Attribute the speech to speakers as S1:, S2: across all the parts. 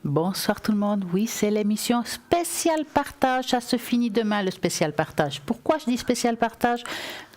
S1: Bonsoir tout le monde. Oui, c'est l'émission spécial partage. Ça se finit demain, le spécial partage. Pourquoi je dis spécial partage ?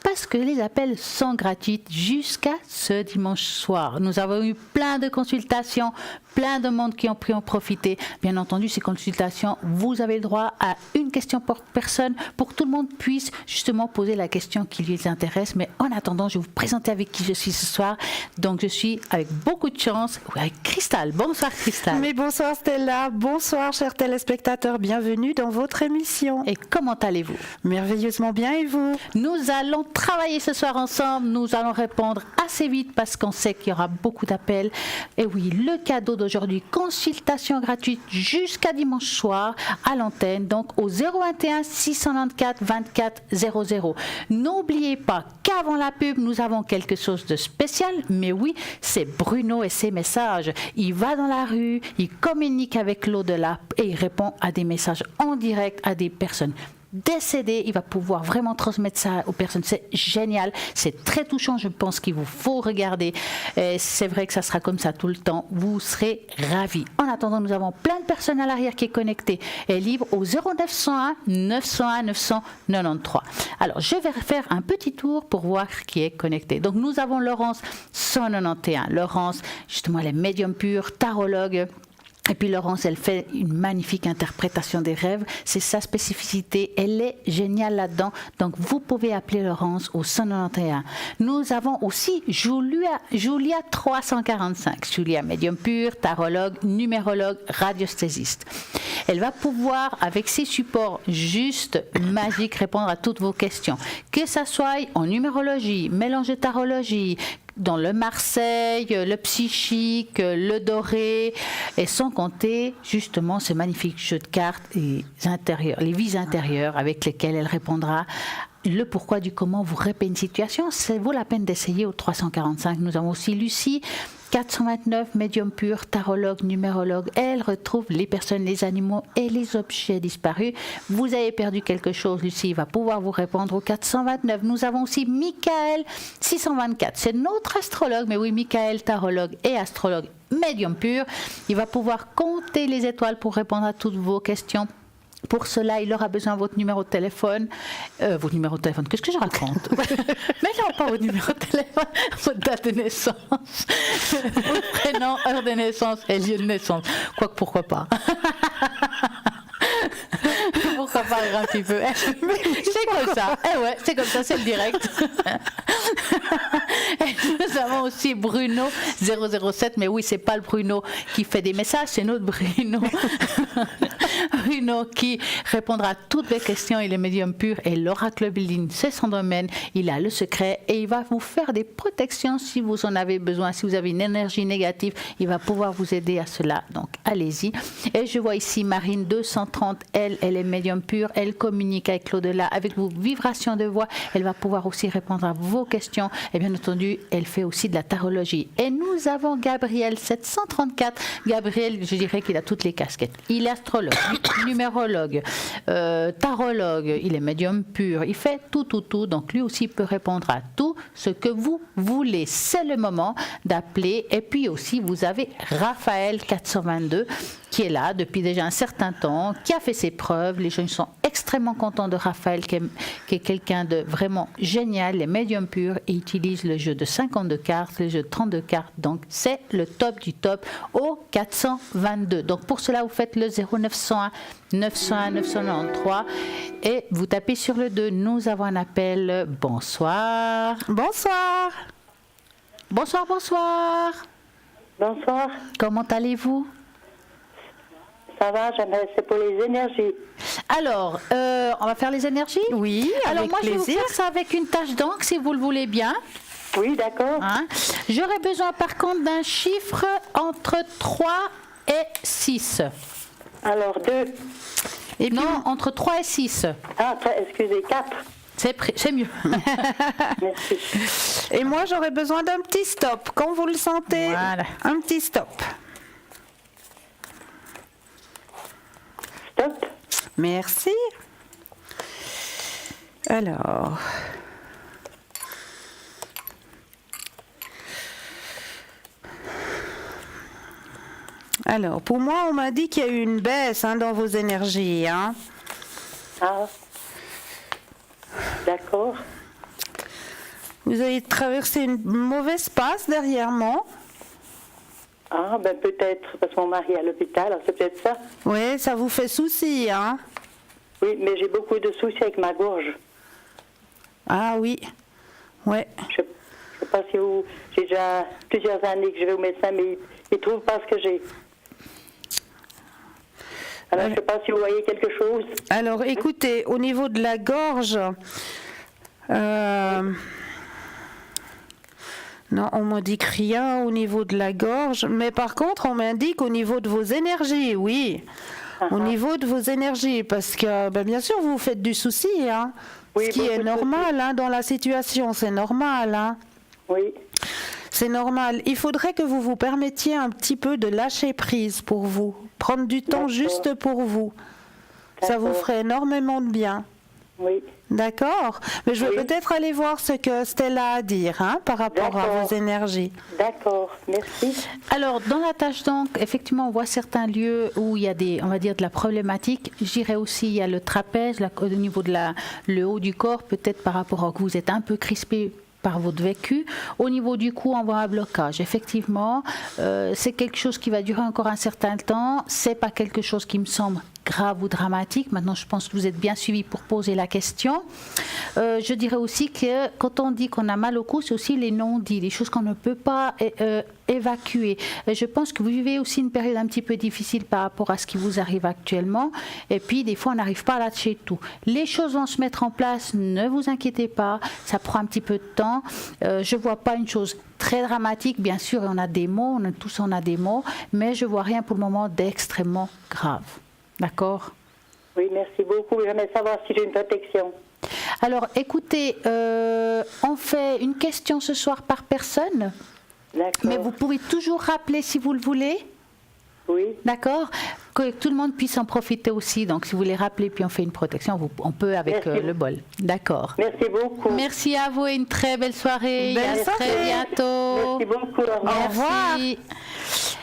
S1: Parce que les appels sont gratuits jusqu'à ce dimanche soir. Nous avons eu plein de consultations, plein de monde qui ont pu en profiter. Bien entendu, ces consultations, vous avez le droit à une question par personne pour que tout le monde puisse justement poser la question qui les intéresse. Mais en attendant, je vais vous présenter avec qui je suis ce soir. Donc, je suis avec beaucoup de chance avec Cristal. Bonsoir Cristal.
S2: Mais bonsoir Stella, bonsoir chers téléspectateurs, bienvenue dans votre émission.
S1: Et comment allez-vous ?
S2: Merveilleusement bien et vous ?
S1: Nous allons travailler ce soir ensemble, nous allons répondre assez vite parce qu'on sait qu'il y aura beaucoup d'appels. Et oui, le cadeau d'aujourd'hui, consultation gratuite jusqu'à dimanche soir à l'antenne, donc au 021 694 24 00. N'oubliez pas qu'avant la pub, nous avons quelque chose de spécial, mais oui, c'est Bruno et ses messages. Il va dans la rue, il communique avec l'au-delà et il répond à des messages en direct à des personnes décédé, il va pouvoir vraiment transmettre ça aux personnes. C'est génial, c'est très touchant, je pense qu'il vous faut regarder. Et c'est vrai que ça sera comme ça tout le temps, vous serez ravis. En attendant, nous avons plein de personnes à l'arrière qui est connectée et libre au 0901 901 993. Alors, je vais faire un petit tour pour voir qui est connecté. Donc, nous avons Laurence 191. Laurence, justement, elle est médium pure, tarologue. Et puis Laurence, elle fait une magnifique interprétation des rêves. C'est sa spécificité. Elle est géniale là-dedans. Donc, vous pouvez appeler Laurence au 191. Nous avons aussi Julia 345. Julia, médium pur, tarologue, numérologue, radiesthésiste. Elle va pouvoir, avec ses supports juste magiques, répondre à toutes vos questions. Que ça soit en numérologie, mélange de tarologie, dans le Marseille, le psychique, le doré, et sans compter justement ce magnifique jeu de cartes et les vies intérieures avec lesquelles elle répondra le pourquoi du comment vous répétez une situation. Ça vaut la peine d'essayer au 345. Nous avons aussi Lucie 429, médium pur, tarologue, numérologue. Elle retrouve les personnes, les animaux et les objets disparus. Vous avez perdu quelque chose, Lucie va pouvoir vous répondre au 429. Nous avons aussi Michael 624. C'est notre astrologue, mais oui, Michael, tarologue et astrologue, médium pur. Il va pouvoir compter les étoiles pour répondre à toutes vos questions. Pour cela, il aura besoin de votre numéro de téléphone. Votre numéro de téléphone, qu'est-ce que je raconte? Mais non, pas votre numéro de téléphone, votre date de naissance, votre prénom, heure de naissance et lieu de naissance. Quoique, pourquoi pas? Pourquoi pas rire un petit peu? C'est comme ça. Eh ouais, c'est comme ça, c'est le direct. Et nous avons aussi Bruno 007, mais oui, c'est pas le Bruno qui fait des messages, c'est notre Bruno. Bruno qui répondra à toutes les questions. Il est médium pur et l'oracle Béline, c'est son domaine. Il a le secret et il va vous faire des protections si vous en avez besoin. Si vous avez une énergie négative, il va pouvoir vous aider à cela. Donc, allez-y. Et je vois ici Marine 230. Elle est médium pure. Elle communique avec l'au-delà, avec vos vibrations de voix. Elle va pouvoir aussi répondre à vos questions. Et bien entendu, elle fait aussi de la tarologie. Et nous avons Gabriel 734. Gabriel, je dirais qu'il a toutes les casquettes. Il est astrologue, numérologue, tarologue, il est médium pur, il fait tout. Donc lui aussi peut répondre à tout ce que vous voulez. C'est le moment d'appeler. Et puis aussi, vous avez Raphaël 422 qui est là depuis déjà un certain temps, qui a fait ses preuves. Les gens sont extrêmement contents de Raphaël, qui est quelqu'un de vraiment génial, les médiums purs, et utilise le jeu de 52 cartes, le jeu de 32 cartes. Donc, c'est le top du top au 422. Donc, pour cela, vous faites le 0901 901 993 et vous tapez sur le 2. Nous avons un appel. Bonsoir.
S2: Bonsoir.
S1: Bonsoir, bonsoir.
S3: Bonsoir.
S1: Comment allez-vous?
S3: Ça va, c'est pour les énergies.
S1: Alors, on va faire les énergies?
S2: Oui,
S1: alors
S2: avec
S1: moi,
S2: plaisir.
S1: je vais vous faire ça avec une tache d'encre, si vous le voulez bien.
S3: Oui, d'accord.
S1: Hein? J'aurais besoin, par contre, d'un chiffre entre 3 et 6.
S3: Alors, 2.
S1: Et non, entre 3 et 6.
S3: Ah, excusez, 4.
S1: C'est mieux.
S3: Merci.
S2: Et moi, j'aurais besoin d'un petit stop. Quand vous le sentez,
S1: Voilà.
S2: un petit stop.
S3: Stop.
S2: Merci. Alors... Alors, pour moi, on m'a dit qu'il y a eu une baisse dans vos énergies. Hein.
S3: Ah, d'accord.
S2: Vous avez traversé une mauvaise passe dernièrement.
S3: Ah, ben peut-être, parce que mon mari est à l'hôpital, alors c'est peut-être ça.
S2: Oui, ça vous fait souci, hein?
S3: Oui, mais j'ai beaucoup de soucis avec ma gorge.
S2: Ah oui, ouais.
S3: Je sais pas si vous... J'ai déjà plusieurs années que je vais au médecin, mais il ne trouve pas ce que j'ai. Alors, je ne sais pas si vous voyez quelque chose.
S2: Alors, écoutez, au niveau de la gorge, non, on m'indique rien au niveau de la gorge, mais par contre, on m'indique au niveau de vos énergies, oui. Au niveau de vos énergies, parce que, bien sûr, vous faites du souci, hein.
S3: Oui,
S2: ce qui est normal dans la situation, c'est normal. Hein.
S3: Oui.
S2: C'est normal. Il faudrait que vous vous permettiez un petit peu de lâcher prise pour vous, prendre du temps juste pour vous. Ça vous ferait énormément de bien.
S3: Oui.
S2: D'accord. Mais je vais peut-être aller voir ce que Stella a à dire par rapport à vos énergies.
S3: D'accord, merci.
S1: Alors, dans la tâche d'encre, effectivement, on voit certains lieux où il y a on va dire, de la problématique. Je dirais aussi, il y a le trapèze, au niveau de le haut du corps, peut-être par rapport à que vous êtes un peu crispé par votre vécu. Au niveau du cou, on voit un blocage. Effectivement, c'est quelque chose qui va durer encore un certain temps. C'est pas quelque chose qui me semble grave ou dramatique. Maintenant, je pense que vous êtes bien suivi pour poser la question. Je dirais aussi que quand on dit qu'on a mal au cou, c'est aussi les non-dits, les choses qu'on ne peut pas évacuer. Et je pense que vous vivez aussi une période un petit peu difficile par rapport à ce qui vous arrive actuellement. Et puis, des fois, on n'arrive pas à lâcher tout. Les choses vont se mettre en place, ne vous inquiétez pas. Ça prend un petit peu de temps. Je ne vois pas une chose très dramatique. Bien sûr, on a des mots, tous on a des mots, mais je ne vois rien pour le moment d'extrêmement grave. D'accord ?
S3: Oui, merci beaucoup. J'aimerais savoir si j'ai une protection.
S1: Alors, écoutez, on fait une question ce soir par personne.
S3: D'accord.
S1: Mais vous pouvez toujours rappeler si vous le voulez.
S3: Oui.
S1: D'accord ? Que tout le monde puisse en profiter aussi. Donc, si vous voulez rappeler, puis on fait une protection, on peut avec le bol. D'accord.
S3: Merci beaucoup.
S1: Merci à vous et une très belle soirée.
S2: Belle
S1: à
S2: soirée.
S1: très bientôt.
S3: Merci beaucoup. Au revoir.
S2: Au revoir.
S1: Merci.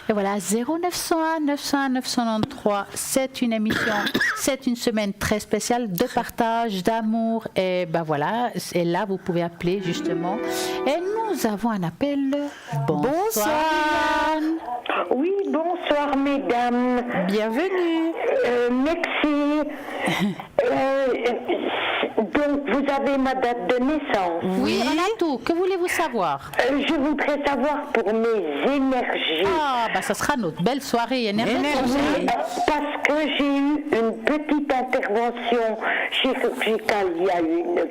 S1: Et voilà, 0901 901 993, c'est une émission, c'est une semaine très spéciale de partage, d'amour. Et ben voilà, et là vous pouvez appeler justement. Et nous avons un appel.
S2: Bonsoir.
S4: Oui, bonsoir mesdames.
S2: Bienvenue.
S4: Merci. Donc vous avez ma date de naissance.
S1: Oui, on a tout. Que voulez-vous savoir?
S4: Je voudrais savoir pour mes énergies.
S1: Ah, bah ça sera notre belle soirée énergétique.
S4: Oui, parce que j'ai eu une petite intervention chirurgicale il y a une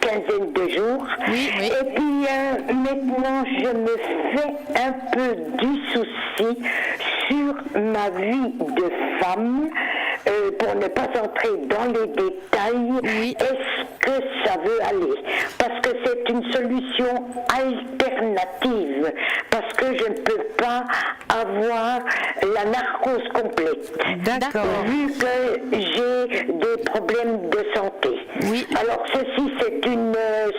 S4: quinzaine de jours.
S1: Oui, oui.
S4: Et puis maintenant, je me fais un peu du souci sur ma vie de femme. Pour ne pas entrer dans les détails,
S1: Oui.
S4: est-ce que ça veut aller? Parce que c'est une solution alternative, parce que je ne peux pas avoir la narcose complète.
S2: D'accord.
S4: Vu que j'ai des problèmes de santé.
S1: Oui.
S4: Alors ceci, c'est une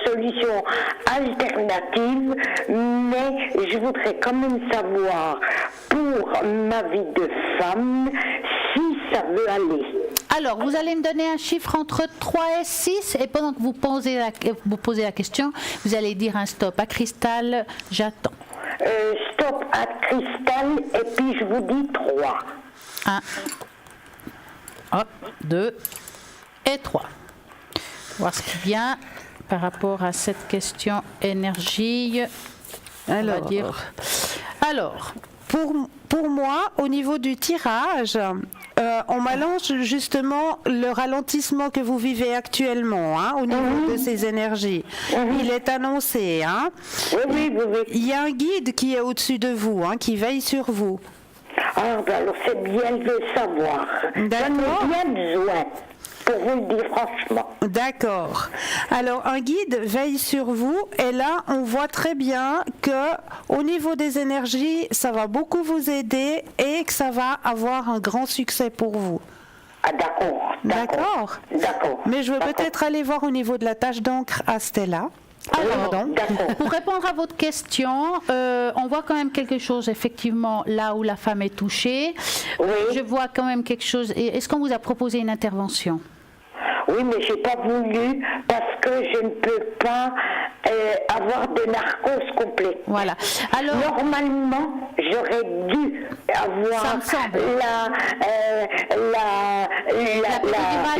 S4: solution alternative, mais je voudrais quand même savoir, pour ma vie de femme, si ça veut aller.
S1: Alors, vous allez me donner un chiffre entre 3 et 6, et pendant que vous posez la question, vous allez dire un stop à cristal, j'attends.
S4: Stop à cristal, et puis je vous dis 3.
S1: 1, 2 et 3. Voir ce qui vient par rapport à cette question énergie. On va dire. Alors,
S2: Pour moi, au niveau du tirage, on m'annonce justement le ralentissement que vous vivez actuellement au niveau de ces énergies. Il est annoncé.
S4: Oui.
S2: Il y a un guide qui est au-dessus de vous, qui veille sur vous.
S4: Ah, ben alors c'est bien de savoir.
S2: D'accord.
S4: J'en ai bien besoin, pour vous le dire franchement.
S2: D'accord. Alors, un guide veille sur vous et là, on voit très bien que au niveau des énergies, ça va beaucoup vous aider et que ça va avoir un grand succès pour vous.
S4: Ah, d'accord.
S2: D'accord.
S4: D'accord.
S2: Mais je veux
S4: D'accord.
S2: peut-être aller voir au niveau de la tâche d'encre à Stella.
S1: Alors,
S4: D'accord.
S1: pour répondre à votre question, on voit quand même quelque chose, effectivement, là où la femme est touchée.
S4: Oui.
S1: Je vois quand même quelque chose. Est-ce qu'on vous a proposé une intervention?
S4: Oui, mais j'ai pas voulu parce que je ne peux pas avoir de narcose complet.
S1: Voilà. Alors,
S4: Normalement, j'aurais dû
S1: Ça
S4: avoir
S1: me semble.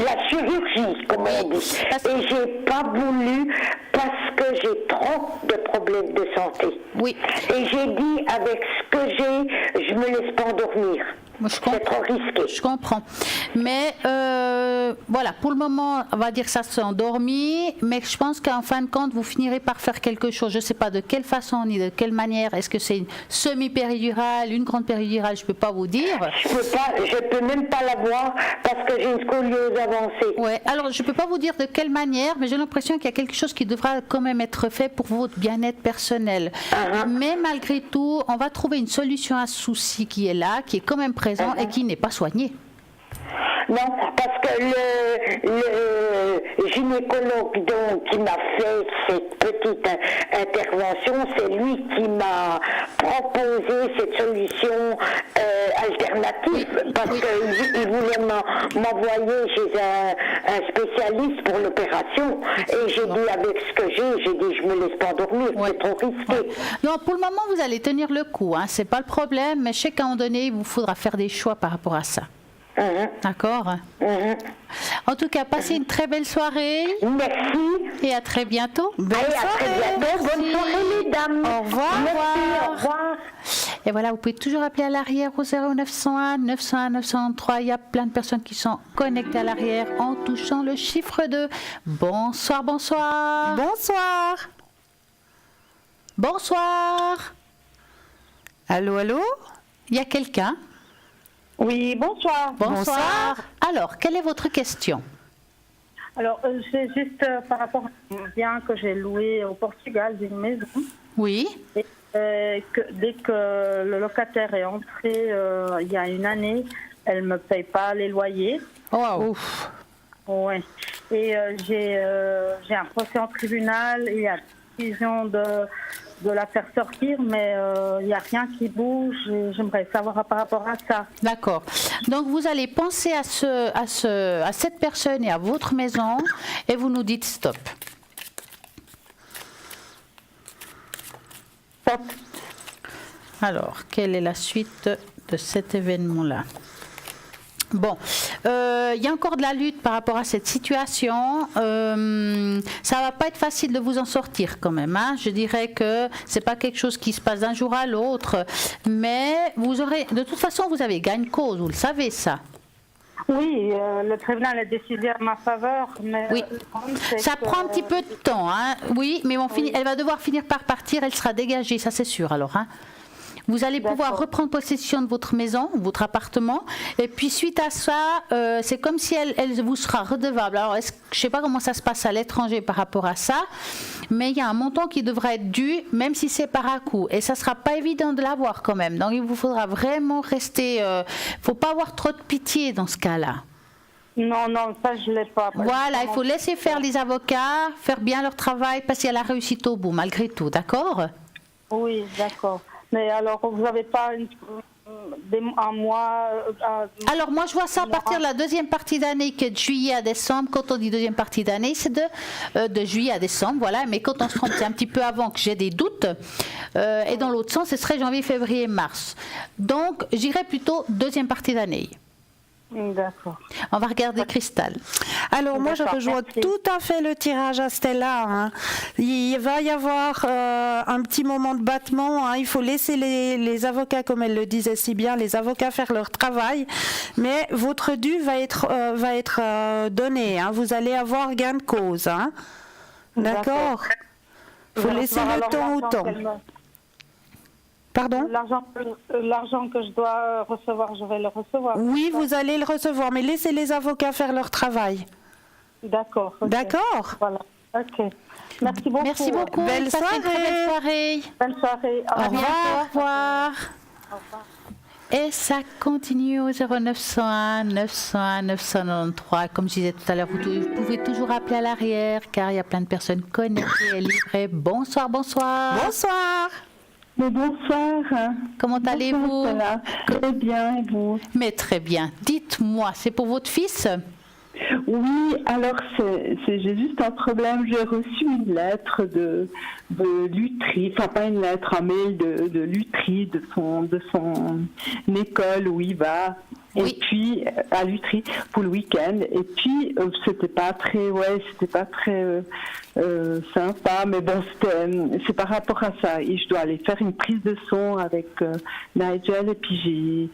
S4: la chirurgie, comme on dit.
S1: parce-
S4: Et j'ai pas voulu parce que j'ai trop de problèmes de santé.
S1: oui.
S4: Et j'ai dit, avec ce que j'ai, je me laisse pas endormir.
S1: Moi, je
S4: C'est trop risqué.
S1: Je comprends. Mais voilà, pour le moment, on va dire que ça s'est endormi, mais je pense qu'en fin de compte, vous finirez par faire quelque chose. Je ne sais pas de quelle façon ni de quelle manière. Est-ce que c'est une semi-péridurale, une grande péridurale? Je ne peux pas vous dire.
S4: Je peux même pas l'avoir parce que j'ai une scoliose avancée.
S1: Ouais. Alors, je ne peux pas vous dire de quelle manière, mais j'ai l'impression qu'il y a quelque chose qui devra quand même être fait pour votre bien-être personnel. Mais malgré tout, on va trouver une solution à ce souci qui est là, qui est quand même présent et qui n'est pas soigné.
S4: Non, parce que le gynécologue donc, qui m'a fait cette petite intervention, c'est lui qui m'a proposé cette solution alternative, parce qu'il voulait m'envoyer chez un spécialiste pour l'opération. Et j'ai dit, avec ce que j'ai dit, je me laisse pas endormir, c'est trop risqué.
S1: Non, pour le moment, vous allez tenir le coup, hein, c'est pas le problème, mais je sais qu'à un moment donné, il vous faudra faire des choix par rapport à ça. D'accord. En tout cas, passez une très belle soirée.
S4: Merci.
S1: Et à très bientôt.
S4: Et à très bientôt. Bonne soirée, mesdames.
S1: Au revoir.
S4: Merci, au revoir.
S1: Et voilà, vous pouvez toujours appeler à l'arrière au 0901 901 903. Il y a plein de personnes qui sont connectées à l'arrière en touchant le chiffre 2. Bonsoir, bonsoir.
S2: Bonsoir.
S1: Bonsoir.
S2: Allô, allô?
S1: Il y a quelqu'un?
S5: Oui, bonsoir.
S1: Bonsoir. Alors, quelle est votre question?
S5: Alors, c'est juste par rapport à un bien que j'ai loué au Portugal, d'une maison.
S1: Oui.
S5: Et, dès que le locataire est entré il y a une année, elle ne me paye pas les loyers.
S1: Oh,
S5: Ouais. Et j'ai un procès en tribunal et il y a décision de la faire sortir, mais il n'y a rien qui bouge. J'aimerais savoir par rapport à ça.
S1: D'accord. Donc vous allez penser à cette personne et à votre maison et vous nous dites stop.
S5: Stop.
S1: Alors, quelle est la suite de cet événement-là? Bon, il y a encore de la lutte par rapport à cette situation. Ça va pas être facile de vous en sortir quand même. Hein. Je dirais que c'est pas quelque chose qui se passe d'un jour à l'autre, mais vous aurez, de toute façon, vous avez gain de cause. Vous le savez ça.
S5: Oui, le tribunal a décidé à ma faveur, mais
S1: Oui.
S5: le problème, c'est
S1: Ça
S5: que-
S1: prend un petit peu de temps. Hein. Oui, mais elle va devoir finir par partir. Elle sera dégagée, ça c'est sûr. Alors. Hein. Vous allez pouvoir
S5: D'accord.
S1: reprendre possession de votre maison, votre appartement, et puis suite à ça, c'est comme si elle vous sera redevable. Alors, je ne sais pas comment ça se passe à l'étranger par rapport à ça, mais il y a un montant qui devra être dû, même si c'est par à coup, et ça ne sera pas évident de l'avoir quand même. Donc, il vous faudra vraiment rester. Il ne faut pas avoir trop de pitié dans ce cas-là.
S5: Non, ça je ne l'ai pas.
S1: Voilà, il faut laisser faire les avocats, faire bien leur travail, passer à la réussite au bout, malgré tout, d'accord ?
S5: Oui, d'accord. Mais alors, vous n'avez pas un mois
S1: Alors moi je vois ça à partir de la deuxième partie d'année, qui est de juillet à décembre. Quand on dit deuxième partie d'année, c'est de juillet à décembre, voilà. Mais quand on se trompe, c'est un petit peu avant que j'ai des doutes. Et dans l'autre sens, ce serait janvier, février, mars. Donc j'irais plutôt deuxième partie d'année.
S5: D'accord.
S1: On va regarder Cristal.
S2: Alors moi je
S5: D'accord,
S2: rejoins
S5: merci.
S2: tout à fait le tirage à Stella. Hein. Il va y avoir un petit moment de battement. Hein. Il faut laisser les avocats, comme elle le disait si bien, les avocats faire leur travail. Mais votre dû va être donné. Hein. Vous allez avoir gain de cause. Hein. D'accord. Il faut laisser le temps au temps. Pardon ?
S5: L'argent que je dois recevoir, je vais le recevoir.
S2: Oui, vous allez le recevoir, mais laissez les avocats faire leur travail.
S5: D'accord. ok.
S2: D'accord ?
S5: Voilà. Ok. Merci beaucoup.
S1: Merci beaucoup.
S2: Belle
S1: Passez une très belle soirée.
S5: Bonne soirée.
S1: Au revoir. Au revoir.
S5: Au revoir.
S1: Et ça continue au 0901 901 993. Comme je disais tout à l'heure, vous pouvez toujours appeler à l'arrière car il y a plein de personnes connectées et livrées. Bonsoir, bonsoir.
S2: Bonsoir.
S3: Mais bonsoir.
S1: Comment allez-vous?
S3: Bonsoir, très bien, et vous?
S1: Mais très bien. Dites-moi, c'est pour votre fils?
S3: Oui, alors j'ai juste un problème. J'ai reçu une lettre de Lutry, enfin pas une lettre, un mail de Lutry, de son école où il va.
S1: Oui.
S3: Et puis à Lutry pour le week-end. Et puis c'était pas très sympa, mais bon, c'est par rapport à ça. Et je dois aller faire une prise de son avec Nigel. Et puis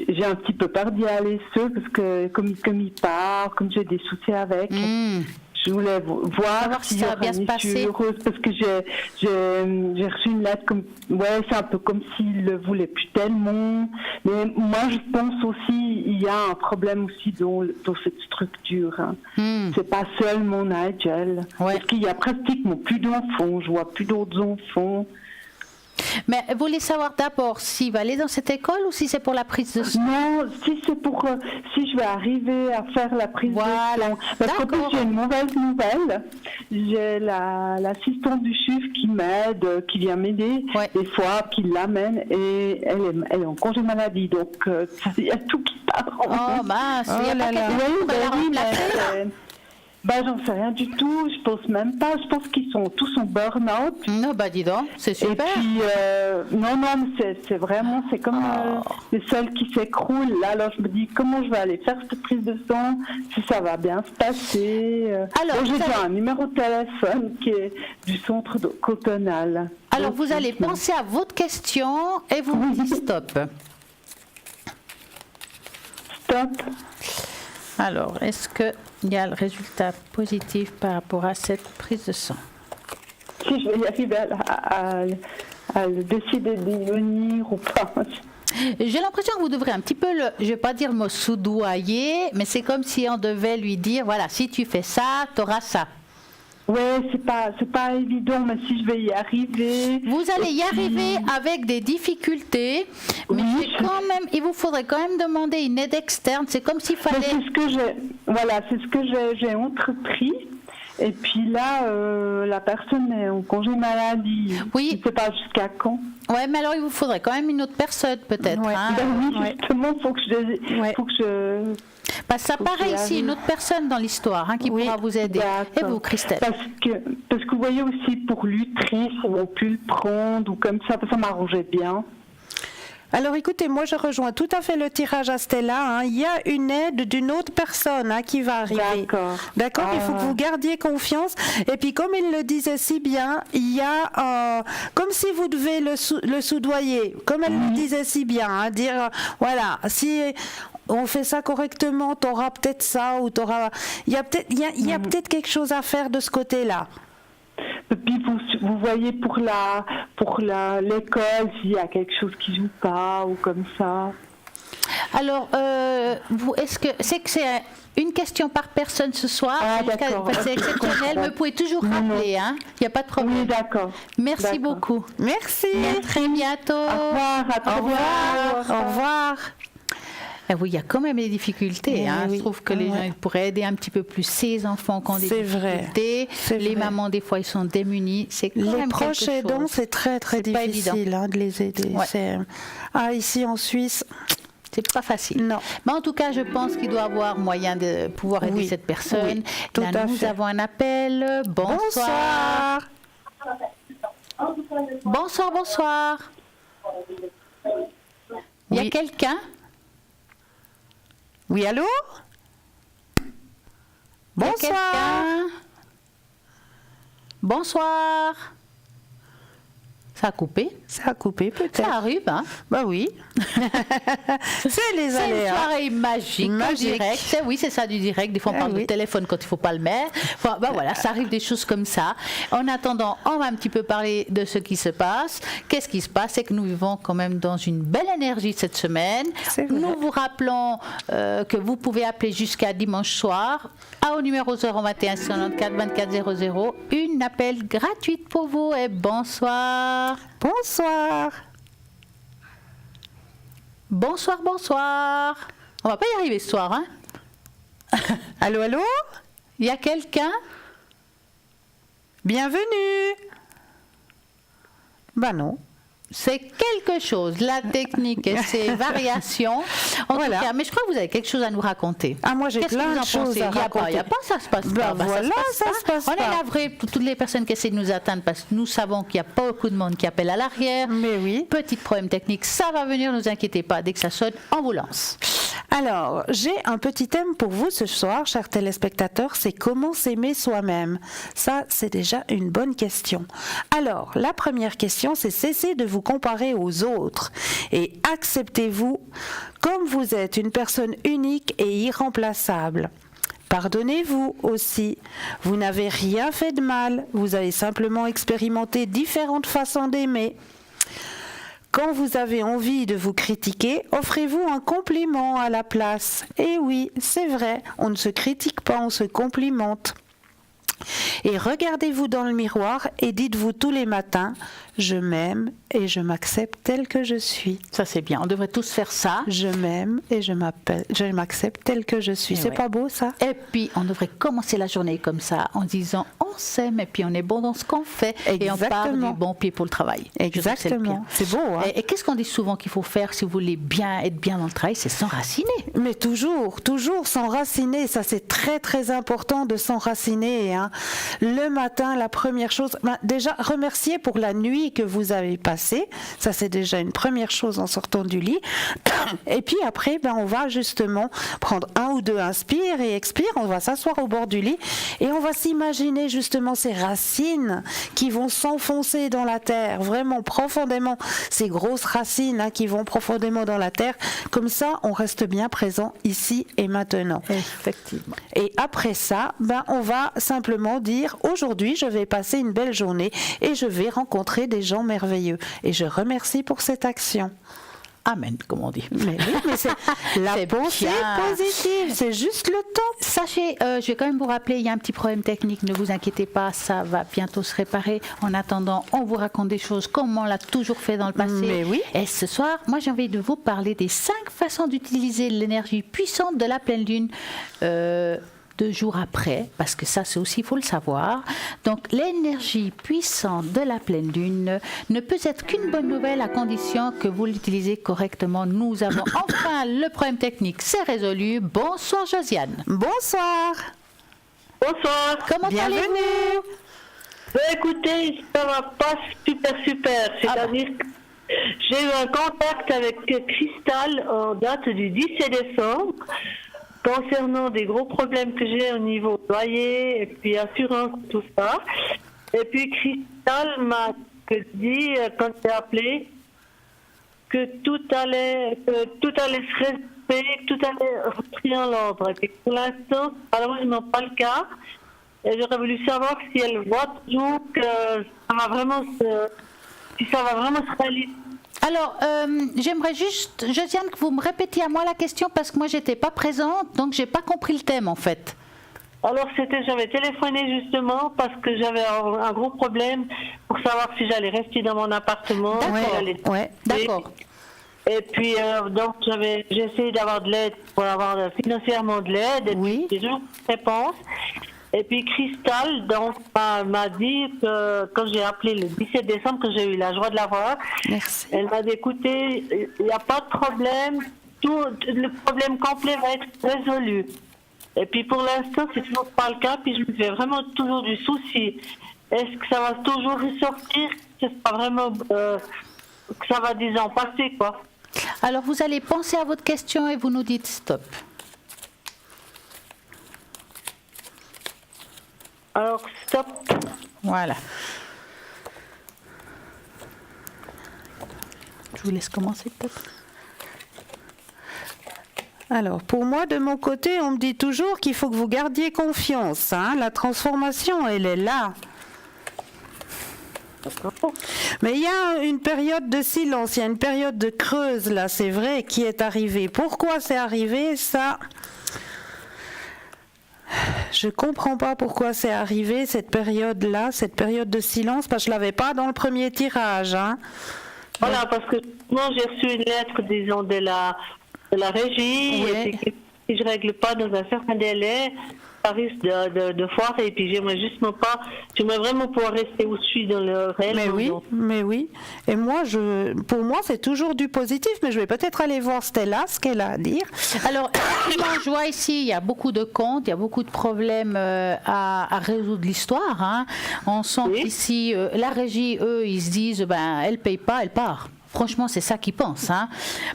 S3: j'ai un petit peu peur d'y aller seul parce que comme il part, comme j'ai des soucis avec. Je voulais voir
S1: si ça va bien se passer.
S3: Heureuse parce que j'ai reçu une lettre comme c'est un peu comme s'il le voulait plus tellement. Mais moi je pense aussi il y a un problème aussi dans cette structure. Hein. C'est pas seulement Nigel.
S1: Ouais.
S3: Parce qu'il y a pratiquement plus d'enfants. Je vois plus d'autres enfants.
S1: Mais vous voulez savoir d'abord s'il va aller dans cette école ou si c'est pour la prise de son?
S3: Non, si c'est pour si je vais arriver à faire la prise de son. Parce qu'en plus j'ai une mauvaise nouvelle. J'ai l'assistante du chef qui m'aide, qui vient m'aider des fois, qui l'amène et elle est en congé maladie. Donc il y a tout qui part.
S1: Oh mince, il y a pas quelqu'un pour la remplacer?
S3: J'en sais rien du tout, je pense même pas. Je pense qu'ils sont tous en burn-out.
S1: Non, dis donc, c'est super.
S3: Et puis, non, mais c'est vraiment, c'est comme le sol qui s'écroule. Là, alors je me dis, comment je vais aller faire cette prise de sang, si ça va bien se passer.
S1: Alors,
S3: j'ai déjà un numéro de téléphone qui est du centre cantonal.
S1: Alors, vous allez penser à votre question et vous me dites stop.
S3: Stop.
S1: Alors, est-ce qu'il y a le résultat positif par rapport à cette prise de sang?
S3: Si je vais y arriver à le décider d'y venir ou pas.
S1: J'ai l'impression que vous devrez un petit peu, je ne vais pas dire le mot soudoyer, mais c'est comme si on devait lui dire, voilà, si tu fais ça, tu auras ça.
S3: Ouais, c'est pas évident, mais si je vais y arriver.
S1: Vous allez y arriver avec des difficultés, mais il vous faudrait quand même demander une aide externe. C'est comme s'il fallait.
S3: C'est ce que j'ai entrepris. Et puis là, la personne est en congé maladie.
S1: Oui.
S3: Je ne sais pas jusqu'à quand.
S1: Ouais, mais alors il vous faudrait quand même une autre personne peut-être.
S3: Ouais.
S1: Hein?
S3: Oui, justement, faut que je.
S1: Parce que ça paraît ici une autre personne dans l'histoire qui pourra vous aider. Et vous, Christelle?
S3: Parce que vous voyez aussi pour l'utri, ils ne vont plus le prendre ou comme ça m'arrangeait bien.
S2: Alors écoutez, moi je rejoins tout à fait le tirage à Stella. Il y a une aide d'une autre personne qui va arriver. D'accord. Il faut que vous gardiez confiance. Et puis comme il le disait si bien, il y a comme si vous devez le soudoyer, comme elle le disait si bien, dire voilà, si on fait ça correctement, tu auras peut-être ça ou il y a peut-être quelque chose à faire de ce côté-là.
S3: Et puis vous voyez pour l'école s'il y a quelque chose qui joue pas ou comme ça.
S1: Alors, est-ce que c'est une question par personne ce soir?
S3: D'accord.
S1: C'est exceptionnel, mais vous pouvez toujours rappeler, il n'y a pas de problème.
S3: Oui, d'accord.
S1: Merci beaucoup.
S2: Merci.
S1: À très bientôt.
S3: Au revoir. À très bientôt.
S2: Au revoir.
S1: Oui, il y a quand même des difficultés.
S2: Oui.
S1: Je trouve que les gens pourraient aider un petit peu plus ces enfants qui ont des difficultés. Les mamans, des fois, ils sont démunis. C'est quand
S2: les
S1: même
S2: proches aidants, c'est très très difficile de les aider. Ouais. Ici en Suisse,
S1: c'est pas facile.
S2: Non.
S1: Mais en tout cas, je pense qu'il doit avoir moyen de pouvoir aider cette personne.
S2: Oui,
S1: Là, nous avons un appel. Bonsoir. Bonsoir. Il y a quelqu'un?
S2: Oui, allô?
S1: Bonsoir. Ça a coupé?
S2: Ça a coupé peut-être.
S1: Ça arrive,
S2: Bah oui. C'est les aléas.
S1: C'est une soirée magique. En direct. Oui, c'est ça du direct. Des fois, on parle de téléphone quand il ne faut pas le mettre. Enfin, voilà, ça arrive des choses comme ça. En attendant, on va un petit peu parler de ce qui se passe. Qu'est-ce qui se passe? C'est que nous vivons quand même dans une belle énergie cette semaine. Nous vous rappelons que vous pouvez appeler jusqu'à dimanche soir au numéro 021 94 24 00. Une appel gratuite pour vous et bonsoir.
S2: Bonsoir.
S1: Bonsoir, bonsoir. On va pas y arriver ce soir, hein?
S2: Allô, allô?
S1: Il y a quelqu'un?
S2: Bienvenue. Ben non.
S1: C'est quelque chose, la technique et ses variations. En tout cas, mais je crois que vous avez quelque chose à nous raconter.
S2: Ah, moi j'ai plein de choses à raconter.
S1: Il n'y a pas, ça se passe pas.
S2: Voilà, ça se passe pas.
S1: On est navrés pour toutes les personnes qui essaient de nous atteindre parce que nous savons qu'il n'y a pas beaucoup de monde qui appelle à l'arrière.
S2: Mais oui.
S1: Petit problème technique, ça va venir, ne vous inquiétez pas. Dès que ça sonne, on vous lance.
S2: Alors, j'ai un petit thème pour vous ce soir, chers téléspectateurs, c'est comment s'aimer soi-même. Ça, c'est déjà une bonne question. Alors, la première question, c'est cessez de vous comparer aux autres et acceptez-vous comme vous êtes, une personne unique et irremplaçable. Pardonnez-vous aussi. Vous n'avez rien fait de mal, vous avez simplement expérimenté différentes façons d'aimer. Quand vous avez envie de vous critiquer, offrez-vous un compliment à la place. Et oui, c'est vrai, on ne se critique pas, on se complimente. Et regardez-vous dans le miroir et dites-vous tous les matins, je m'aime et je m'accepte tel que je suis.
S1: Ça c'est bien, on devrait tous faire ça.
S2: Je m'aime et je m'accepte tel que je suis. C'est pas beau ça?
S1: Et puis on devrait commencer la journée comme ça en disant on s'aime et puis on est bon dans ce qu'on fait. Et on part du bon pied pour le travail.
S2: Exactement, c'est beau. Hein?
S1: Et qu'est-ce qu'on dit souvent qu'il faut faire si vous voulez bien être bien dans le travail? C'est s'enraciner.
S2: Mais toujours s'enraciner, ça c'est très très important de s'enraciner. Hein. Le matin, la première chose, déjà remercier pour la nuit que vous avez passée, ça c'est déjà une première chose en sortant du lit. Et puis après, on va justement prendre un ou deux inspire et expire, on va s'asseoir au bord du lit et on va s'imaginer justement ces racines qui vont s'enfoncer dans la terre, vraiment profondément, ces grosses racines qui vont profondément dans la terre. Comme ça, on reste bien présent ici et maintenant.
S1: Effectivement.
S2: Et après ça, on va simplement dire aujourd'hui, je vais passer une belle journée et je vais rencontrer des gens merveilleux. Et je remercie pour cette action.
S1: Amen, comme on dit.
S2: Mais oui, mais c'est la pensée positive, c'est juste le temps.
S1: Sachez, je vais quand même vous rappeler, il y a un petit problème technique, ne vous inquiétez pas, ça va bientôt se réparer. En attendant, on vous raconte des choses comme on l'a toujours fait dans le passé.
S2: Mais oui.
S1: Et ce soir, moi j'ai envie de vous parler des 5 façons d'utiliser l'énergie puissante de la pleine lune. 2 jours après, parce que ça c'est aussi, il faut le savoir. Donc l'énergie puissante de la pleine lune ne peut être qu'une bonne nouvelle à condition que vous l'utilisez correctement. Nous avons enfin le problème technique, c'est résolu. Bonsoir Josiane.
S2: Bonsoir.
S6: Bonsoir.
S1: Comment allez-vous?
S6: Écoutez, ça va pas super. C'est-à-dire que j'ai eu un contact avec Cristal en date du 17 décembre. Concernant des gros problèmes que j'ai au niveau loyer et puis assurance, tout ça. Et puis Cristal m'a dit, quand j'ai appelé, que tout allait se respecter, que tout allait rentrer en ordre. Et puis pour l'instant, malheureusement pas le cas. Et j'aurais voulu savoir si elle voit toujours que ça va vraiment se réaliser.
S1: Alors, j'aimerais juste, Josiane, que vous me répétiez à moi la question parce que moi, j'étais pas présente, donc j'ai pas compris le thème en fait.
S6: Alors, j'avais téléphoné justement parce que j'avais un gros problème pour savoir si j'allais rester dans mon appartement.
S1: D'accord.
S6: Et puis, donc, j'ai essayé d'avoir de l'aide, pour avoir financièrement de l'aide, et puis j'ai toujours une réponse. Et puis Cristal donc, m'a dit que quand j'ai appelé le 17 décembre, que j'ai eu la joie de la voir, elle m'a dit écoutez, il n'y a pas de problème, le problème complet va être résolu. Et puis pour l'instant, c'est toujours pas le cas, puis je me fais vraiment toujours du souci. Est-ce que ça va toujours ressortir? C'est pas vraiment que ça va 10 ans passer, quoi.
S1: Alors vous allez penser à votre question et vous nous dites stop.
S6: Alors, stop.
S1: Voilà. Je vous laisse commencer peut-être.
S2: Alors, pour moi, de mon côté, on me dit toujours qu'il faut que vous gardiez confiance. Hein. La transformation, elle est là. Mais il y a une période de silence, il y a une période de creuse, là, c'est vrai, qui est arrivée. Pourquoi c'est arrivé, ça... Je comprends pas pourquoi c'est arrivé cette période-là, cette période de silence, parce que je l'avais pas dans le premier tirage. Hein.
S6: Voilà, parce que moi j'ai reçu une lettre, disons, de la régie,
S1: Oui.
S6: et puis si je ne règle pas dans un certain délai, ça risque de foirer. Et puis j'aimerais justement pas, j'aimerais vraiment pouvoir rester où je suis dans le réel.
S2: Mais oui. Et moi, pour moi, c'est toujours du positif, mais je vais peut-être aller voir Stella, ce qu'elle a à dire.
S1: Alors, effectivement, je vois ici, il y a beaucoup de comptes, il y a beaucoup de problèmes à résoudre l'histoire. Hein. On sent qu'ici, la régie, eux, ils se disent, elle paye pas, elle part. Franchement, c'est ça qu'ils pensent. Hein.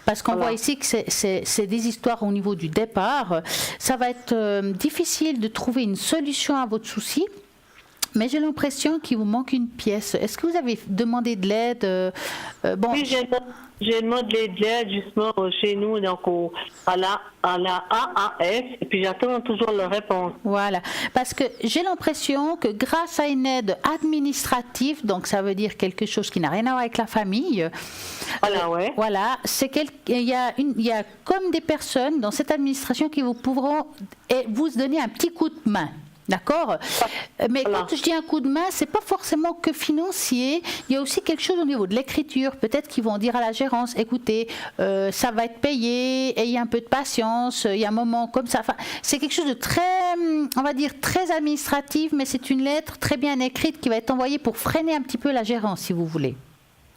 S1: Parce qu'on voit ici que c'est des histoires au niveau du départ. Ça va être difficile de trouver une solution à votre souci. Mais j'ai l'impression qu'il vous manque une pièce. Est-ce que vous avez demandé de l'aide
S6: Oui, j'ai demandé de l'aide justement chez nous, donc à la AAF, et puis j'attends toujours la réponse.
S1: Voilà, parce que j'ai l'impression que grâce à une aide administrative, donc ça veut dire quelque chose qui n'a rien à voir avec la famille, voilà, il y a comme des personnes dans cette administration qui vous pourront vous donner un petit coup de main. D'accord. Mais quand je dis un coup de main, c'est pas forcément que financier. Il y a aussi quelque chose au niveau de l'écriture. Peut-être qu'ils vont dire à la gérance, écoutez, ça va être payé, ayez un peu de patience. Il y a un moment comme ça. Enfin, c'est quelque chose de très, on va dire, très administratif, mais c'est une lettre très bien écrite qui va être envoyée pour freiner un petit peu la gérance, si vous voulez.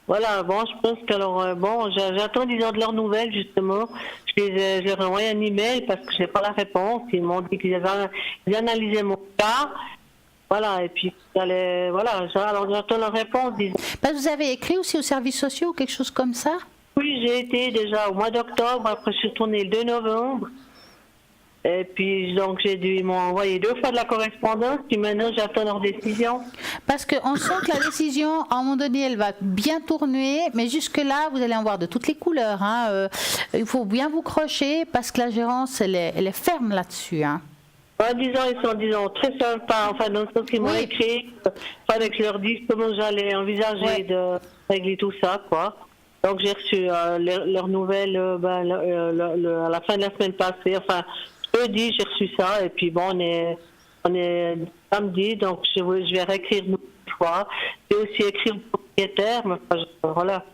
S6: Voilà, bon, je pense qu'alors, j'attends disons de leurs nouvelles, justement. Je leur ai envoyé un email parce que je n'ai pas la réponse. Ils m'ont dit qu'ils avaient analysé mon cas. Voilà, et puis, alors j'attends leur réponse, disons.
S1: Vous avez écrit aussi aux services sociaux ou quelque chose comme ça?
S6: Oui, j'ai été déjà au mois d'octobre, après je suis retournée le 2 novembre. Et puis, donc, ils m'ont envoyé 2 fois de la correspondance, puis maintenant, j'attends leur décision.
S1: Parce qu'on sent que la décision, à un moment donné, elle va bien tourner, mais jusque-là, vous allez en voir de toutes les couleurs. Hein. Il faut bien vous crocher, parce que la gérance, elle est ferme là-dessus. Hein.
S6: Ils sont très sympas, enfin, dans le sens qu'ils m'ont écrit. Il fallait que je leur dise comment j'allais envisager de régler tout ça, quoi. Donc, j'ai reçu leurs nouvelles à la fin de la semaine passée, enfin... Jeudi, j'ai reçu ça, et puis bon, on est samedi, donc je vais réécrire une fois. J'ai aussi écrit au propriétaire, mais voilà.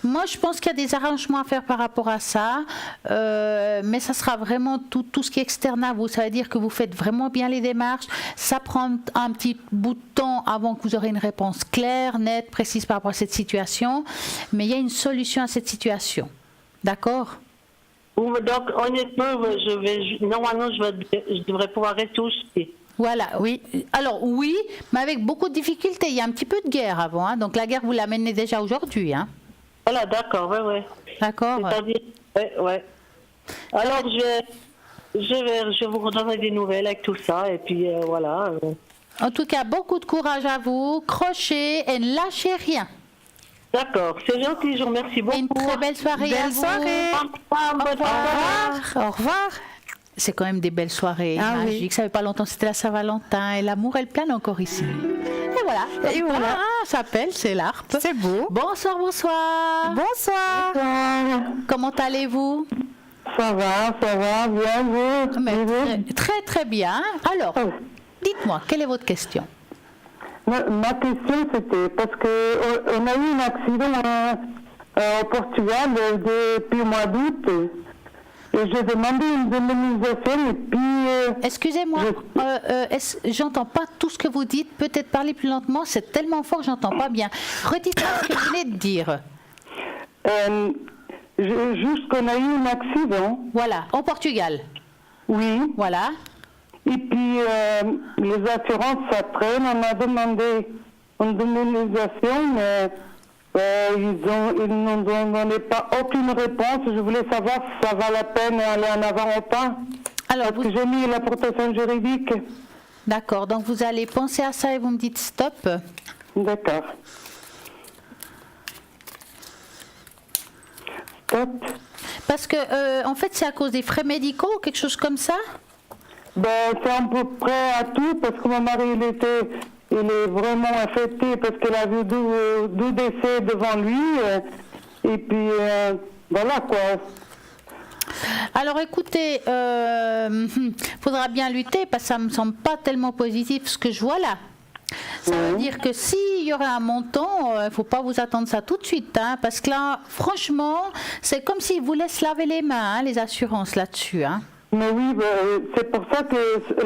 S1: Moi, je pense qu'il y a des arrangements à faire par rapport à ça, mais ça sera vraiment tout ce qui est externe à vous. Ça veut dire que vous faites vraiment bien les démarches. Ça prend un petit bout de temps avant que vous aurez une réponse claire, nette, précise par rapport à cette situation, mais il y a une solution à cette situation. D'accord ?
S6: Donc, honnêtement, normalement, je devrais pouvoir rester où je suis.
S1: Voilà, oui. Alors, oui, mais avec beaucoup de difficultés. Il y a un petit peu de guerre avant, hein. Donc la guerre, vous la menez déjà aujourd'hui, hein.
S6: Voilà, d'accord, ouais.
S1: D'accord.
S6: C'est-à-dire, ouais. Alors, je vous redonnerai des nouvelles avec tout ça, et puis voilà.
S1: En tout cas, beaucoup de courage à vous. Crochez et ne lâchez rien.
S6: D'accord, c'est gentil, je vous remercie beaucoup.
S1: Et une très belle soirée à vous.
S2: Au revoir.
S1: C'est quand même des belles soirées magiques. Oui. Ça fait pas longtemps, c'était la Saint-Valentin et l'amour, elle plane encore ici. Et voilà.
S2: Et voilà.
S1: Ça s'appelle, c'est l'harpe.
S2: C'est beau.
S1: Bonsoir.
S2: Bonsoir.
S1: Comment allez-vous?
S3: Ça va, bien, vous?
S1: Très, très bien. Alors, dites-moi, quelle est votre question?
S3: Ma question, c'était parce qu'on a eu un accident au Portugal depuis le mois d'août. Et j'ai demandé une indemnisation et puis...
S1: Excusez-moi, j'entends pas tout ce que vous dites. Peut-être parler plus lentement, c'est tellement fort que j'entends pas bien. Redites-moi ce que vous venez de dire.
S3: Juste qu'on a eu un accident.
S1: Voilà, au Portugal.
S3: Oui.
S1: Voilà.
S3: Et puis, les assurances, ça traîne. On a demandé une indemnisation, mais ils n'ont donné pas aucune réponse. Je voulais savoir si ça valait la peine d'aller en avant ou pas.
S1: Alors,
S3: parce que j'ai mis la protection juridique.
S1: D'accord, donc vous allez penser à ça et vous me dites stop.
S3: D'accord. Stop.
S1: Parce que, en fait, c'est à cause des frais médicaux ou quelque chose comme ça?
S3: C'est à peu près à tout, parce que mon mari, il est vraiment affecté, parce qu'il a vu deux décès devant lui, et puis voilà quoi.
S1: Alors écoutez, faudra bien lutter, parce que ça me semble pas tellement positif ce que je vois là. Ça veut dire que s'il y aurait un montant, il ne faut pas vous attendre ça tout de suite, hein, parce que là, franchement, c'est comme s'ils vous laissent laver les mains, hein, les assurances là-dessus. Hein.
S3: Mais oui, c'est pour ça que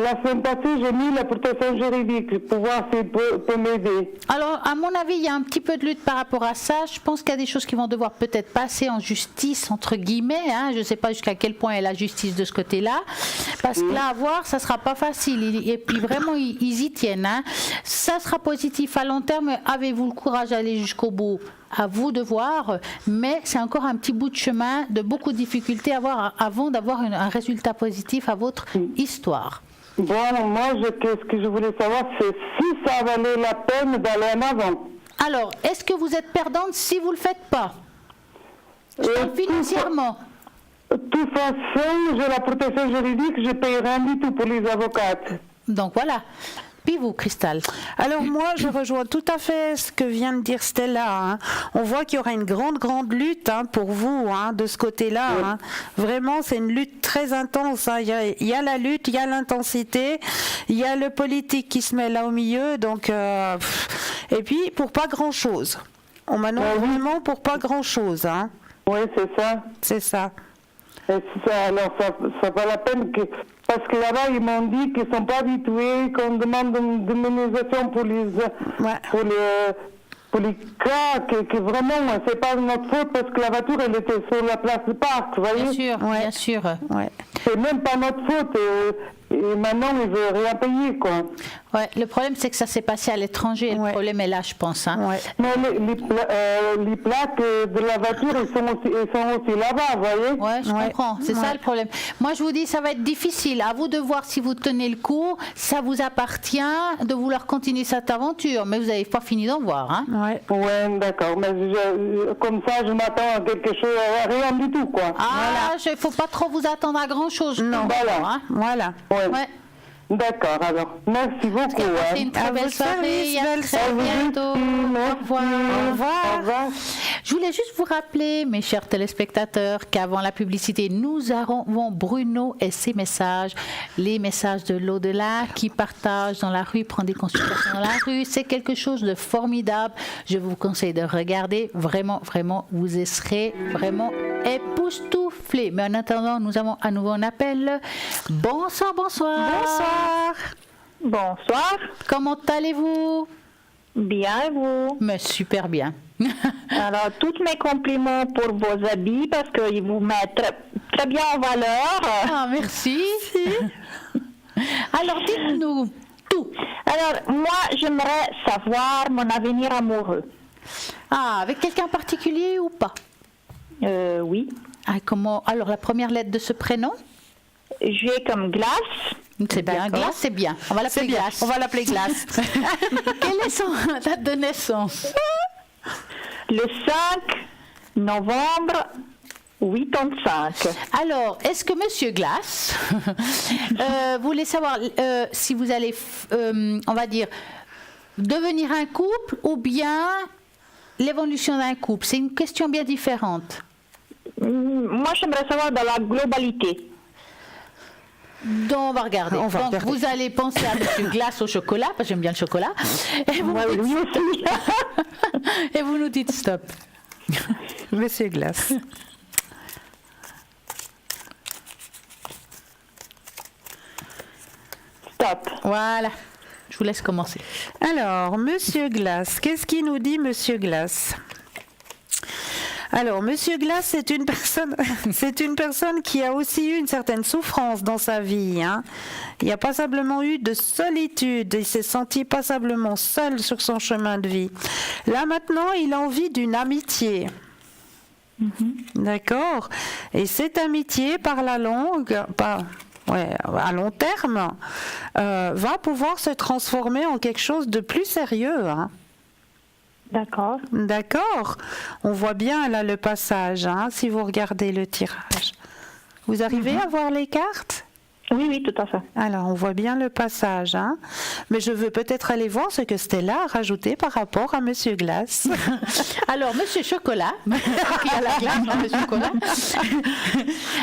S3: la semaine passée, j'ai mis la protection juridique pour voir si peut m'aider.
S1: Alors, à mon avis, il y a un petit peu de lutte par rapport à ça. Je pense qu'il y a des choses qui vont devoir peut-être passer en justice, entre guillemets. Hein. Je ne sais pas jusqu'à quel point est la justice de ce côté-là. Parce que là, à voir, ça ne sera pas facile. Et puis, vraiment, ils y tiennent. Hein. Ça sera positif à long terme. Avez-vous le courage d'aller jusqu'au bout ? À vous de voir, mais c'est encore un petit bout de chemin, de beaucoup de difficultés à avoir avant d'avoir un résultat positif à votre histoire.
S3: Bon, moi, ce que je voulais savoir, c'est si ça valait la peine d'aller en avant.
S1: Alors, est-ce que vous êtes perdante si vous ne le faites pas? Financièrement.
S3: De toute façon, j'ai la protection juridique, je ne paye rien du tout pour les avocates.
S1: Donc voilà. Puis vous, Cristal?
S2: Alors moi, je rejoins tout à fait ce que vient de dire Stella. Hein. On voit qu'il y aura une grande lutte hein, pour vous hein, de ce côté-là. Oui. Hein. Vraiment, c'est une lutte très intense. Hein. Il y a la lutte, il y a l'intensité, il y a le politique qui se met là au milieu. Donc, et puis, pour pas grand-chose. On m'annonce vraiment pour pas grand-chose. Hein.
S3: Oui, c'est ça.
S2: C'est ça.
S3: Et alors, ça vaut la peine que... Parce que là-bas, ils m'ont dit qu'ils ne sont pas habitués, qu'on demande une indemnisation pour les cas, que vraiment, c'est pas notre faute parce que la voiture, elle était sur la place de parc, vous voyez?
S1: Bien sûr, bien sûr.
S2: Ouais.
S3: C'est même pas notre faute. Et maintenant, ils ne veulent rien payer, quoi.
S1: Ouais, le problème, c'est que ça s'est passé à l'étranger. Le problème est là, je pense. Hein.
S2: Ouais.
S3: Mais les plaques de la voiture, elles sont aussi là-bas, vous voyez?
S1: Ouais, je comprends. C'est ça le problème. Moi, je vous dis, ça va être difficile. À vous de voir si vous tenez le coup. Ça vous appartient de vouloir continuer cette aventure. Mais vous n'avez pas fini d'en voir. Hein.
S3: Ouais, d'accord. Mais comme ça, je m'attends à quelque chose, à rien du tout, quoi.
S1: Ah, il ne faut pas trop vous attendre à grand-chose.
S2: Non, voilà.
S3: Ouais. D'accord, alors, merci beaucoup.
S1: C'est une très belle soirée, à très bientôt. Au revoir.
S2: Au revoir.
S1: Je voulais juste vous rappeler, mes chers téléspectateurs, qu'avant la publicité, nous avons Bruno et ses messages, les messages de l'au-delà qui partagent dans la rue, prend des consultations dans la rue. C'est quelque chose de formidable. Je vous conseille de regarder. Vraiment, vous serez vraiment époustouflés. Mais en attendant, nous avons à nouveau un appel. Bonsoir.
S7: Bonsoir.
S1: Comment allez-vous?
S7: Bien, et vous?
S1: Mais super bien.
S7: Alors, tous mes compliments pour vos habits parce qu'ils vous mettent très, très bien en valeur.
S1: Ah, merci. Alors, dites-nous tout.
S7: Alors, moi, j'aimerais savoir mon avenir amoureux.
S1: Ah, avec quelqu'un en particulier ou pas?
S7: Oui.
S1: Ah, comment? Alors, la première lettre de ce prénom?
S7: J'ai comme Glace.
S1: C'est bien, Glace, c'est bien. On va l'appeler Glace.
S2: On va l'appeler Glace.
S1: Quelle est son date de naissance?
S7: Le 5 novembre 85.
S1: Alors, est-ce que Monsieur Glace voulait savoir si vous allez, on va dire, devenir un couple ou bien l'évolution d'un couple? C'est une question bien différente.
S7: Moi, j'aimerais savoir dans la globalité.
S1: Donc, on va regarder. Vous allez penser à Monsieur Glace au chocolat, parce que j'aime bien le chocolat. Et vous, et vous nous dites stop.
S2: Monsieur Glace.
S7: Stop.
S1: Voilà. Je vous laisse commencer.
S2: Alors, Monsieur Glace, qu'est-ce qu'il nous dit, Monsieur Glace? Alors, Monsieur Glace, c'est une personne qui a aussi eu une certaine souffrance dans sa vie. Hein. Il a passablement eu de solitude. Il s'est senti passablement seul sur son chemin de vie. Là, maintenant, il a envie d'une amitié. D'accord? Et cette amitié, par la longue, à long terme, va pouvoir se transformer en quelque chose de plus sérieux. Hein. D'accord. On voit bien là le passage, hein, si vous regardez le tirage. Vous arrivez à voir les cartes?
S7: Oui, tout à fait.
S2: Alors, on voit bien le passage. Hein. Mais je veux peut-être aller voir ce que Stella a rajouté par rapport à Monsieur Glace.
S1: Alors, Monsieur Chocolat, il y a la glace dans le chocolat.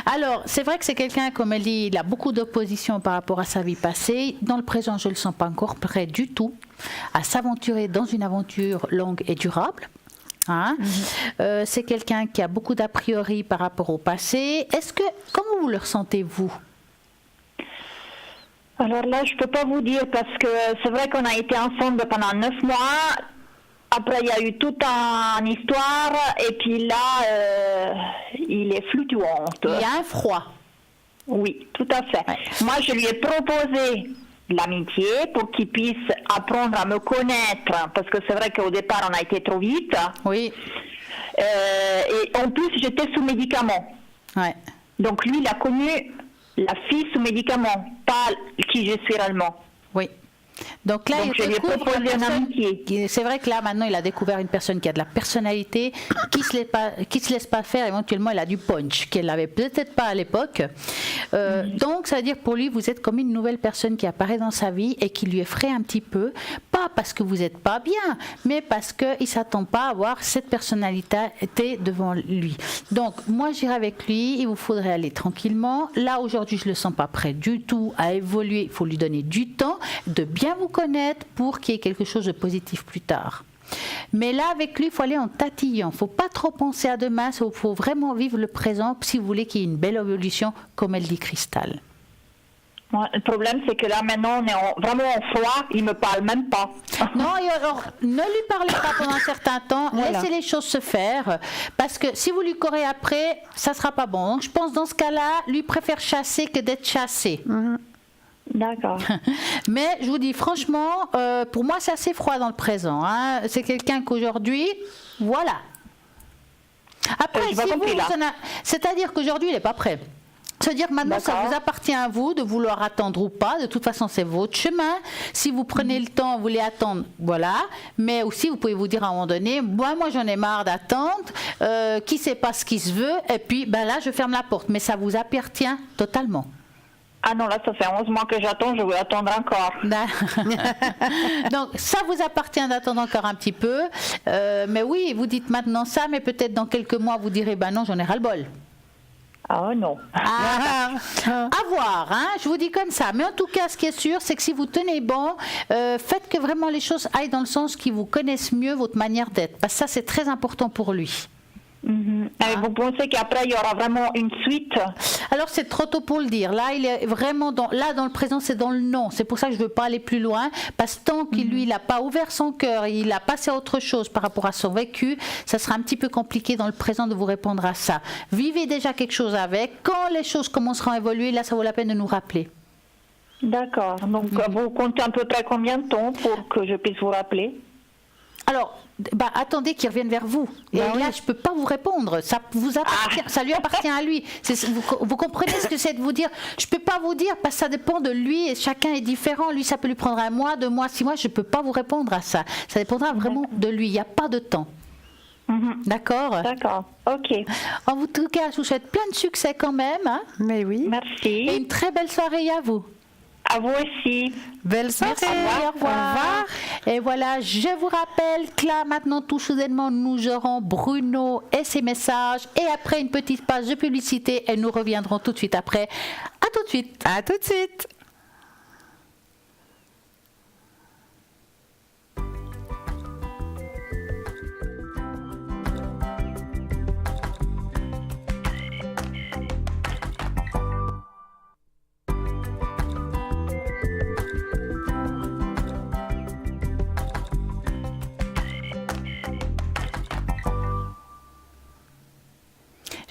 S1: Alors, c'est vrai que c'est quelqu'un, comme elle dit, il a beaucoup d'opposition par rapport à sa vie passée. Dans le présent, je ne le sens pas encore prêt du tout. à s'aventurer dans une aventure longue et durable. Hein? C'est quelqu'un qui a beaucoup d'a priori par rapport au passé. Comment vous le ressentez-vous?
S7: Alors là, je ne peux pas vous dire parce que c'est vrai qu'on a été ensemble pendant 9 mois. Après, il y a eu toute une histoire et puis là, il est fluctuant.
S1: Il y a un froid.
S7: Oui, tout à fait. Ouais. Moi, je lui ai proposé l'amitié pour qu'il puisse apprendre à me connaître parce que c'est vrai qu'au départ, on a été trop vite.
S1: Oui.
S7: Et en plus, j'étais sous médicaments.
S1: Ouais.
S7: Donc lui, il a connu la fille sous médicaments, pas qui je suis réellement.
S1: Oui. Donc là,
S7: je lui ai proposé une amitié.
S1: C'est vrai que là, maintenant, il a découvert une personne qui a de la personnalité, qui se laisse pas faire. Éventuellement, elle a du punch qu'elle n'avait peut-être pas à l'époque. Donc, ça veut dire pour lui, vous êtes comme une nouvelle personne qui apparaît dans sa vie et qui lui effraie un petit peu. Pas parce que vous n'êtes pas bien, mais parce qu'il ne s'attend pas à avoir cette personnalité devant lui. Donc, moi, j'irai avec lui. Il vous faudrait aller tranquillement. Là, aujourd'hui, je ne le sens pas prêt du tout à évoluer. Il faut lui donner du temps, de bien vous connaître pour qu'il y ait quelque chose de positif plus tard. Mais là, avec lui, il faut aller en tatillon. Il ne faut pas trop penser à demain. Il faut vraiment vivre le présent si vous voulez qu'il y ait une belle évolution, comme elle dit Cristal.
S7: Ouais, le problème, c'est que là, maintenant, on est vraiment en froid. Il ne me parle même pas.
S1: Non, alors, ne lui parlez pas pendant un certain temps. Voilà. Laissez les choses se faire. Parce que si vous lui courez après, ça ne sera pas bon. Donc, je pense, dans ce cas-là, lui préfère chasser que d'être chassé.
S7: D'accord.
S1: Mais je vous dis franchement, pour moi c'est assez froid dans le présent. Hein. C'est quelqu'un qu'aujourd'hui, voilà. Après, c'est-à-dire qu'aujourd'hui il n'est pas prêt. C'est-à-dire que maintenant ça vous appartient à vous de vouloir attendre ou pas. De toute façon c'est votre chemin. Si vous prenez le temps, vous voulez attendre, voilà. Mais aussi vous pouvez vous dire à un moment donné, moi j'en ai marre d'attendre, qui sait pas ce qui se veut, et puis là je ferme la porte. Mais ça vous appartient totalement.
S7: Ah non, là, ça fait 11 mois que j'attends, je veux attendre encore.
S1: Donc, ça vous appartient d'attendre encore un petit peu. Mais oui, vous dites maintenant ça, mais peut-être dans quelques mois, vous direz, non, j'en ai ras-le-bol.
S7: Ah non.
S1: À voir, hein, je vous dis comme ça. Mais en tout cas, ce qui est sûr, c'est que si vous tenez bon, faites que vraiment les choses aillent dans le sens qu'ils vous connaissent mieux votre manière d'être. Parce que ça, c'est très important pour lui.
S7: Vous pensez qu'après il y aura vraiment une suite?
S1: Alors c'est trop tôt pour le dire. Là il est vraiment dans le présent, c'est dans le non. C'est pour ça que je veux pas aller plus loin, parce que tant qu'il lui il a pas ouvert son cœur, il a passé à autre chose par rapport à son vécu, ça sera un petit peu compliqué dans le présent de vous répondre à ça. Vivez déjà quelque chose avec. Quand les choses commenceront à évoluer, là ça vaut la peine de nous rappeler.
S7: D'accord. Donc vous comptez à peu près combien de temps pour que je puisse vous rappeler?
S1: Alors, attendez qu'il revienne vers vous. Et là, je ne peux pas vous répondre. Ça vous appartient, ça lui appartient à lui. Vous comprenez ce que c'est de vous dire? Je ne peux pas vous dire parce que ça dépend de lui et chacun est différent. Lui, ça peut lui prendre 1 mois, 2 mois, 6 mois. Je ne peux pas vous répondre à ça. Ça dépendra vraiment de lui. Il n'y a pas de temps. D'accord?
S7: D'accord. Ok.
S1: En tout cas, je vous souhaite plein de succès quand même. Hein?
S2: Mais oui.
S7: Merci.
S1: Et une très belle soirée à vous.
S7: À vous aussi.
S2: Belle soirée.
S1: Merci, au revoir. Et voilà, je vous rappelle que là, maintenant, tout soudainement, nous aurons Bruno et ses messages. Et après, une petite page de publicité. Et nous reviendrons tout de suite après. À tout de suite.
S2: À tout de suite.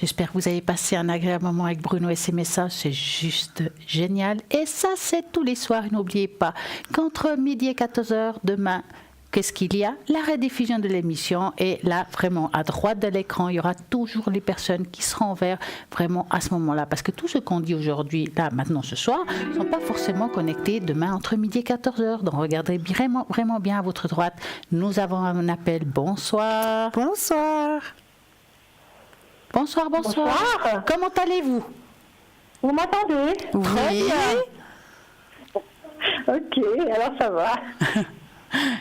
S1: J'espère que vous avez passé un agréable moment avec Bruno et ses messages. C'est juste génial. Et ça, c'est tous les soirs. Et n'oubliez pas qu'entre midi et 14h demain, qu'est-ce qu'il y a? La rediffusion de l'émission. Et là, vraiment, à droite de l'écran, il y aura toujours les personnes qui seront vers vraiment à ce moment-là. Parce que tout ce qu'on dit aujourd'hui, là, maintenant, ce soir, ne sont pas forcément connectés demain entre midi et 14h. Donc, regardez vraiment, vraiment bien à votre droite. Nous avons un appel. Bonsoir.
S2: Bonsoir.
S1: Bonsoir, bonsoir.
S6: Bonsoir.
S1: Comment allez-vous?
S6: Vous m'entendez?
S1: Très bien.
S6: Ok, alors ça va.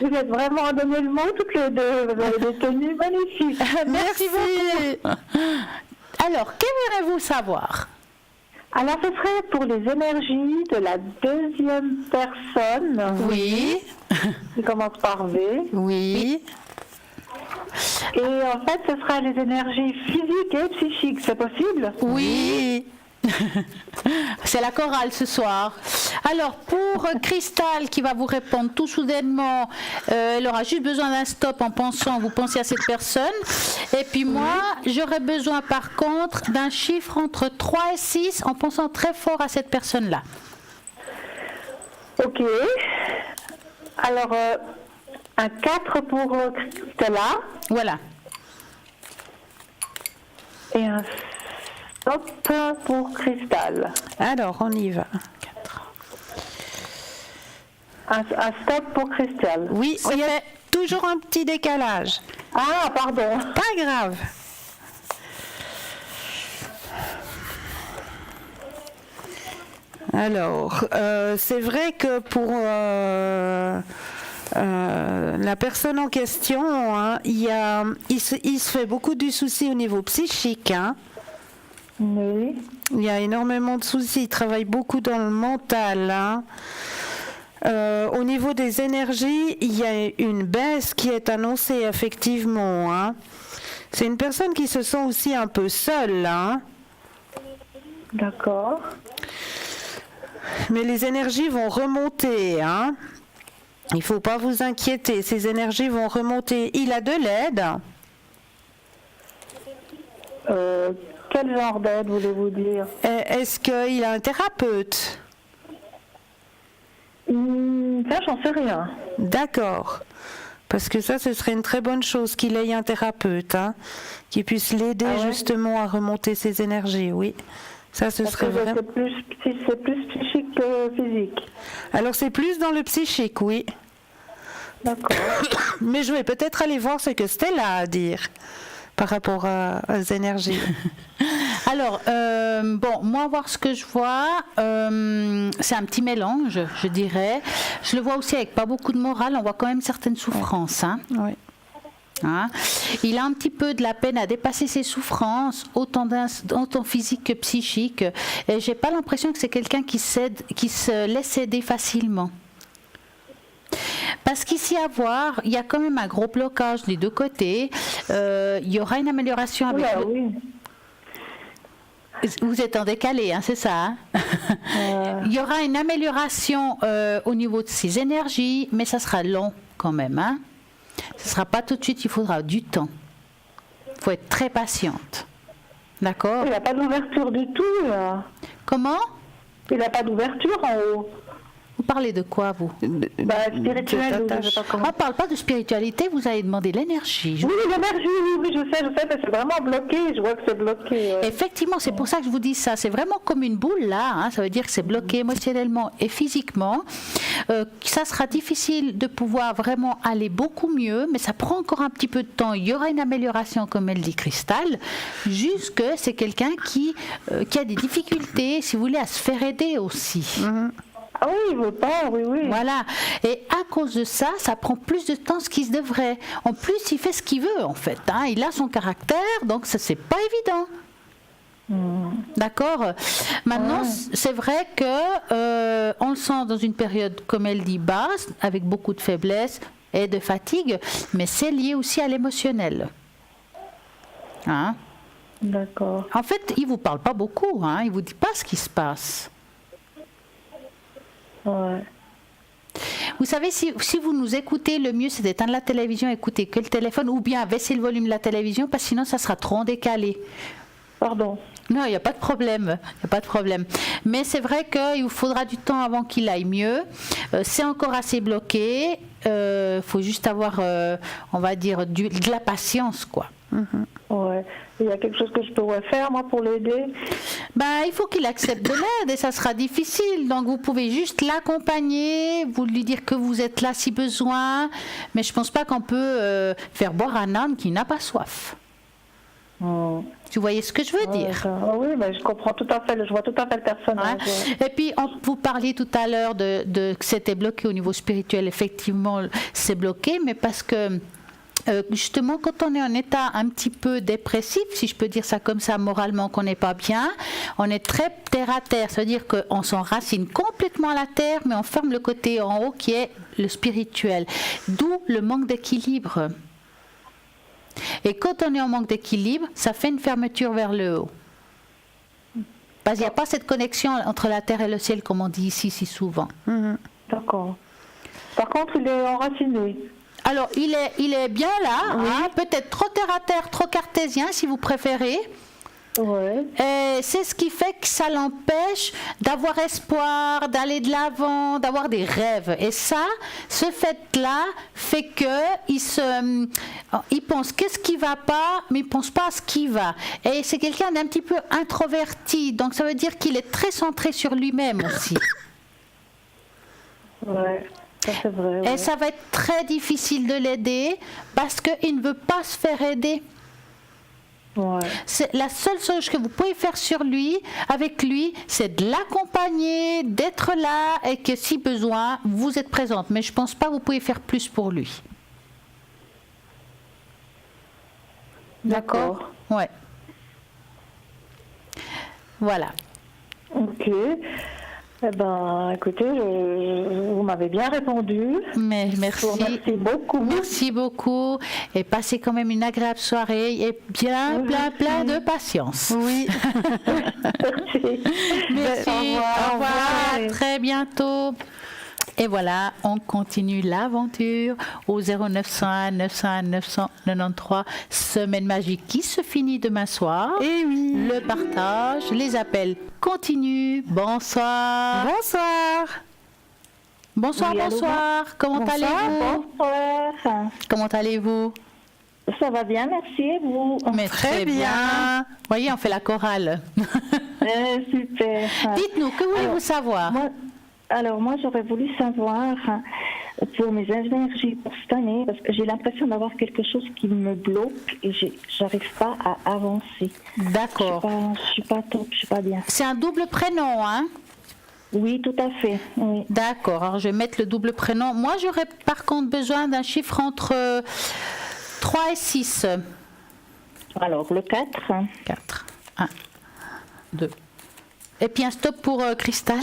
S6: Vous êtes vraiment donné le mot toutes les deux. Vous avez des tenues magnifiques.
S1: Merci beaucoup. Alors, qu'aimeriez-vous savoir?
S6: Alors, ce serait pour les énergies de la deuxième personne.
S1: Oui.
S3: qui commence par V.
S2: Oui.
S3: Et en fait, ce sera les énergies physiques et psychiques, c'est possible?
S2: Oui.
S1: C'est la chorale ce soir. Alors pour Cristal qui va vous répondre tout soudainement, elle aura juste besoin d'un stop en pensant, vous pensez à cette personne. Et puis moi, j'aurais besoin par contre d'un chiffre entre 3 et 6 en pensant très fort à cette personne-là.
S3: Ok. Alors, un 4 pour Stella.
S1: Voilà.
S3: Et un stop pour Cristal.
S2: Alors, on y va.
S3: Un stop pour Cristal.
S2: Oui, il y a toujours un petit décalage.
S3: Ah, pardon.
S2: Pas grave. Alors, c'est vrai que pour la personne en question, hein, il se fait beaucoup de soucis au niveau psychique. Hein.
S3: Oui.
S2: Il y a énormément de soucis. Il travaille beaucoup dans le mental. Hein. Au niveau des énergies, il y a une baisse qui est annoncée effectivement. Hein. C'est une personne qui se sent aussi un peu seule. Hein.
S3: D'accord.
S2: Mais les énergies vont remonter. Hein. Il ne faut pas vous inquiéter. Ces énergies vont remonter. Il a de l'aide.
S3: Quel genre d'aide voulez-vous dire?
S2: Est-ce qu'il a un thérapeute?
S3: Ça, j'en sais rien.
S2: D'accord. Parce que ça, ce serait une très bonne chose qu'il ait un thérapeute, hein, qui puisse l'aider justement à remonter ses énergies, oui. Ça, ce serait vraiment...
S3: C'est plus psychique que physique.
S2: Alors, c'est plus dans le psychique, oui.
S3: D'accord.
S2: Mais je vais peut-être aller voir ce que Stella a à dire par rapport aux énergies.
S1: Alors, bon, moi, voir ce que je vois, c'est un petit mélange, je dirais. Je le vois aussi avec pas beaucoup de morale, on voit quand même certaines souffrances. Hein.
S2: Oui.
S1: Hein. Il a un petit peu de la peine à dépasser ses souffrances, autant physiques que psychiques. Et j'ai pas l'impression que c'est quelqu'un qui se laisse aider facilement. Parce qu'ici à voir, il y a quand même un gros blocage des deux côtés. Il y aura une amélioration avec...
S3: Oui.
S1: Vous êtes en décalé, hein, c'est ça. Hein. Il y aura une amélioration au niveau de ses énergies, mais ça sera long quand même. Hein. Ce ne sera pas tout de suite, il faudra du temps. Il faut être très patiente. D'accord?
S3: Il n'a pas d'ouverture du tout, là.
S1: Comment?
S3: Il n'a pas d'ouverture en haut.
S1: Vous parlez de quoi, vous?
S3: Spirituel.
S1: On ne parle pas de spiritualité, vous avez demandé l'énergie.
S3: Oui, l'énergie, oui, je sais, mais c'est vraiment bloqué, je vois que c'est bloqué.
S1: Effectivement, c'est pour ça que je vous dis ça. C'est vraiment comme une boule, là. Hein. Ça veut dire que c'est bloqué émotionnellement et physiquement. Ça sera difficile de pouvoir vraiment aller beaucoup mieux, mais ça prend encore un petit peu de temps. Il y aura une amélioration, comme elle dit Cristal, juste que c'est quelqu'un qui a des difficultés, si vous voulez, à se faire aider aussi.
S3: Mm-hmm. Ah oui, il veut pas, oui.
S1: Voilà. Et à cause de ça, ça prend plus de temps ce qu'il se devrait. En plus, il fait ce qu'il veut, en fait. Hein. Il a son caractère, donc ça, c'est pas évident. D'accord. Maintenant, c'est vrai que on le sent dans une période, comme elle dit, basse, avec beaucoup de faiblesse et de fatigue, mais c'est lié aussi à l'émotionnel. Hein?
S3: D'accord.
S1: En fait, il vous parle pas beaucoup, hein. Il vous dit pas ce qui se passe.
S3: Ouais.
S1: Vous savez, si vous nous écoutez, le mieux c'est d'éteindre la télévision, écouter que le téléphone, ou bien baisser le volume de la télévision, parce que sinon ça sera trop en décalé.
S3: Pardon.
S1: Non, il n'y a pas de problème. Mais c'est vrai qu'il vous faudra du temps avant qu'il aille mieux. C'est encore assez bloqué. Faut juste avoir, on va dire, de la patience, quoi.
S3: Ouais. Il y a quelque chose que je pourrais faire, moi, pour l'aider?
S1: Il faut qu'il accepte de l'aide et ça sera difficile. Donc, vous pouvez juste l'accompagner, vous lui dire que vous êtes là si besoin. Mais je ne pense pas qu'on peut faire boire un âne qui n'a pas soif. Tu voyez ce que je veux dire?
S3: Oui, mais je comprends tout à fait, je vois tout à fait le personnage.
S1: Ouais. Et puis, vous parliez tout à l'heure de que c'était bloqué au niveau spirituel. Effectivement, c'est bloqué, mais parce que justement, quand on est en état un petit peu dépressif, si je peux dire ça comme ça, moralement, qu'on n'est pas bien, on est très terre à terre. Ça veut dire qu'on s'enracine complètement à la terre, mais on ferme le côté en haut qui est le spirituel. D'où le manque d'équilibre. Et quand on est en manque d'équilibre, ça fait une fermeture vers le haut. Parce qu'il n'y a pas cette connexion entre la terre et le ciel, comme on dit ici si souvent.
S6: D'accord. Par contre, il est enraciné.
S1: Alors, il est bien là, hein, peut-être trop terre à terre, trop cartésien si vous préférez.
S6: Ouais.
S1: Et c'est ce qui fait que ça l'empêche d'avoir espoir, d'aller de l'avant, d'avoir des rêves. Et ça, ce fait-là fait que il pense qu'est-ce qui va pas, mais il pense pas à ce qui va. Et c'est quelqu'un d'un petit peu introverti, donc ça veut dire qu'il est très centré sur lui-même aussi.
S6: Ouais. Ça, c'est vrai. Ouais.
S1: Et ça va être très difficile de l'aider parce qu'il ne veut pas se faire aider.
S6: Ouais.
S1: C'est la seule chose que vous pouvez faire avec lui, c'est de l'accompagner, d'être là et que si besoin, vous êtes présente. Mais je ne pense pas que vous pouvez faire plus pour lui. D'accord ? Ouais. Voilà.
S6: Ok. Eh ben, écoutez, vous m'avez bien répondu.
S1: Mais merci.
S6: Je vous remercie beaucoup.
S1: Merci beaucoup. Et passez quand même une agréable soirée et plein de patience.
S2: Oui.
S1: Merci. Au revoir. À très bientôt. Et voilà, on continue l'aventure au 0901 901 993, semaine magique qui se finit demain soir.
S2: Et oui.
S1: Le partage, les appels continuent. Bonsoir.
S2: Bonsoir.
S1: Bonsoir,
S6: Oui, allô,
S1: bonsoir. Comment allez-vous?
S6: Bonsoir.
S1: Comment allez-vous?
S6: Ça va bien, merci. Et vous?
S1: Mais très bien. Vous voyez, on fait la chorale.
S6: Super.
S1: Dites-nous, que voulez-vous savoir?
S6: Moi, j'aurais voulu savoir pour mes énergies pour cette année, parce que j'ai l'impression d'avoir quelque chose qui me bloque et j'arrive pas à avancer.
S1: D'accord.
S6: Je suis pas top, je suis pas bien.
S1: C'est un double prénom, hein?
S6: Oui, tout à fait. Oui.
S1: D'accord, alors je vais mettre le double prénom. Moi, j'aurais par contre besoin d'un chiffre entre 3 et 6.
S6: Alors, le 4.
S1: 4. 1, 2. Et puis un stop pour Cristal.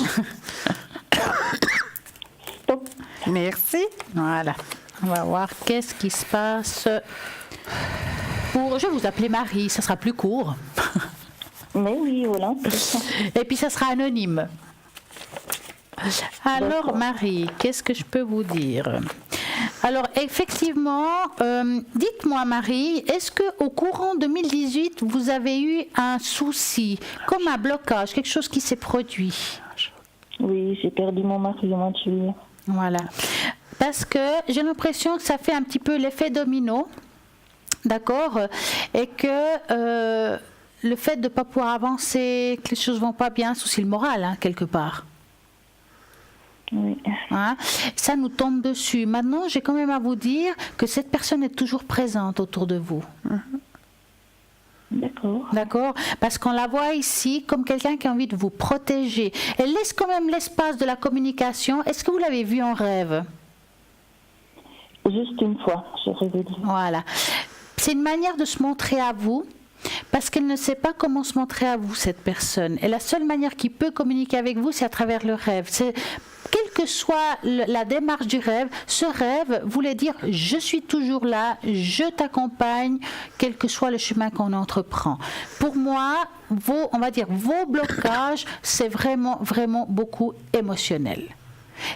S6: Stop.
S2: Merci.
S1: Voilà. On va voir qu'est-ce qui se passe. Je vais vous appeler Marie, ça sera plus court.
S6: Mais oui, voilà.
S1: Et puis ça sera anonyme. Alors Marie, qu'est-ce que je peux vous dire? Alors effectivement, dites-moi Marie, est-ce qu'au courant 2018, vous avez eu un souci, comme un blocage, quelque chose qui s'est produit?
S6: Oui, j'ai perdu mon mari au mois de juillet.
S1: Voilà. Parce que j'ai l'impression que ça fait un petit peu l'effet domino, d'accord? Et que le fait de ne pas pouvoir avancer, que les choses ne vont pas bien, souci le moral, hein, quelque part.
S6: Oui.
S1: Hein? Ça nous tombe dessus. Maintenant, j'ai quand même à vous dire que cette personne est toujours présente autour de vous.
S6: D'accord.
S1: D'accord? Parce qu'on la voit ici comme quelqu'un qui a envie de vous protéger. Elle laisse quand même l'espace de la communication. Est-ce que vous l'avez vu en rêve?
S6: Juste une fois, j'ai rêvé.
S1: Voilà. C'est une manière de se montrer à vous. Parce qu'elle ne sait pas comment se montrer à vous, cette personne. Et la seule manière qu'il peut communiquer avec vous, c'est à travers le rêve. Quelle que soit la démarche du rêve, ce rêve voulait dire « je suis toujours là, je t'accompagne », quel que soit le chemin qu'on entreprend. Pour moi, vos blocages, c'est vraiment, vraiment beaucoup émotionnel.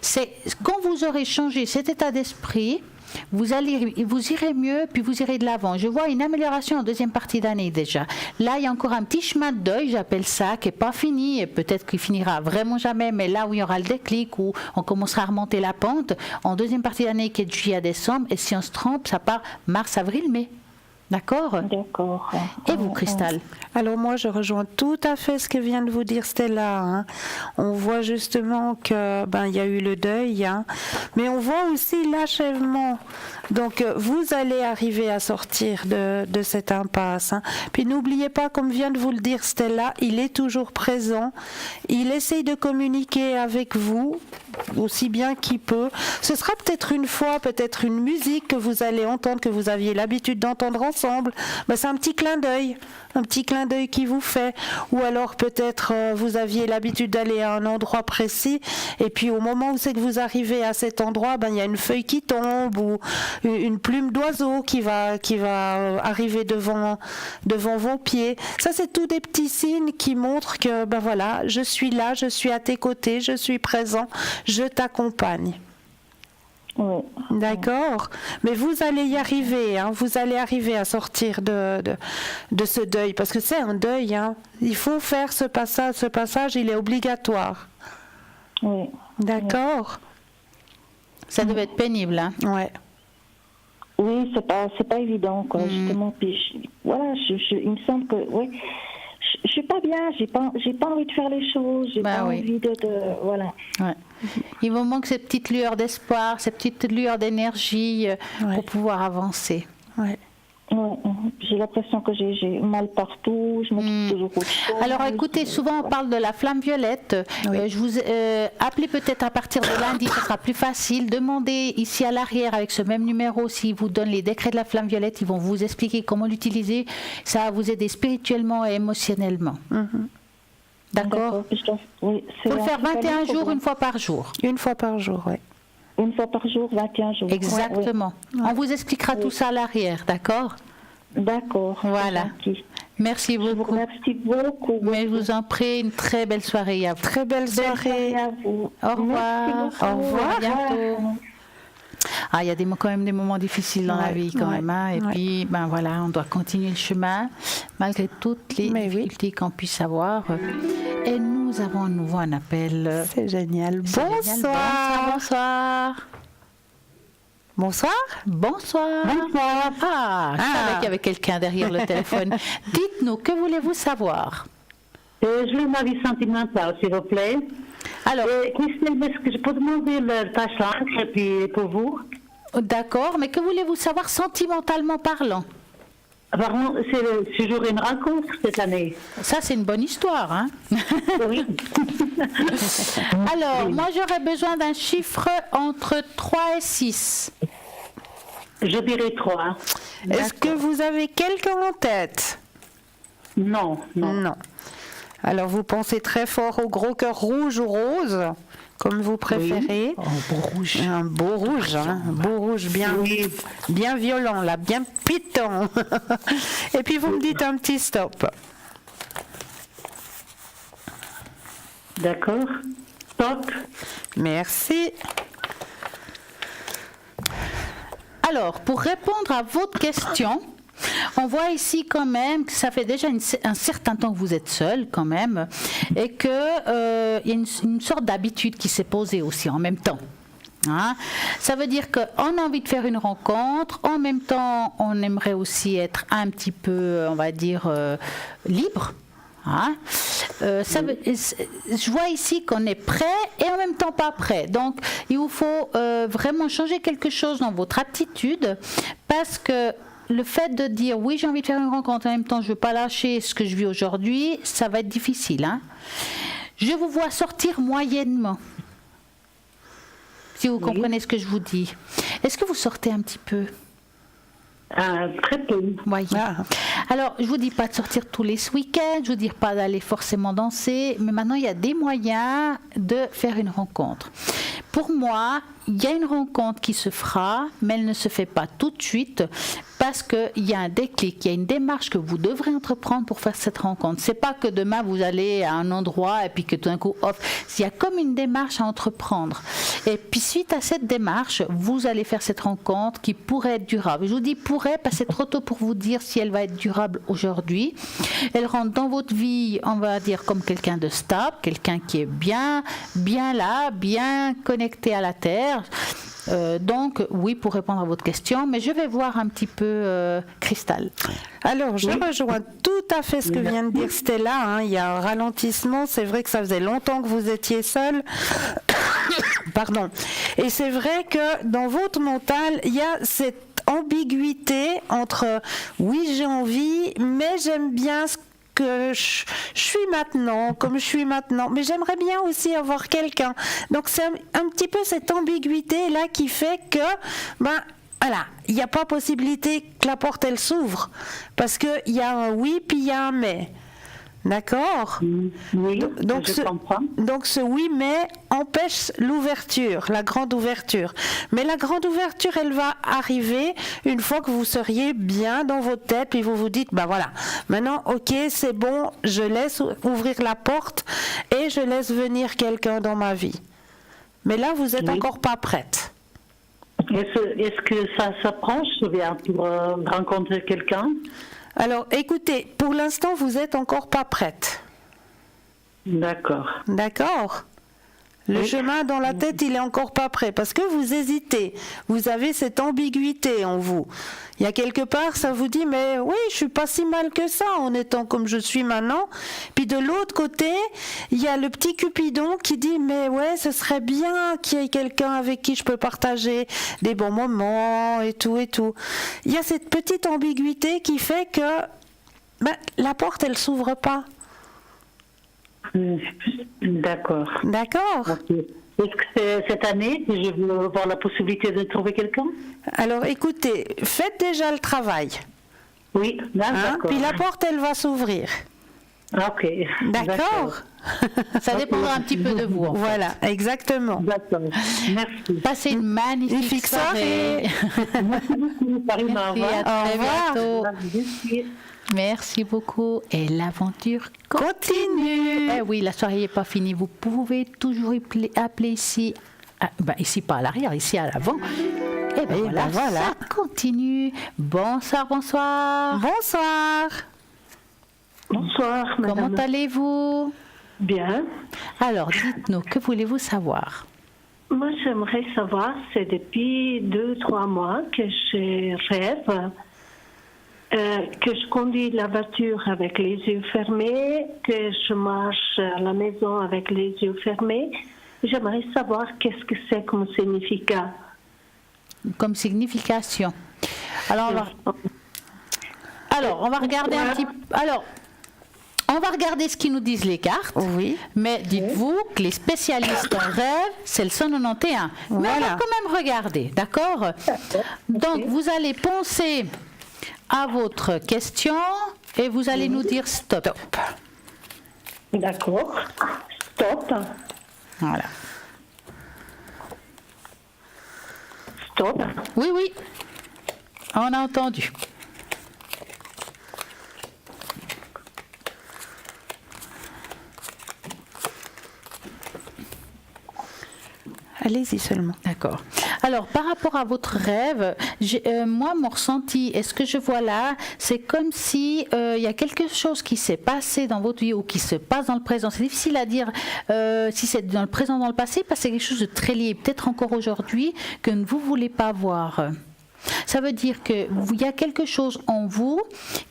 S1: C'est quand vous aurez changé cet état d'esprit, vous irez mieux, puis vous irez de l'avant. Je vois une amélioration en deuxième partie d'année déjà. Là, il y a encore un petit chemin de deuil, j'appelle ça, qui n'est pas fini, et peut-être qu'il finira vraiment jamais, mais là où il y aura le déclic, où on commencera à remonter la pente, en deuxième partie d'année qui est de juillet à décembre, et si on se trompe, ça part mars, avril, mai. D'accord?
S6: D'accord.
S1: Et vous, Cristal?
S2: Alors moi, je rejoins tout à fait ce que vient de vous dire Stella. Hein. On voit justement que il y a eu le deuil, hein, mais on voit aussi l'achèvement. Donc vous allez arriver à sortir de cette impasse. Hein. Puis n'oubliez pas, comme vient de vous le dire Stella, il est toujours présent. Il essaye de communiquer avec vous aussi bien qu'il peut. Ce sera peut-être une fois, peut-être une musique que vous allez entendre, que vous aviez l'habitude d'entendre ensemble. Ben, c'est un petit clin d'œil qui vous fait. Ou alors peut-être vous aviez l'habitude d'aller à un endroit précis et puis au moment où c'est que vous arrivez à cet endroit, ben, il y a une feuille qui tombe ou une plume d'oiseau qui va arriver devant vos pieds. Ça, c'est tous des petits signes qui montrent que ben voilà, je suis là, je suis à tes côtés, je suis présent, je t'accompagne.
S7: Oui.
S2: D'accord, mais vous allez y arriver, hein. Vous allez arriver à sortir de ce deuil, parce que c'est un deuil, hein. Il faut faire ce passage, il est obligatoire.
S7: Oui.
S2: D'accord.
S1: Ça devait être pénible, hein.
S2: Ouais.
S7: Oui, c'est pas évident, quoi, justement. Puis, il me semble que, oui, je suis pas bien, j'ai pas envie de faire les choses, j'ai pas envie de voilà.
S1: Ouais. Il vous manque cette petite lueur d'espoir, cette petite lueur d'énergie pour pouvoir avancer.
S2: Ouais.
S7: J'ai l'impression que j'ai mal partout, je me trouve toujours autre chose.
S1: Alors écoutez, souvent on parle de la flamme violette. Je vous appelez peut-être à partir de lundi, ce sera plus facile. Demandez ici à l'arrière avec ce même numéro, s'ils vous donnent les décrets de la flamme violette, ils vont vous expliquer comment l'utiliser. Ça va vous aider spirituellement et émotionnellement. D'accord.
S7: Oui,
S1: faut le faire 21 jours, une fois par jour.
S2: Une fois par jour, oui.
S7: Une fois par jour, 21 jours.
S1: Exactement. Ouais. On vous expliquera tout ça à l'arrière, d'accord?
S7: D'accord.
S1: Voilà. Merci beaucoup.
S7: Je vous remercie beaucoup.
S1: Mais je vous en prie, une très belle soirée à vous.
S2: Très belle soirée
S7: à vous.
S1: Au revoir.
S2: Au revoir.
S1: À bientôt. Ah, il y a quand même des moments difficiles dans la vie quand même. Hein. Et puis, ben voilà, on doit continuer le chemin malgré toutes les difficultés qu'on puisse avoir. Et nous avons à nouveau un appel.
S2: C'est génial.
S1: Bonsoir. Bonsoir.
S2: Bonsoir.
S1: Bonsoir. Bonsoir. Ah, je savais qu'il y avait quelqu'un derrière le téléphone. Dites-nous, que voulez-vous savoir?
S8: Je veux ma vie sentimentale, s'il vous plaît.
S1: Alors,
S8: Christine, est-ce que je peux demander le tâche et puis pour vous?
S1: D'accord, mais que voulez-vous savoir sentimentalement parlant?
S8: Apparemment, c'est toujours une rencontre cette année.
S1: Ça, c'est une bonne histoire, hein?
S8: Oui.
S1: Alors, moi, j'aurais besoin d'un chiffre entre 3 et 6.
S8: Je dirais 3.
S2: Est-ce que vous avez quelqu'un en tête?
S8: Non.
S2: Alors, vous pensez très fort au gros cœur rouge ou rose, comme vous préférez.
S1: Oui. Un beau rouge.
S2: Un beau rouge, hein. Un beau rouge bien violent, là, bien piquant. Et puis, vous me dites un petit stop.
S8: D'accord. Stop.
S2: Merci.
S1: Alors, pour répondre à votre question, on voit ici quand même que ça fait déjà un certain temps que vous êtes seul quand même et qu'il y a une sorte d'habitude qui s'est posée aussi en même temps. Hein? Ça veut dire qu'on a envie de faire une rencontre, en même temps on aimerait aussi être un petit peu, on va dire, libre. Hein? Je vois ici qu'on est prêt et en même temps pas prêt. Donc il vous faut vraiment changer quelque chose dans votre attitude parce que le fait de dire oui, j'ai envie de faire une rencontre, en même temps je ne veux pas lâcher ce que je vis aujourd'hui, ça va être difficile. Hein? Je vous vois sortir moyennement. Si vous comprenez ce que je vous dis. Est-ce que vous sortez un petit peu?
S8: Très peu.
S1: Oui. Alors, je ne vous dis pas de sortir tous les week-ends, je ne vous dis pas d'aller forcément danser, mais maintenant, il y a des moyens de faire une rencontre. Pour moi, il y a une rencontre qui se fera, mais elle ne se fait pas tout de suite parce qu'il y a un déclic, il y a une démarche que vous devrez entreprendre pour faire cette rencontre. C'est pas que demain vous allez à un endroit et puis que tout d'un coup, hop, il y a comme une démarche à entreprendre. Et puis suite à cette démarche, vous allez faire cette rencontre qui pourrait être durable. Je vous dis pourrait parce que c'est trop tôt pour vous dire si elle va être durable aujourd'hui. Elle rentre dans votre vie, on va dire comme quelqu'un de stable, quelqu'un qui est bien là, bien connecté à la terre. Donc, oui, pour répondre à votre question, mais je vais voir un petit peu Cristal.
S2: Alors, je rejoins tout à fait ce que vient de dire Stella. Hein. Il y a un ralentissement. C'est vrai que ça faisait longtemps que vous étiez seul. Pardon. Et c'est vrai que dans votre mental, il y a cette ambiguïté entre oui, j'ai envie, mais j'aime bien ce que je suis maintenant, comme je suis maintenant, mais j'aimerais bien aussi avoir quelqu'un. Donc c'est un petit peu cette ambiguïté-là qui fait que, voilà, il n'y a pas possibilité que la porte, elle s'ouvre, parce qu'il y a un oui, puis il y a un mais. D'accord ?
S8: Oui,
S2: donc
S8: je comprends.
S2: Donc ce oui mais empêche l'ouverture, la grande ouverture. Mais la grande ouverture, elle va arriver une fois que vous seriez bien dans votre tête, puis vous vous dites, voilà, maintenant, ok, c'est bon, je laisse ouvrir la porte et je laisse venir quelqu'un dans ma vie. Mais là, vous n'êtes encore pas prête.
S8: Est-ce que ça s'approche bien pour rencontrer quelqu'un ?
S2: Alors, écoutez, pour l'instant, vous n'êtes encore pas prête.
S8: D'accord.
S2: D'accord. Le chemin dans la tête, il est encore pas prêt parce que vous hésitez. Vous avez cette ambiguïté en vous. Il y a quelque part, ça vous dit, mais oui, je suis pas si mal que ça en étant comme je suis maintenant. Puis de l'autre côté, il y a le petit Cupidon qui dit, mais ouais, ce serait bien qu'il y ait quelqu'un avec qui je peux partager des bons moments et tout et tout. Il y a cette petite ambiguïté qui fait que la porte, elle s'ouvre pas.
S8: D'accord.
S2: D'accord.
S8: Okay. Est-ce que c'est cette année que je veux avoir la possibilité de trouver quelqu'un ?
S2: Alors écoutez, faites déjà le travail.
S8: Oui, d'accord.
S2: Puis la porte, elle va s'ouvrir.
S8: Ok.
S2: D'accord.
S1: Ça dépendra un petit peu de vous. En fait.
S2: Voilà, exactement.
S8: D'accord. Merci.
S1: Passez une magnifique soirée.
S8: Merci beaucoup, Parima.
S1: Merci, à très bientôt.
S8: Merci.
S1: Merci beaucoup. Et l'aventure continue. Eh oui, la soirée n'est pas finie. Vous pouvez toujours appeler ici. Ici, pas à l'arrière, ici à l'avant. Et voilà, ça continue. Bonsoir, bonsoir.
S2: Bonsoir.
S8: Bonsoir, madame.
S1: Comment allez-vous ?
S8: Bien.
S1: Alors, dites-nous, que voulez-vous savoir ?
S8: Moi, j'aimerais savoir, c'est depuis 2-3 mois que je rêve que je conduis la voiture avec les yeux fermés, que je marche à la maison avec les yeux fermés. J'aimerais savoir qu'est-ce que c'est comme significat.
S1: Comme signification. Alors, on va regarder un petit peu. Alors, on va regarder ce qu'ils nous disent les cartes.
S2: Oui.
S1: Mais dites-vous que les spécialistes en rêve, c'est le 191. Mais on va quand même regarder, d'accord ? Donc, vous allez penser à votre question et vous allez nous dire stop.
S8: D'accord. Stop.
S1: Voilà.
S8: Stop.
S1: Oui, oui. On a entendu.
S2: Allez-y seulement.
S1: D'accord. Alors, par rapport à votre rêve, moi, mon ressenti, et ce que je vois là, c'est comme si il y a quelque chose qui s'est passé dans votre vie ou qui se passe dans le présent. C'est difficile à dire si c'est dans le présent ou dans le passé, parce que c'est quelque chose de très lié, peut-être encore aujourd'hui, que vous ne voulez pas voir. Ça veut dire qu'il y a quelque chose en vous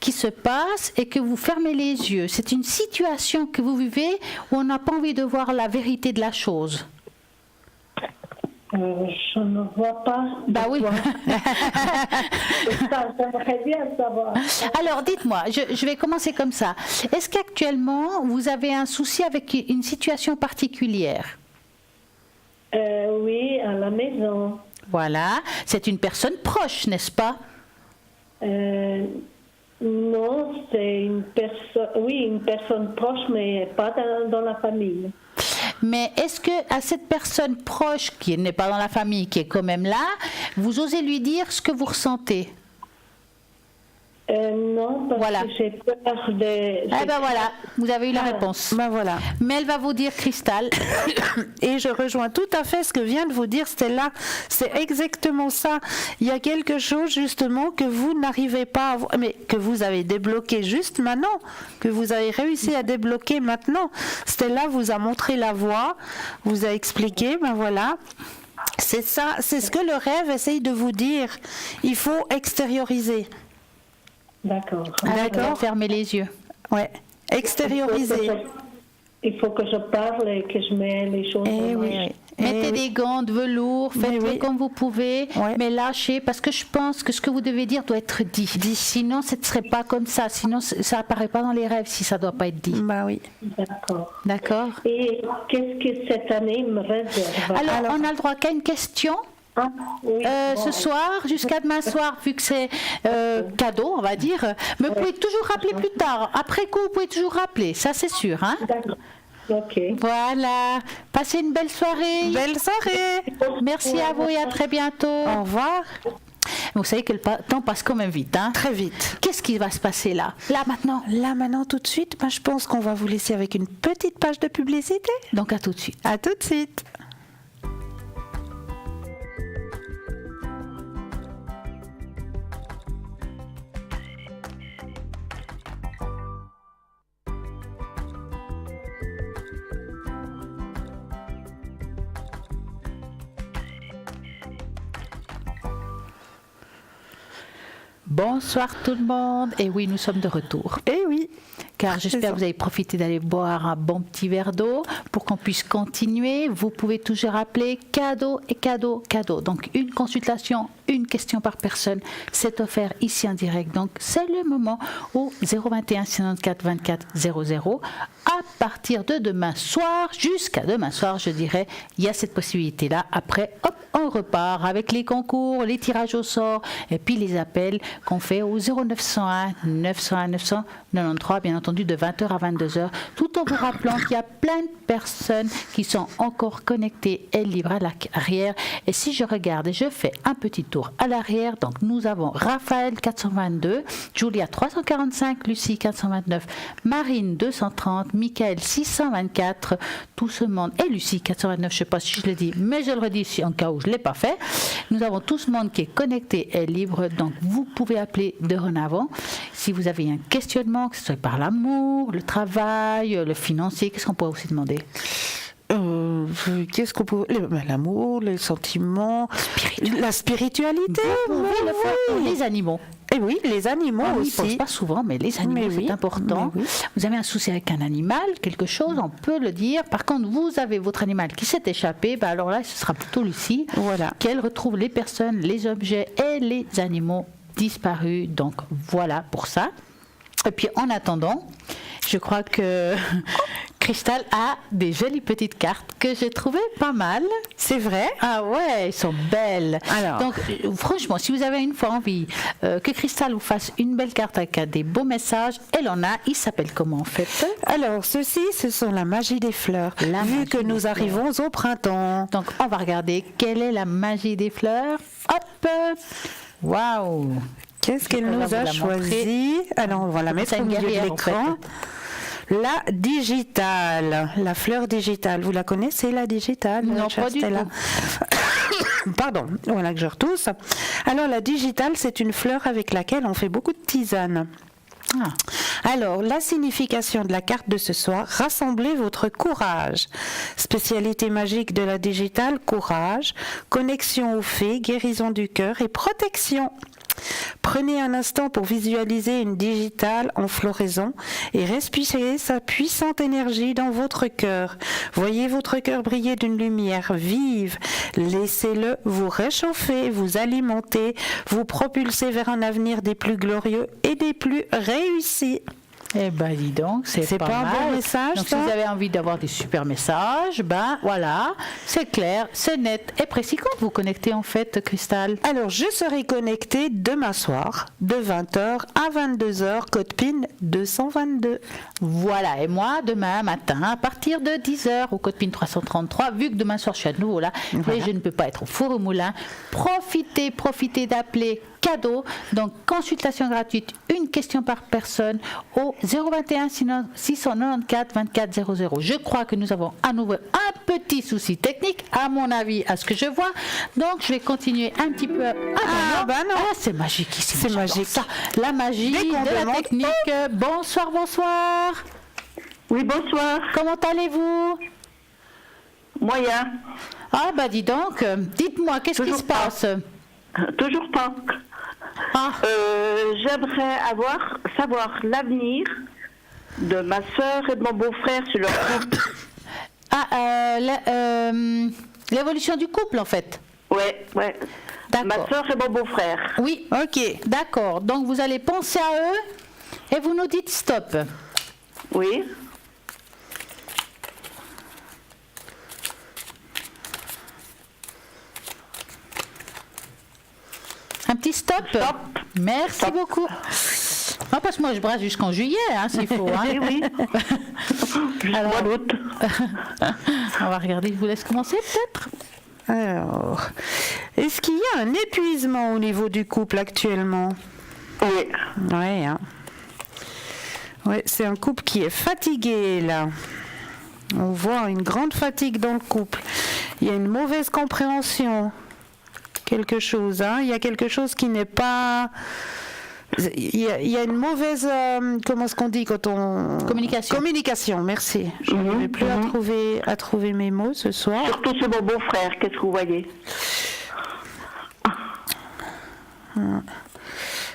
S1: qui se passe et que vous fermez les yeux. C'est une situation que vous vivez où on n'a pas envie de voir la vérité de la chose.
S8: Je ne vois pas.
S1: Oui.
S8: Ça, j'aimerais bien savoir.
S1: Alors, dites-moi, je vais commencer comme ça. Est-ce qu'actuellement, vous avez un souci avec une situation particulière ?
S8: Oui, à la maison.
S1: Voilà. C'est une personne proche, n'est-ce pas ?
S8: Non, c'est une personne proche, mais pas dans la famille.
S1: Mais est-ce que à cette personne proche, qui n'est pas dans la famille, qui est quand même là, vous osez lui dire ce que vous ressentez ?
S8: Non, parce que j'ai peur de...
S1: voilà, vous avez eu la réponse.
S2: Voilà.
S1: Mais elle va vous dire, Cristal.
S2: Et je rejoins tout à fait ce que vient de vous dire Stella. C'est exactement ça. Il y a quelque chose justement que vous n'arrivez pas à voir, mais que vous avez débloqué juste maintenant, que vous avez réussi à débloquer maintenant. Stella vous a montré la voie, vous a expliqué, voilà. C'est ça, c'est ce que le rêve essaye de vous dire. Il faut extérioriser.
S8: D'accord.
S1: D'accord. Fermez les yeux.
S2: Ouais. Extérioriser.
S8: Il faut que je parle et que je mets les choses en marche.
S1: Mettez des gants de velours, faites-le comme vous pouvez, mais lâchez, parce que je pense que ce que vous devez dire doit être dit. Sinon, ce ne serait pas comme ça. Sinon, ça apparaît pas dans les rêves si ça ne doit pas être dit.
S2: Bah oui.
S8: D'accord. Et qu'est-ce que cette année me réserve?
S1: Alors, on a le droit qu'à une question. Ce soir, jusqu'à demain soir, vu que c'est cadeau, on va dire, mais vous pouvez toujours rappeler plus tard. Après coup, vous pouvez toujours rappeler, ça c'est sûr. Hein?
S8: D'accord. Ok.
S1: Voilà. Passez une belle soirée.
S2: Belle soirée.
S1: Merci à vous et à très bientôt.
S2: Au revoir.
S1: Vous savez que le temps passe quand même vite. Hein?
S2: Très vite.
S1: Qu'est-ce qui va se passer là? Là maintenant,
S2: tout de suite, je pense qu'on va vous laisser avec une petite page de publicité.
S1: Donc à tout de suite.
S2: À tout de suite.
S1: Bonsoir tout le monde. Et oui, nous sommes de retour.
S2: Et oui.
S1: Car j'espère que vous avez profité d'aller boire un bon petit verre d'eau pour qu'on puisse continuer. Vous pouvez toujours appeler cadeau et cadeau, cadeau. Donc une consultation, une question par personne, c'est offert ici en direct. Donc c'est le moment au 021 94 24 00. À partir de demain soir, jusqu'à demain soir, je dirais, il y a cette possibilité-là. Après, hop, on repart avec les concours, les tirages au sort et puis les appels qu'on fait au 0901 901 993, bien entendu, de 20h à 22h, tout en vous rappelant qu'il y a plein de personnes qui sont encore connectées et libres à l'arrière. Et si je regarde et je fais un petit tour à l'arrière, donc nous avons Raphaël 422, Julia 345, Lucie 429, Marine 230, Michael 624, tout ce monde, et Lucie 429, je ne sais pas si je l'ai dit, mais je le redis si en cas où je ne l'ai pas fait. Nous avons tout ce monde qui est connecté et libre, donc vous pouvez appeler dorénavant. Si vous avez un questionnement, que ce soit par l'amour, le travail, le financier, qu'est-ce qu'on pourrait aussi demander?
S2: Qu'est-ce qu'on peut... L'amour, les sentiments, la spiritualité,
S1: les animaux.
S2: Et oui, les animaux aussi.
S1: On ne pense pas souvent, mais les animaux, c'est important. Vous avez un souci avec un animal, quelque chose, on peut le dire. Par contre, vous avez votre animal qui s'est échappé, alors là, ce sera plutôt Lucie, qu'elle retrouve les personnes, les objets et les animaux disparus. Donc voilà pour ça. Et puis en attendant, je crois que Cristal a des jolies petites cartes que j'ai trouvées pas mal.
S2: C'est vrai?
S1: Ah ouais, elles sont belles. Alors. Donc franchement, si vous avez une fois envie que Cristal vous fasse une belle carte avec des beaux messages, elle en a. Il s'appelle comment en fait?
S2: Alors ceci, ce sont la magie des fleurs. Vu que nous arrivons au printemps.
S1: Donc on va regarder quelle est la magie des fleurs. Hop! Waouh!
S2: Qu'est-ce qu'elle nous a choisi? Alors, on va la mettre au milieu de l'écran. La digitale, la fleur digitale. Vous la connaissez, la digitale?
S1: Non, pas du tout.
S2: Pardon, voilà que je retousse. Alors, la digitale, c'est une fleur avec laquelle on fait beaucoup de tisanes. Alors, la signification de la carte de ce soir, rassemblez votre courage. Spécialité magique de la digitale, courage, connexion aux fées, guérison du cœur et protection. Prenez un instant pour visualiser une digitale en floraison et respirez sa puissante énergie dans votre cœur. Voyez votre cœur briller d'une lumière vive. Laissez-le vous réchauffer, vous alimenter, vous propulser vers un avenir des plus glorieux et des plus réussis.
S1: Eh ben dis donc, c'est pas
S2: un bon message.
S1: Donc si vous avez envie d'avoir des super messages, ben voilà, c'est clair, c'est net et précis. Quand vous connectez en fait, Cristal?
S2: Alors je serai connectée demain soir de 20h à 22h, code PIN 222.
S1: Voilà, et moi demain matin à partir de 10h au code PIN 333, vu que demain soir je suis à nouveau là, et je ne peux pas être au four au moulin, profitez d'appeler cadeau, donc consultation gratuite, une question par personne au 021 694 24 00. Je crois que nous avons à nouveau un petit souci technique, à mon avis, à ce que je vois, donc je vais continuer un petit peu. C'est magique ici.
S2: C'est magique.
S1: Ça, la magie de la technique. Bonsoir.
S6: Oui, bonsoir.
S1: Comment allez-vous?
S6: Moyen.
S1: Ah bah dis donc, dites-moi, qu'est-ce qui se passe?
S6: Toujours pas. J'aimerais savoir l'avenir de ma soeur et de mon beau-frère sur leur groupe.
S1: L'évolution du couple, en fait.
S6: Ouais.
S1: D'accord.
S6: Ma soeur et mon beau-frère.
S1: Oui, ok, d'accord. Donc vous allez penser à eux et vous nous dites stop.
S6: Oui.
S1: Un petit stop. Merci beaucoup. Non, parce que moi je brasse jusqu'en juillet, s'il faut.
S6: Oui.
S1: Alors,
S6: Mois d'août.
S1: on va regarder, je vous laisse commencer peut-être.
S2: Alors, est-ce qu'il y a un épuisement au niveau du couple actuellement?
S6: Oui.
S2: Oui, c'est un couple qui est fatigué là. On voit une grande fatigue dans le couple. Il y a une mauvaise compréhension. Quelque chose, il y a quelque chose qui n'est pas... Il y a une mauvaise... comment est-ce qu'on dit quand on... Communication, merci. Je n'arrivais plus à trouver mes mots ce soir.
S6: Surtout c'est mon beau-frère, qu'est-ce que vous voyez?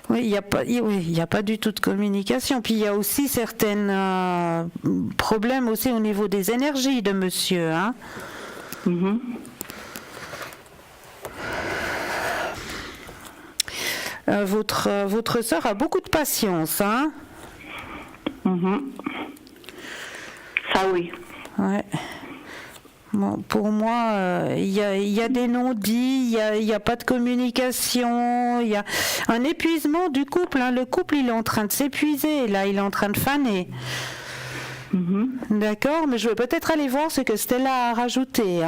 S2: Oui, il n'y a pas du tout de communication. Puis il y a aussi certains problèmes aussi au niveau des énergies de monsieur. Votre sœur a beaucoup de patience,
S6: Ça oui.
S2: Ouais. Bon, pour moi, il y a des non-dits, il n'y a pas de communication, il y a un épuisement du couple. Le couple, il est en train de s'épuiser, là, il est en train de faner. D'accord, mais je vais peut-être aller voir ce que Stella a rajouté.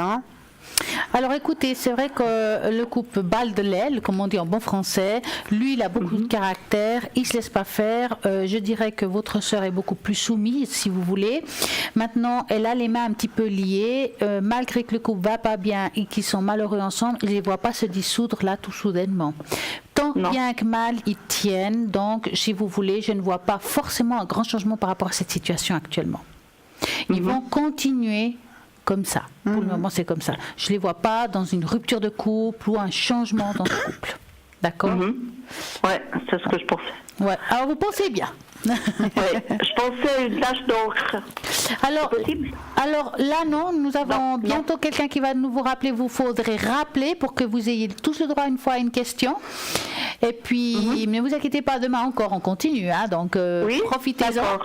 S1: Alors écoutez, c'est vrai que le couple balle de l'aile, comme on dit en bon français, lui il a beaucoup de caractère, il ne se laisse pas faire. Je dirais que votre sœur est beaucoup plus soumise, si vous voulez. Maintenant, elle a les mains un petit peu liées, malgré que le couple va pas bien et qu'ils sont malheureux ensemble, il ne les voit pas se dissoudre là tout soudainement. Tant bien que mal, ils tiennent. Donc, si vous voulez, je ne vois pas forcément un grand changement par rapport à cette situation actuellement. Ils vont continuer comme ça. Pour le moment, c'est comme ça. Je ne les vois pas dans une rupture de couple ou un changement dans le couple. D'accord?
S6: Ouais, c'est ce que je pensais.
S1: Ouais. Alors, vous pensez bien.
S6: Je pensais à une tache d'encre.
S1: Alors là, non, nous avons bientôt quelqu'un qui va vous rappeler. Vous faudrez rappeler pour que vous ayez tous le droit une fois à une question. Et puis, ne vous inquiétez pas, demain encore, on continue. Donc, profitez-en.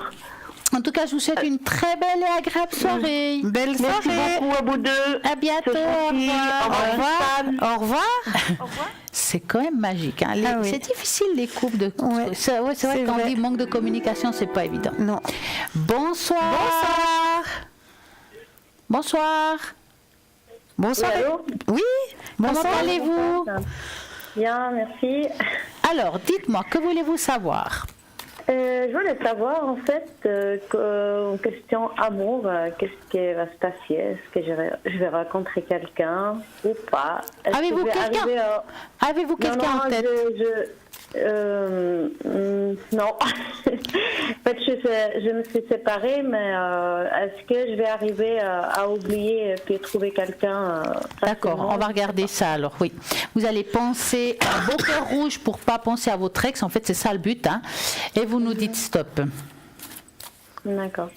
S1: En tout cas, je vous souhaite une très belle et agréable soirée.
S2: Belle soirée.
S6: Merci beaucoup à vous deux.
S1: À bientôt.
S2: Au revoir.
S1: C'est quand même magique. C'est difficile les couples de. C'est vrai que quand on dit manque de communication, c'est pas évident.
S2: Non.
S1: Bonsoir. Bonsoir.
S2: Allô? Oui.
S1: Bonsoir. Comment allez-vous?
S9: Bien, merci.
S1: Alors, dites-moi, que voulez-vous savoir?
S9: Je voulais savoir, en fait, en question amour, qu'est-ce qui va se passer? Est-ce que je vais rencontrer quelqu'un ou pas?
S1: Avez-vous quelqu'un en tête?
S9: Non. En fait, je me suis séparée, mais est-ce que je vais arriver à oublier puis trouver quelqu'un?
S1: D'accord, on va regarder ça alors, oui. Vous allez penser à vos cœurs rouges pour pas penser à votre ex, en fait c'est ça le but, et vous nous dites stop.
S9: D'accord.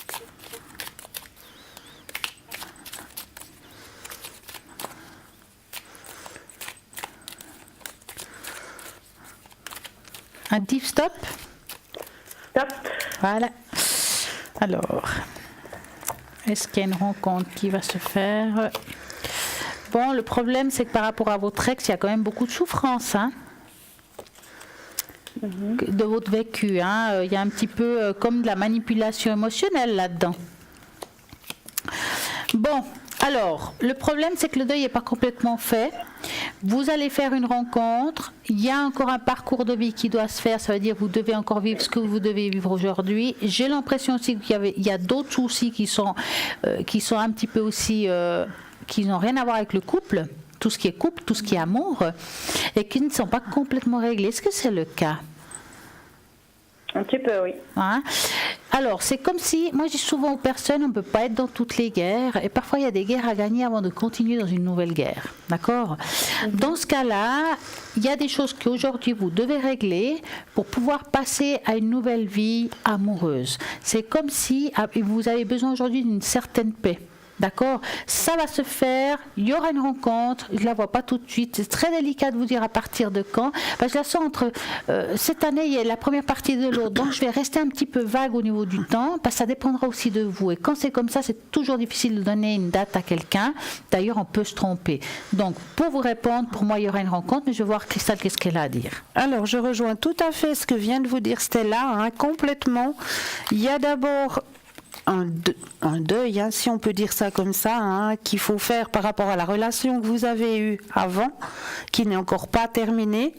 S1: Un deep stop?
S9: Stop.
S1: Voilà. Alors, est-ce qu'il y a une rencontre qui va se faire? Bon, le problème, c'est que par rapport à votre ex, il y a quand même beaucoup de souffrance, de votre vécu. Il y a un petit peu comme de la manipulation émotionnelle là-dedans. Bon, alors, le problème, c'est que le deuil n'est pas complètement fait. Vous allez faire une rencontre. Il y a encore un parcours de vie qui doit se faire. Ça veut dire que vous devez encore vivre ce que vous devez vivre aujourd'hui. J'ai l'impression aussi qu'il y a d'autres soucis qui sont un petit peu aussi... qui n'ont rien à voir avec le couple, tout ce qui est couple, tout ce qui est amour, et qui ne sont pas complètement réglés. Est-ce que c'est le cas?
S9: Un petit peu, oui.
S1: Alors, c'est comme si, moi je dis souvent aux personnes, on ne peut pas être dans toutes les guerres, et parfois il y a des guerres à gagner avant de continuer dans une nouvelle guerre. D'accord? Dans ce cas-là, il y a des choses qu'aujourd'hui vous devez régler pour pouvoir passer à une nouvelle vie amoureuse. C'est comme si vous avez besoin aujourd'hui d'une certaine paix. D'accord, ça va se faire, il y aura une rencontre, je ne la vois pas tout de suite, c'est très délicat de vous dire à partir de quand, parce que je la sens entre cette année, il y a la première partie de l'autre, donc je vais rester un petit peu vague au niveau du temps, parce que ça dépendra aussi de vous, et quand c'est comme ça, c'est toujours difficile de donner une date à quelqu'un, d'ailleurs on peut se tromper. Donc pour vous répondre, pour moi il y aura une rencontre, mais je vais voir Christelle, qu'est-ce qu'elle a à dire.
S2: Alors je rejoins tout à fait ce que vient de vous dire Stella, complètement. Il y a d'abord un deuil, si on peut dire ça comme ça, qu'il faut faire par rapport à la relation que vous avez eue avant, qui n'est encore pas terminée.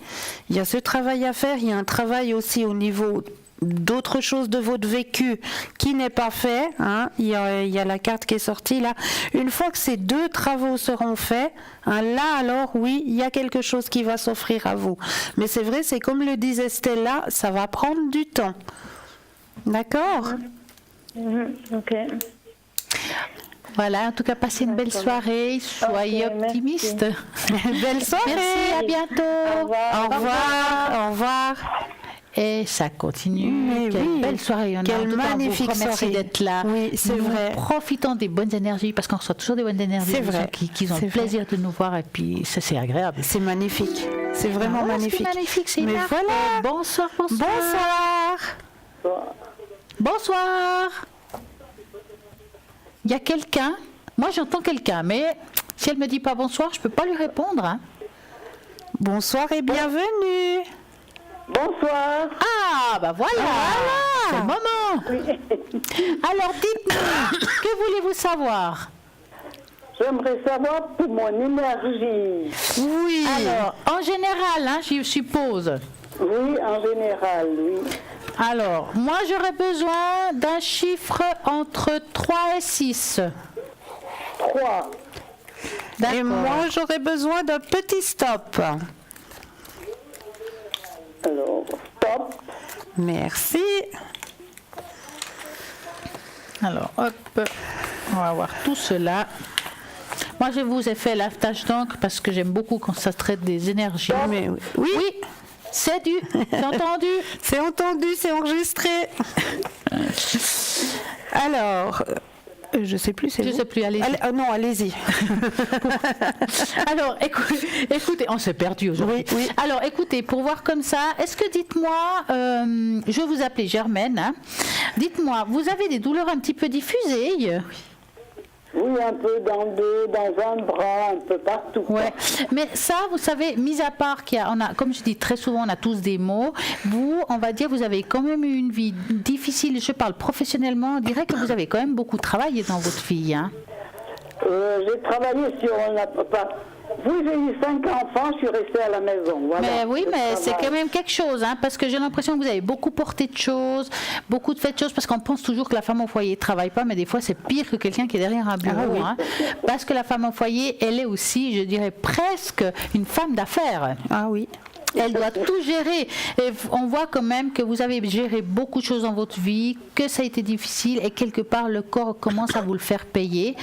S2: Il y a ce travail à faire, il y a un travail aussi au niveau d'autres choses de votre vécu qui n'est pas fait. Il y a la carte qui est sortie là. Une fois que ces 2 travaux seront faits, là alors oui, il y a quelque chose qui va s'offrir à vous. Mais c'est vrai, c'est comme le disait Stella, ça va prendre du temps. D'accord ?
S9: Ok.
S1: Voilà, en tout cas, passez une belle soirée, soyez optimistes.
S2: Belle soirée.
S1: Merci, à bientôt.
S9: Au revoir.
S2: Au revoir. Au revoir.
S1: Et ça continue.
S2: Mais
S1: quelle
S2: oui.
S1: belle soirée.
S2: Quelle magnifique soirée.
S1: Merci d'être là.
S2: Oui, c'est vrai.
S1: Profitons des bonnes énergies parce qu'on reçoit toujours des bonnes énergies.
S2: C'est vrai.
S1: Qui ont le plaisir de nous voir et puis ça c'est agréable.
S2: C'est magnifique. C'est vraiment magnifique.
S1: C'est magnifique, c'est
S2: Mais
S1: marqué.
S2: voilà.
S1: Bonsoir, bonsoir.
S2: Bonsoir.
S1: Bonsoir. Il y a quelqu'un. Moi j'entends quelqu'un, mais si elle me dit pas bonsoir, je peux pas lui répondre.
S2: Bonsoir et bienvenue.
S9: Bonsoir.
S1: Ah, bah voilà. C'est le moment. Alors, dites-moi, que voulez-vous savoir?
S9: J'aimerais savoir pour mon énergie.
S1: Oui. Alors, en général, je suppose.
S9: Oui, en général, oui.
S1: Alors, moi, j'aurais besoin d'un chiffre entre 3 et 6.
S9: 3.
S2: Et moi, j'aurais besoin d'un petit stop.
S9: Alors, stop.
S2: Merci.
S1: Alors, hop, on va voir tout cela. Moi, je vous ai fait la tâche d'encre parce que j'aime beaucoup quand ça traite des énergies.
S2: Mais oui.
S1: C'est entendu.
S2: C'est entendu, c'est enregistré. Alors, je sais plus,
S1: Je sais plus, allez-y.
S2: Non, allez-y.
S1: Alors, écoutez, on s'est perdu aujourd'hui.
S2: Oui.
S1: Alors, écoutez, pour voir comme ça, est-ce que dites-moi, je vais vous appeler Germaine, dites-moi, vous avez des douleurs un petit peu diffusées?
S9: Oui, un peu dans le dos, dans un bras, un peu partout.
S1: Ouais. Mais ça, vous savez, mis à part comme je dis très souvent, on a tous des maux. Vous, on va dire, vous avez quand même eu une vie difficile. Je parle professionnellement. On dirait que vous avez quand même beaucoup travaillé dans votre vie.
S9: J'ai travaillé sur Oui, j'ai eu 5 enfants, je suis restée à la maison. Voilà.
S1: Mais oui, mais c'est quand même quelque chose, parce que j'ai l'impression que vous avez beaucoup porté de choses, beaucoup de fait de choses, parce qu'on pense toujours que la femme au foyer ne travaille pas, mais des fois c'est pire que quelqu'un qui est derrière un bureau. Parce que la femme au foyer, elle est aussi, je dirais, presque une femme d'affaires.
S2: Ah oui.
S1: Elle doit tout gérer. Et on voit quand même que vous avez géré beaucoup de choses dans votre vie, que ça a été difficile et quelque part le corps commence à vous le faire payer.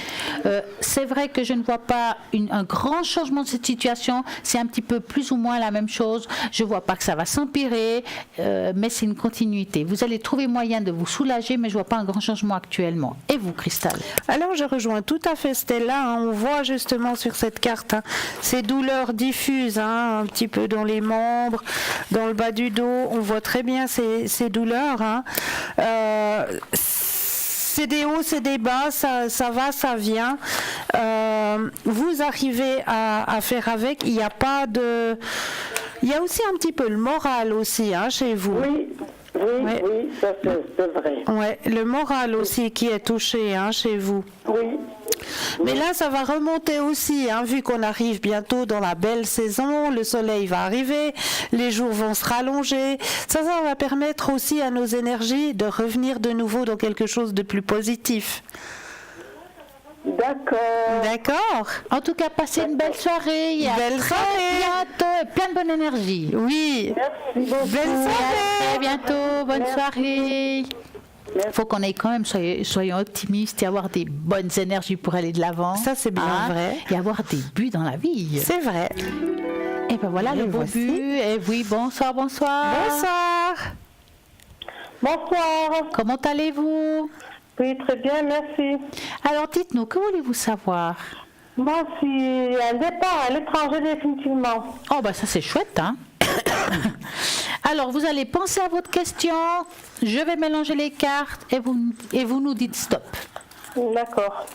S1: C'est vrai que je ne vois pas un grand changement de cette situation. C'est un petit peu plus ou moins la même chose. Je ne vois pas que ça va s'empirer, mais c'est une continuité. Vous allez trouver moyen de vous soulager, mais je ne vois pas un grand changement actuellement. Et vous, Christelle?
S2: Alors, je rejoins tout à fait Stella. On voit justement sur cette carte ces douleurs diffuses, un petit peu dans les membres, dans le bas du dos, on voit très bien ces douleurs. C'est des hauts, c'est des bas, ça va, ça vient. Vous arrivez à faire avec. Il n'y a pas de. Il y a aussi un petit peu le moral aussi chez vous.
S9: Oui, ça c'est vrai.
S2: Ouais, le moral aussi qui est touché chez vous.
S9: Oui.
S2: Mais là, ça va remonter aussi, vu qu'on arrive bientôt dans la belle saison, le soleil va arriver, les jours vont se rallonger. Ça va permettre aussi à nos énergies de revenir de nouveau dans quelque chose de plus positif.
S9: D'accord.
S1: En tout cas, passez une belle soirée.
S2: Belle soirée.
S1: Bientôt et plein de bonne énergie.
S2: Oui.
S9: Merci beaucoup.
S2: Belle soirée.
S1: À bientôt. Bonne soirée. Il faut qu'on ait quand même, soyons optimistes et avoir des bonnes énergies pour aller de l'avant.
S2: Ça, c'est bien vrai.
S1: Et avoir des buts dans la vie.
S2: C'est vrai.
S1: Et ben voilà, le beau but. Et oui, bonsoir.
S2: Bonsoir.
S9: Bonsoir.
S1: Comment allez-vous?
S6: Oui, très bien, merci.
S1: Alors dites-nous, que voulez-vous savoir?
S6: Moi, c'est un départ à l'étranger définitivement.
S1: Oh, bah ça c'est chouette, hein. Alors, vous allez penser à votre question, je vais mélanger les cartes et vous nous dites stop.
S6: D'accord.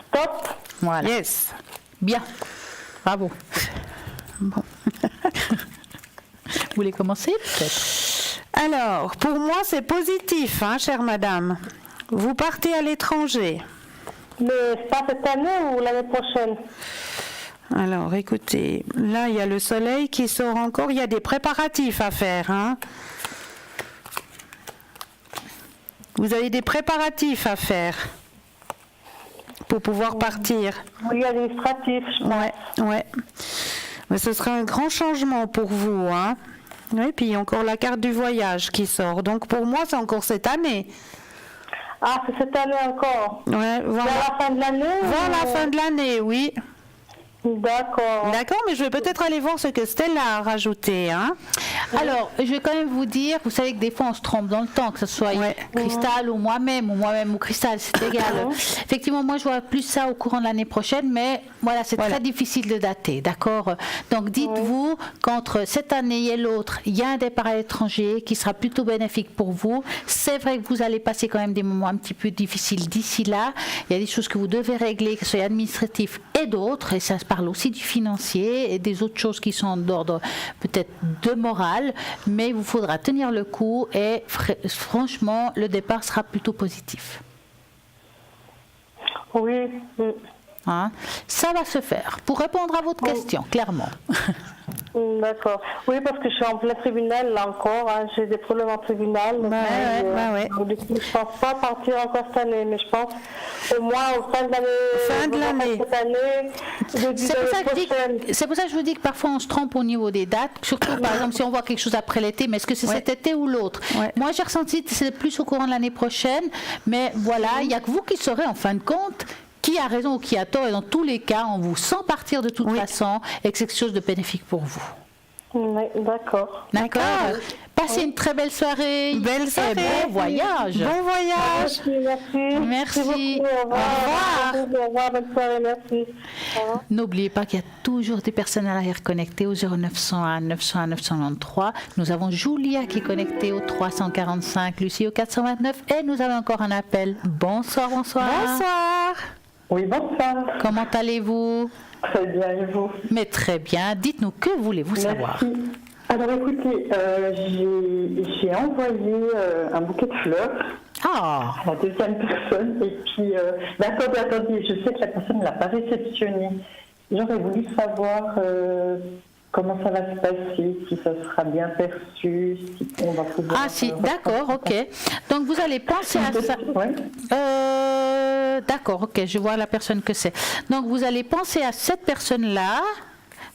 S6: Stop.
S1: Voilà.
S2: Yes.
S1: Bien. Bravo. Bon. Vous voulez commencer peut-être?
S2: Alors, pour moi, c'est positif, hein, chère madame. Vous partez à l'étranger.
S6: Mais pas cette année ou l'année prochaine?
S2: Alors, écoutez, là, il y a le soleil qui sort encore. Il y a des préparatifs à faire, hein. Vous avez des préparatifs à faire pour pouvoir partir.
S6: Oui, administratif, je pense.
S2: Ouais. Mais ce sera un grand changement pour vous, hein. Oui, puis il y a encore la carte du voyage qui sort. Donc, pour moi, c'est encore cette année.
S6: Ah, c'est cette année encore?
S2: Ouais, voilà.
S6: Vers la fin de l'année?
S2: Vers la fin de l'année, oui.
S6: D'accord.
S2: D'accord, mais je vais peut-être aller voir ce que Stella a rajouté, hein.
S1: Alors, je vais quand même vous dire, vous savez que des fois on se trompe dans le temps, que ce soit Cristal ou moi-même ou Cristal, c'est égal. Effectivement, moi je vois plus ça au courant de l'année prochaine, mais voilà, c'est très difficile de dater, d'accord? Donc dites-vous qu'entre cette année et l'autre, il y a un départ à l'étranger qui sera plutôt bénéfique pour vous. C'est vrai que vous allez passer quand même des moments un petit peu difficiles d'ici là. Il y a des choses que vous devez régler, que ce soit administratif et d'autres, et ça se parle aussi du financier et des autres choses qui sont d'ordre peut-être de morale, mais il vous faudra tenir le coup et franchement, le départ sera plutôt positif.
S6: Oui.
S1: Hein? Ça va se faire. Pour répondre à votre question, clairement.
S6: D'accord. Oui, parce que je suis en plein tribunal là encore. Hein. J'ai des problèmes en tribunal. Donc, du coup, je ne pense pas partir encore cette année, mais je pense au moins au fin de l'année. Cette année,
S1: c'est pour ça que je vous dis que parfois on se trompe au niveau des dates. Surtout, par exemple, si on voit quelque chose après l'été, mais est-ce que c'est cet été ou l'autre? Moi, j'ai ressenti que c'est plus au courant de l'année prochaine, mais voilà, il n'y a que vous qui saurez en fin de compte qui a raison ou qui a tort, et dans tous les cas, on vous sent partir de toute façon et que c'est quelque chose de bénéfique pour vous.
S6: Oui, d'accord.
S1: D'accord. Passez une très belle soirée.
S2: Belle soirée.
S1: Et bon voyage.
S2: Bon voyage.
S1: Merci.
S6: Au revoir. Bonne soirée, merci.
S1: N'oubliez pas qu'il y a toujours des personnes à l'arrière connectées au 0901 901 993. Nous avons Julia qui est connectée au 345, Lucie au 429 et nous avons encore un appel. Bonsoir.
S2: Bonsoir.
S3: Oui, bonsoir.
S1: Comment allez-vous?
S3: Très bien, et vous?
S1: Mais très bien. Dites-nous, que voulez-vous savoir?
S3: Alors écoutez, j'ai envoyé un bouquet de fleurs à la deuxième personne. Et puis, attendez, je sais que la personne ne l'a pas réceptionné. J'aurais voulu savoir comment ça va se passer, si ça sera bien perçu, si on va pouvoir...
S1: d'accord, ok. Donc vous allez penser à ça. D'accord, ok, je vois la personne que c'est. Donc vous allez penser à cette personne-là.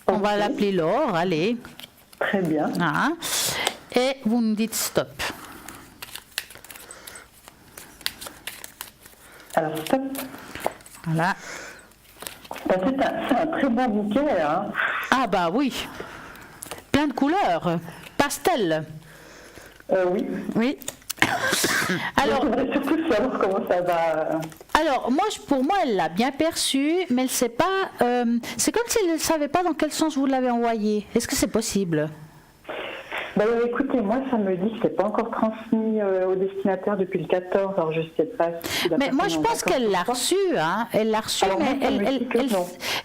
S1: On va l'appeler Laure, allez.
S3: Très bien.
S1: Et vous me dites stop.
S3: Alors stop.
S1: Voilà.
S3: C'est un très beau bouquet, hein.
S1: Ah bah oui. Plein de couleurs. Pastel.
S3: Oui.
S1: Alors,
S3: je voudrais surtout savoir comment ça va.
S1: Alors, pour moi, elle l'a bien perçu, mais elle ne sait pas. C'est comme si elle ne savait pas dans quel sens vous l'avez envoyé. Est-ce que c'est possible?
S3: Écoutez, moi, ça me dit que c'est pas encore transmis au destinataire depuis le 14, alors je ne sais pas si
S1: mais moi, je pense qu'elle l'a reçu, hein. Elle l'a reçu, alors, mais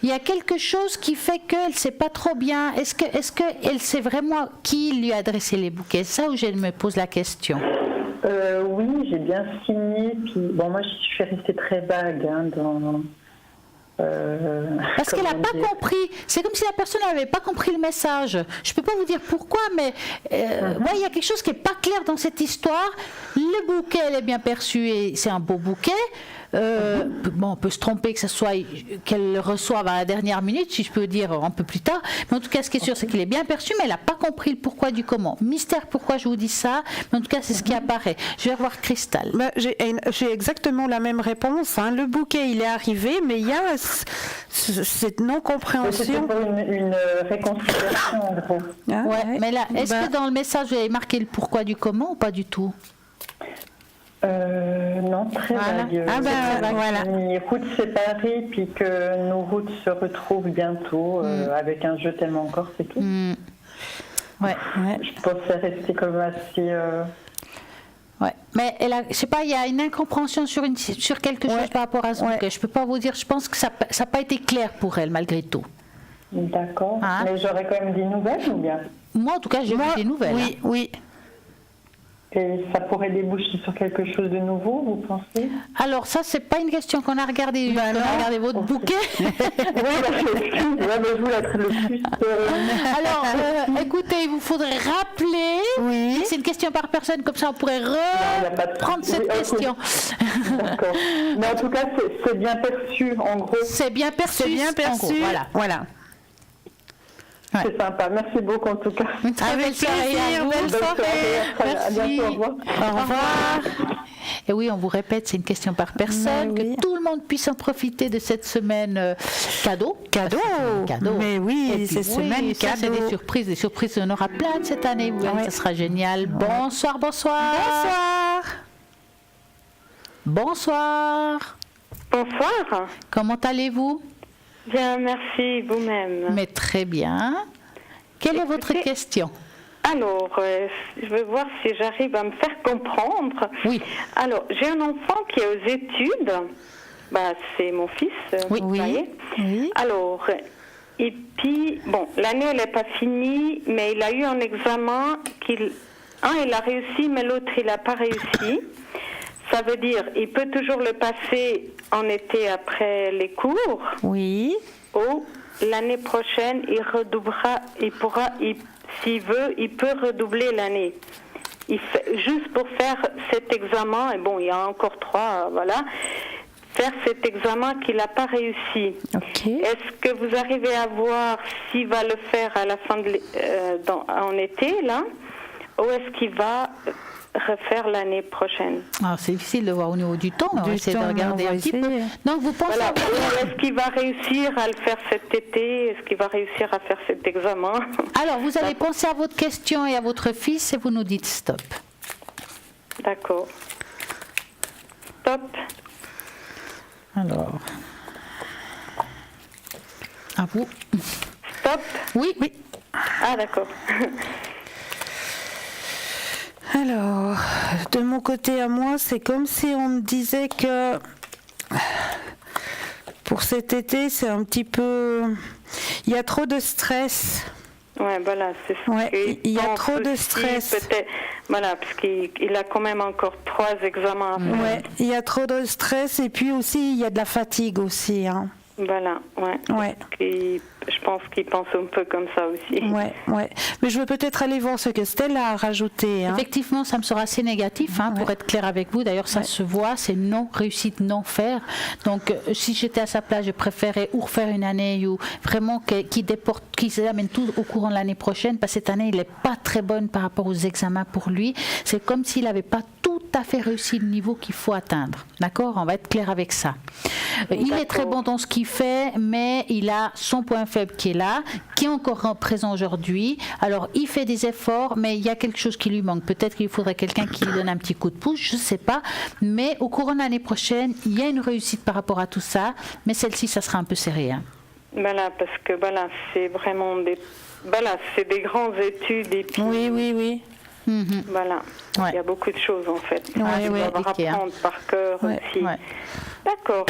S1: il y a quelque chose qui fait qu'elle ne sait pas trop bien. Est-ce qu'elle sait vraiment qui lui a adressé les bouquets? Ça, où je me pose la question.
S3: Oui, j'ai bien signé, puis moi, je suis restée très vague dans...
S1: Parce qu'elle n'a pas compris. C'est comme si la personne n'avait pas compris le message. Je ne peux pas vous dire pourquoi, mais il y a quelque chose qui n'est pas clair dans cette histoire. Le bouquet, elle est bien perçue et c'est un beau bouquet. on peut se tromper qu'elle le reçoive à la dernière minute, si je peux dire un peu plus tard. Mais en tout cas, ce qui est sûr, c'est qu'il est bien perçu, mais elle n'a pas compris le pourquoi du comment. Mystère, pourquoi je vous dis ça? Mais en tout cas, c'est ce qui apparaît. Je vais revoir Cristal.
S2: J'ai exactement la même réponse. Hein. Le bouquet, il est arrivé, mais il y a cette non-compréhension.
S9: C'était pour une réconciliation, en gros.
S2: Ah,
S1: ouais. Mais là, est-ce que dans le message, vous avez marqué le pourquoi du comment ou pas du tout?
S9: Non, très vague.
S2: Voilà.
S9: Une route séparée, puis que nos routes se retrouvent bientôt avec un je t'aime encore, c'est tout.
S1: Ouais.
S9: Je pensais rester comme assez...
S1: Ouais, mais je sais pas, il y a une incompréhension sur quelque chose par rapport à ce bouquet. Je peux pas vous dire, je pense que ça n'a pas été clair pour elle malgré tout.
S9: D'accord, mais j'aurais quand même des nouvelles ou bien?
S1: Moi en tout cas j'ai vu des nouvelles.
S2: Oui.
S9: Et ça pourrait déboucher sur quelque chose de nouveau, vous pensez?
S1: Alors ça, c'est pas une question qu'on a regardée. On a regardé votre bouquet.
S9: Oui, je voulais être le plus...
S1: Alors, écoutez, il vous faudrait rappeler. Oui. C'est une question par personne, comme ça on pourrait reprendre cette question.
S9: D'accord. Mais en tout cas, c'est bien perçu, en gros.
S1: C'est bien perçu. En gros, voilà.
S9: Ouais. C'est sympa, merci beaucoup en tout cas.
S1: Avec plaisir, belle soirée. Merci.
S9: À bientôt, au revoir.
S1: Au revoir. Et oui, on vous répète, c'est une question par personne, que tout le monde puisse en profiter de cette semaine cadeau.
S2: Cadeau. Mais oui,
S1: cette
S2: semaine cadeau.
S1: C'est des surprises, on aura plein de cette année, ça sera génial. Bonsoir. Bonsoir. Comment allez-vous?
S10: Bien, merci, vous-même.
S1: Mais très bien. Quelle est votre question?
S10: Alors, je vais voir si j'arrive à me faire comprendre.
S1: Oui.
S10: Alors, j'ai un enfant qui est aux études. C'est mon fils, vous voyez.
S2: Oui.
S10: Alors, et puis, l'année, elle n'est pas finie, mais il a eu un examen il a réussi, mais l'autre, il n'a pas réussi. Ça veut dire, il peut toujours le passer en été après les cours.
S2: Oui.
S10: Ou l'année prochaine, il redoublera, s'il veut, il peut redoubler l'année. Juste pour faire cet examen, et il y a encore 3, faire cet examen qu'il n'a pas réussi.
S2: Okay.
S10: Est-ce que vous arrivez à voir s'il va le faire à la fin en été, là, ou est-ce qu'il va refaire l'année prochaine?
S1: Alors c'est difficile de voir au niveau du temps, on va essayer de regarder un petit peu. Donc vous pensez
S10: est-ce qu'il va réussir à le faire cet été? Est-ce qu'il va réussir à faire cet examen?
S1: Alors vous allez penser à votre question et à votre fils et vous nous dites stop.
S10: D'accord. Stop.
S1: Alors. À vous.
S10: Stop.
S1: Oui.
S10: Ah d'accord.
S2: Alors, de mon côté à moi, c'est comme si on me disait que pour cet été, c'est un petit peu... Il y a trop de stress.
S10: Ouais, c'est ça.
S2: Il y a trop de stress.
S10: Peut-être, parce qu'il a quand même encore 3 examens à faire.
S2: Ouais, il y a trop de stress et puis aussi, il y a de la fatigue aussi. Hein.
S10: Je pense qu'il pense un peu comme ça aussi.
S2: Mais je veux peut-être aller voir ce que Stella a rajouté. Hein.
S1: Effectivement, ça me sera assez négatif, pour être clair avec vous. D'ailleurs, ça se voit, c'est non réussite, non faire. Donc, si j'étais à sa place, je préférais ou refaire une année ou vraiment qu'il amène tout au courant de l'année prochaine, parce que cette année, il n'est pas très bonne par rapport aux examens pour lui. C'est comme s'il n'avait pas tout à fait réussi le niveau qu'il faut atteindre. D'accord? On va être clair avec ça. Il est très bon dans ce qu'il fait, mais il a son point faible qui est là, qui est encore présent aujourd'hui. Alors, il fait des efforts, mais il y a quelque chose qui lui manque. Peut-être qu'il faudrait quelqu'un qui lui donne un petit coup de pouce, je ne sais pas. Mais au courant de l'année prochaine, il y a une réussite par rapport à tout ça, mais celle-ci, ça sera un peu serré. Hein.
S10: Parce que c'est vraiment c'est des grandes études. Et puis,
S2: oui.
S10: Il y a beaucoup de choses en fait. Il va apprendre par cœur aussi. D'accord.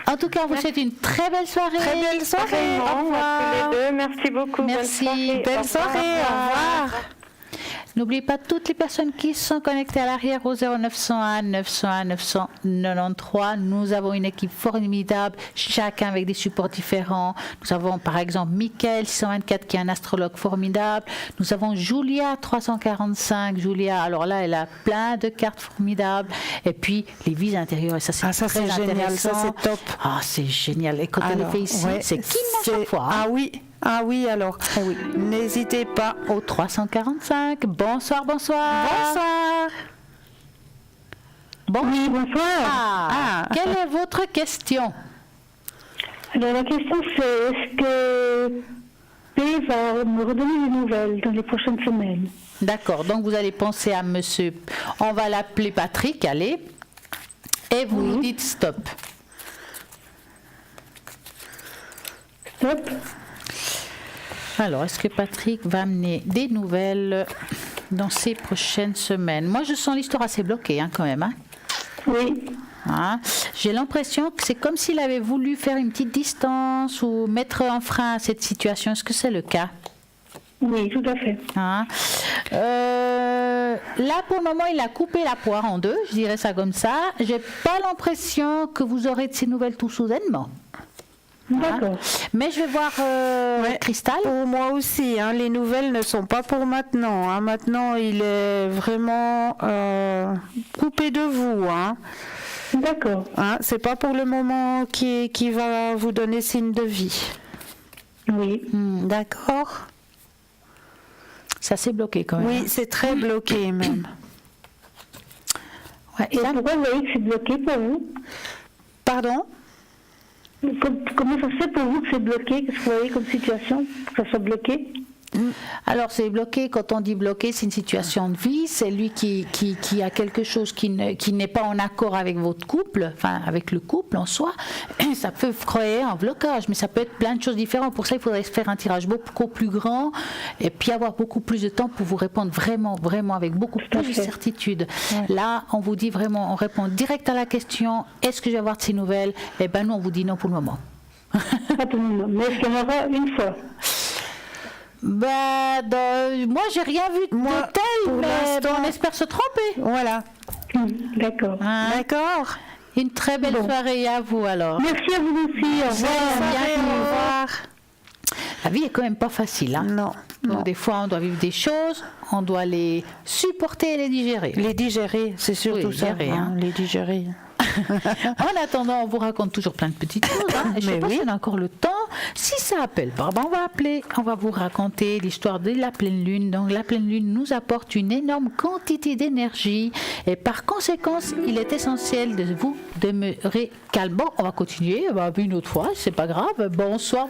S1: En tout cas, on vous souhaite une très belle soirée.
S2: Très belle soirée.
S10: Au revoir. À tous les deux. Merci beaucoup.
S1: Merci.
S10: Bonne soirée.
S2: Belle soirée. Au revoir.
S1: N'oubliez pas toutes les personnes qui sont connectées à l'arrière au 0901 901 993. Nous avons une équipe formidable, chacun avec des supports différents. Nous avons par exemple Mickaël 624 qui est un astrologue formidable. Nous avons Julia 345. Julia, alors là, elle a plein de cartes formidables. Et puis les vies intérieures, et ça c'est très
S2: génial, ça c'est top.
S1: Ah, c'est génial. Et quand elle est fait ici, c'est qui à chaque fois.
S2: Ah oui, alors.
S1: Oui.
S2: N'hésitez pas.
S1: Au 345. Bonsoir.
S2: Bonsoir.
S11: Oui, bonsoir.
S1: Quelle est votre question?
S11: Alors la question c'est, est-ce que P va me redonner des nouvelles dans les prochaines semaines?
S1: D'accord, donc vous allez penser à monsieur, on va l'appeler Patrick, allez, et vous nous dites stop.
S11: Stop.
S1: Alors, est-ce que Patrick va amener des nouvelles dans ces prochaines semaines? Moi, je sens l'histoire assez bloquée quand même.
S11: Oui.
S1: J'ai l'impression que c'est comme s'il avait voulu faire une petite distance ou mettre un frein à cette situation. Est-ce que c'est le cas?
S11: Oui, tout à fait.
S1: Là, pour le moment, il a coupé la poire en deux, je dirais ça comme ça. J'ai pas l'impression que vous aurez de ces nouvelles tout soudainement.
S11: D'accord.
S1: Mais je vais voir Cristal.
S2: Pour moi aussi, les nouvelles ne sont pas pour maintenant. Maintenant, il est vraiment coupé de vous.
S11: D'accord.
S2: C'est pas pour le moment qui va vous donner signe de vie.
S11: Oui.
S2: D'accord.
S1: Ça s'est bloqué quand même.
S2: Oui, c'est très bloqué même.
S11: Et pourquoi vous voyez que c'est bloqué pour vous?
S2: Pardon?
S11: Comment ça se fait pour vous que c'est bloqué? Qu'est-ce que vous voyez comme situation pour que ça soit bloqué?
S1: Alors, c'est bloqué, quand on dit bloqué, c'est une situation de vie, c'est lui qui a quelque chose qui n'est pas en accord avec votre couple, enfin avec le couple en soi. Ça peut créer un blocage, mais ça peut être plein de choses différentes. Pour ça, il faudrait faire un tirage beaucoup plus grand et puis avoir beaucoup plus de temps pour vous répondre vraiment, vraiment avec beaucoup plus de certitude. Ouais. Là, on vous dit vraiment, on répond direct à la question, est-ce que je vais avoir de ces nouvelles? Eh bien, nous, on vous dit non pour le moment.
S11: Pas pour le moment, mais est-ce qu'il y en aura une fois?
S1: Moi, j'ai rien vu de tel, mais on espère se tromper.
S2: Voilà.
S11: D'accord.
S2: D'accord.
S1: Une très belle soirée à vous alors.
S11: Merci à vous aussi. Au revoir.
S1: La vie est quand même pas facile.
S2: Non.
S1: Donc, des fois, on doit vivre des choses, on doit les supporter et les digérer.
S2: Les digérer, c'est surtout ça. Les digérer.
S1: En attendant, on vous raconte toujours plein de petites choses. Et je sais pas si on a encore le temps. Si ça appelle pas, on va appeler. On va vous raconter l'histoire de la pleine lune. Donc la pleine lune nous apporte une énorme quantité d'énergie. Et par conséquent, il est essentiel de vous demeurer calme. Bon, on va continuer une autre fois. C'est pas grave. Bonsoir.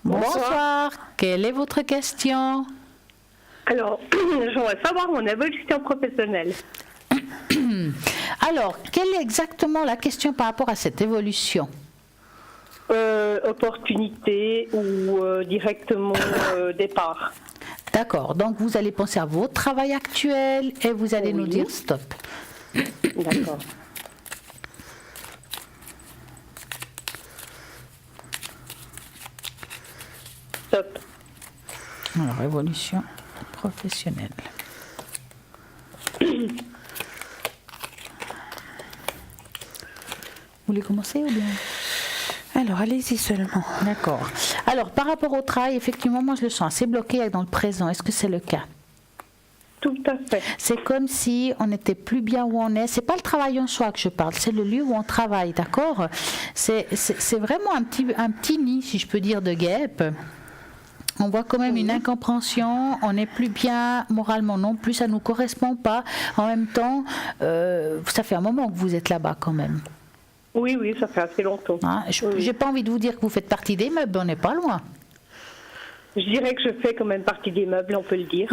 S1: Bonsoir. Quelle est votre question?
S12: Alors, j'aimerais savoir mon évolution professionnelle.
S1: Alors, quelle est exactement la question par rapport à cette évolution?
S12: Opportunité ou directement départ.
S1: D'accord, donc vous allez penser à votre travail actuel et vous allez nous dire stop.
S12: D'accord. Stop.
S1: Alors, évolution professionnelle. Vous voulez commencer ou bien?
S2: Alors, allez-y seulement.
S1: D'accord. Alors, par rapport au travail, effectivement, moi, je le sens assez bloqué dans le présent. Est-ce que c'est le cas?
S12: Tout à fait.
S1: C'est comme si on n'était plus bien où on est. C'est pas le travail en soi que je parle, c'est le lieu où on travaille, d'accord? C'est vraiment un petit nid, si je peux dire, de guêpe. On voit quand même une incompréhension, on n'est plus bien moralement non plus, ça ne nous correspond pas. En même temps, ça fait un moment que vous êtes là-bas quand même.
S12: Oui, ça fait assez longtemps.
S1: J'ai pas envie de vous dire que vous faites partie des meubles, on n'est pas loin.
S12: Je dirais que je fais quand même partie des meubles, on peut le dire.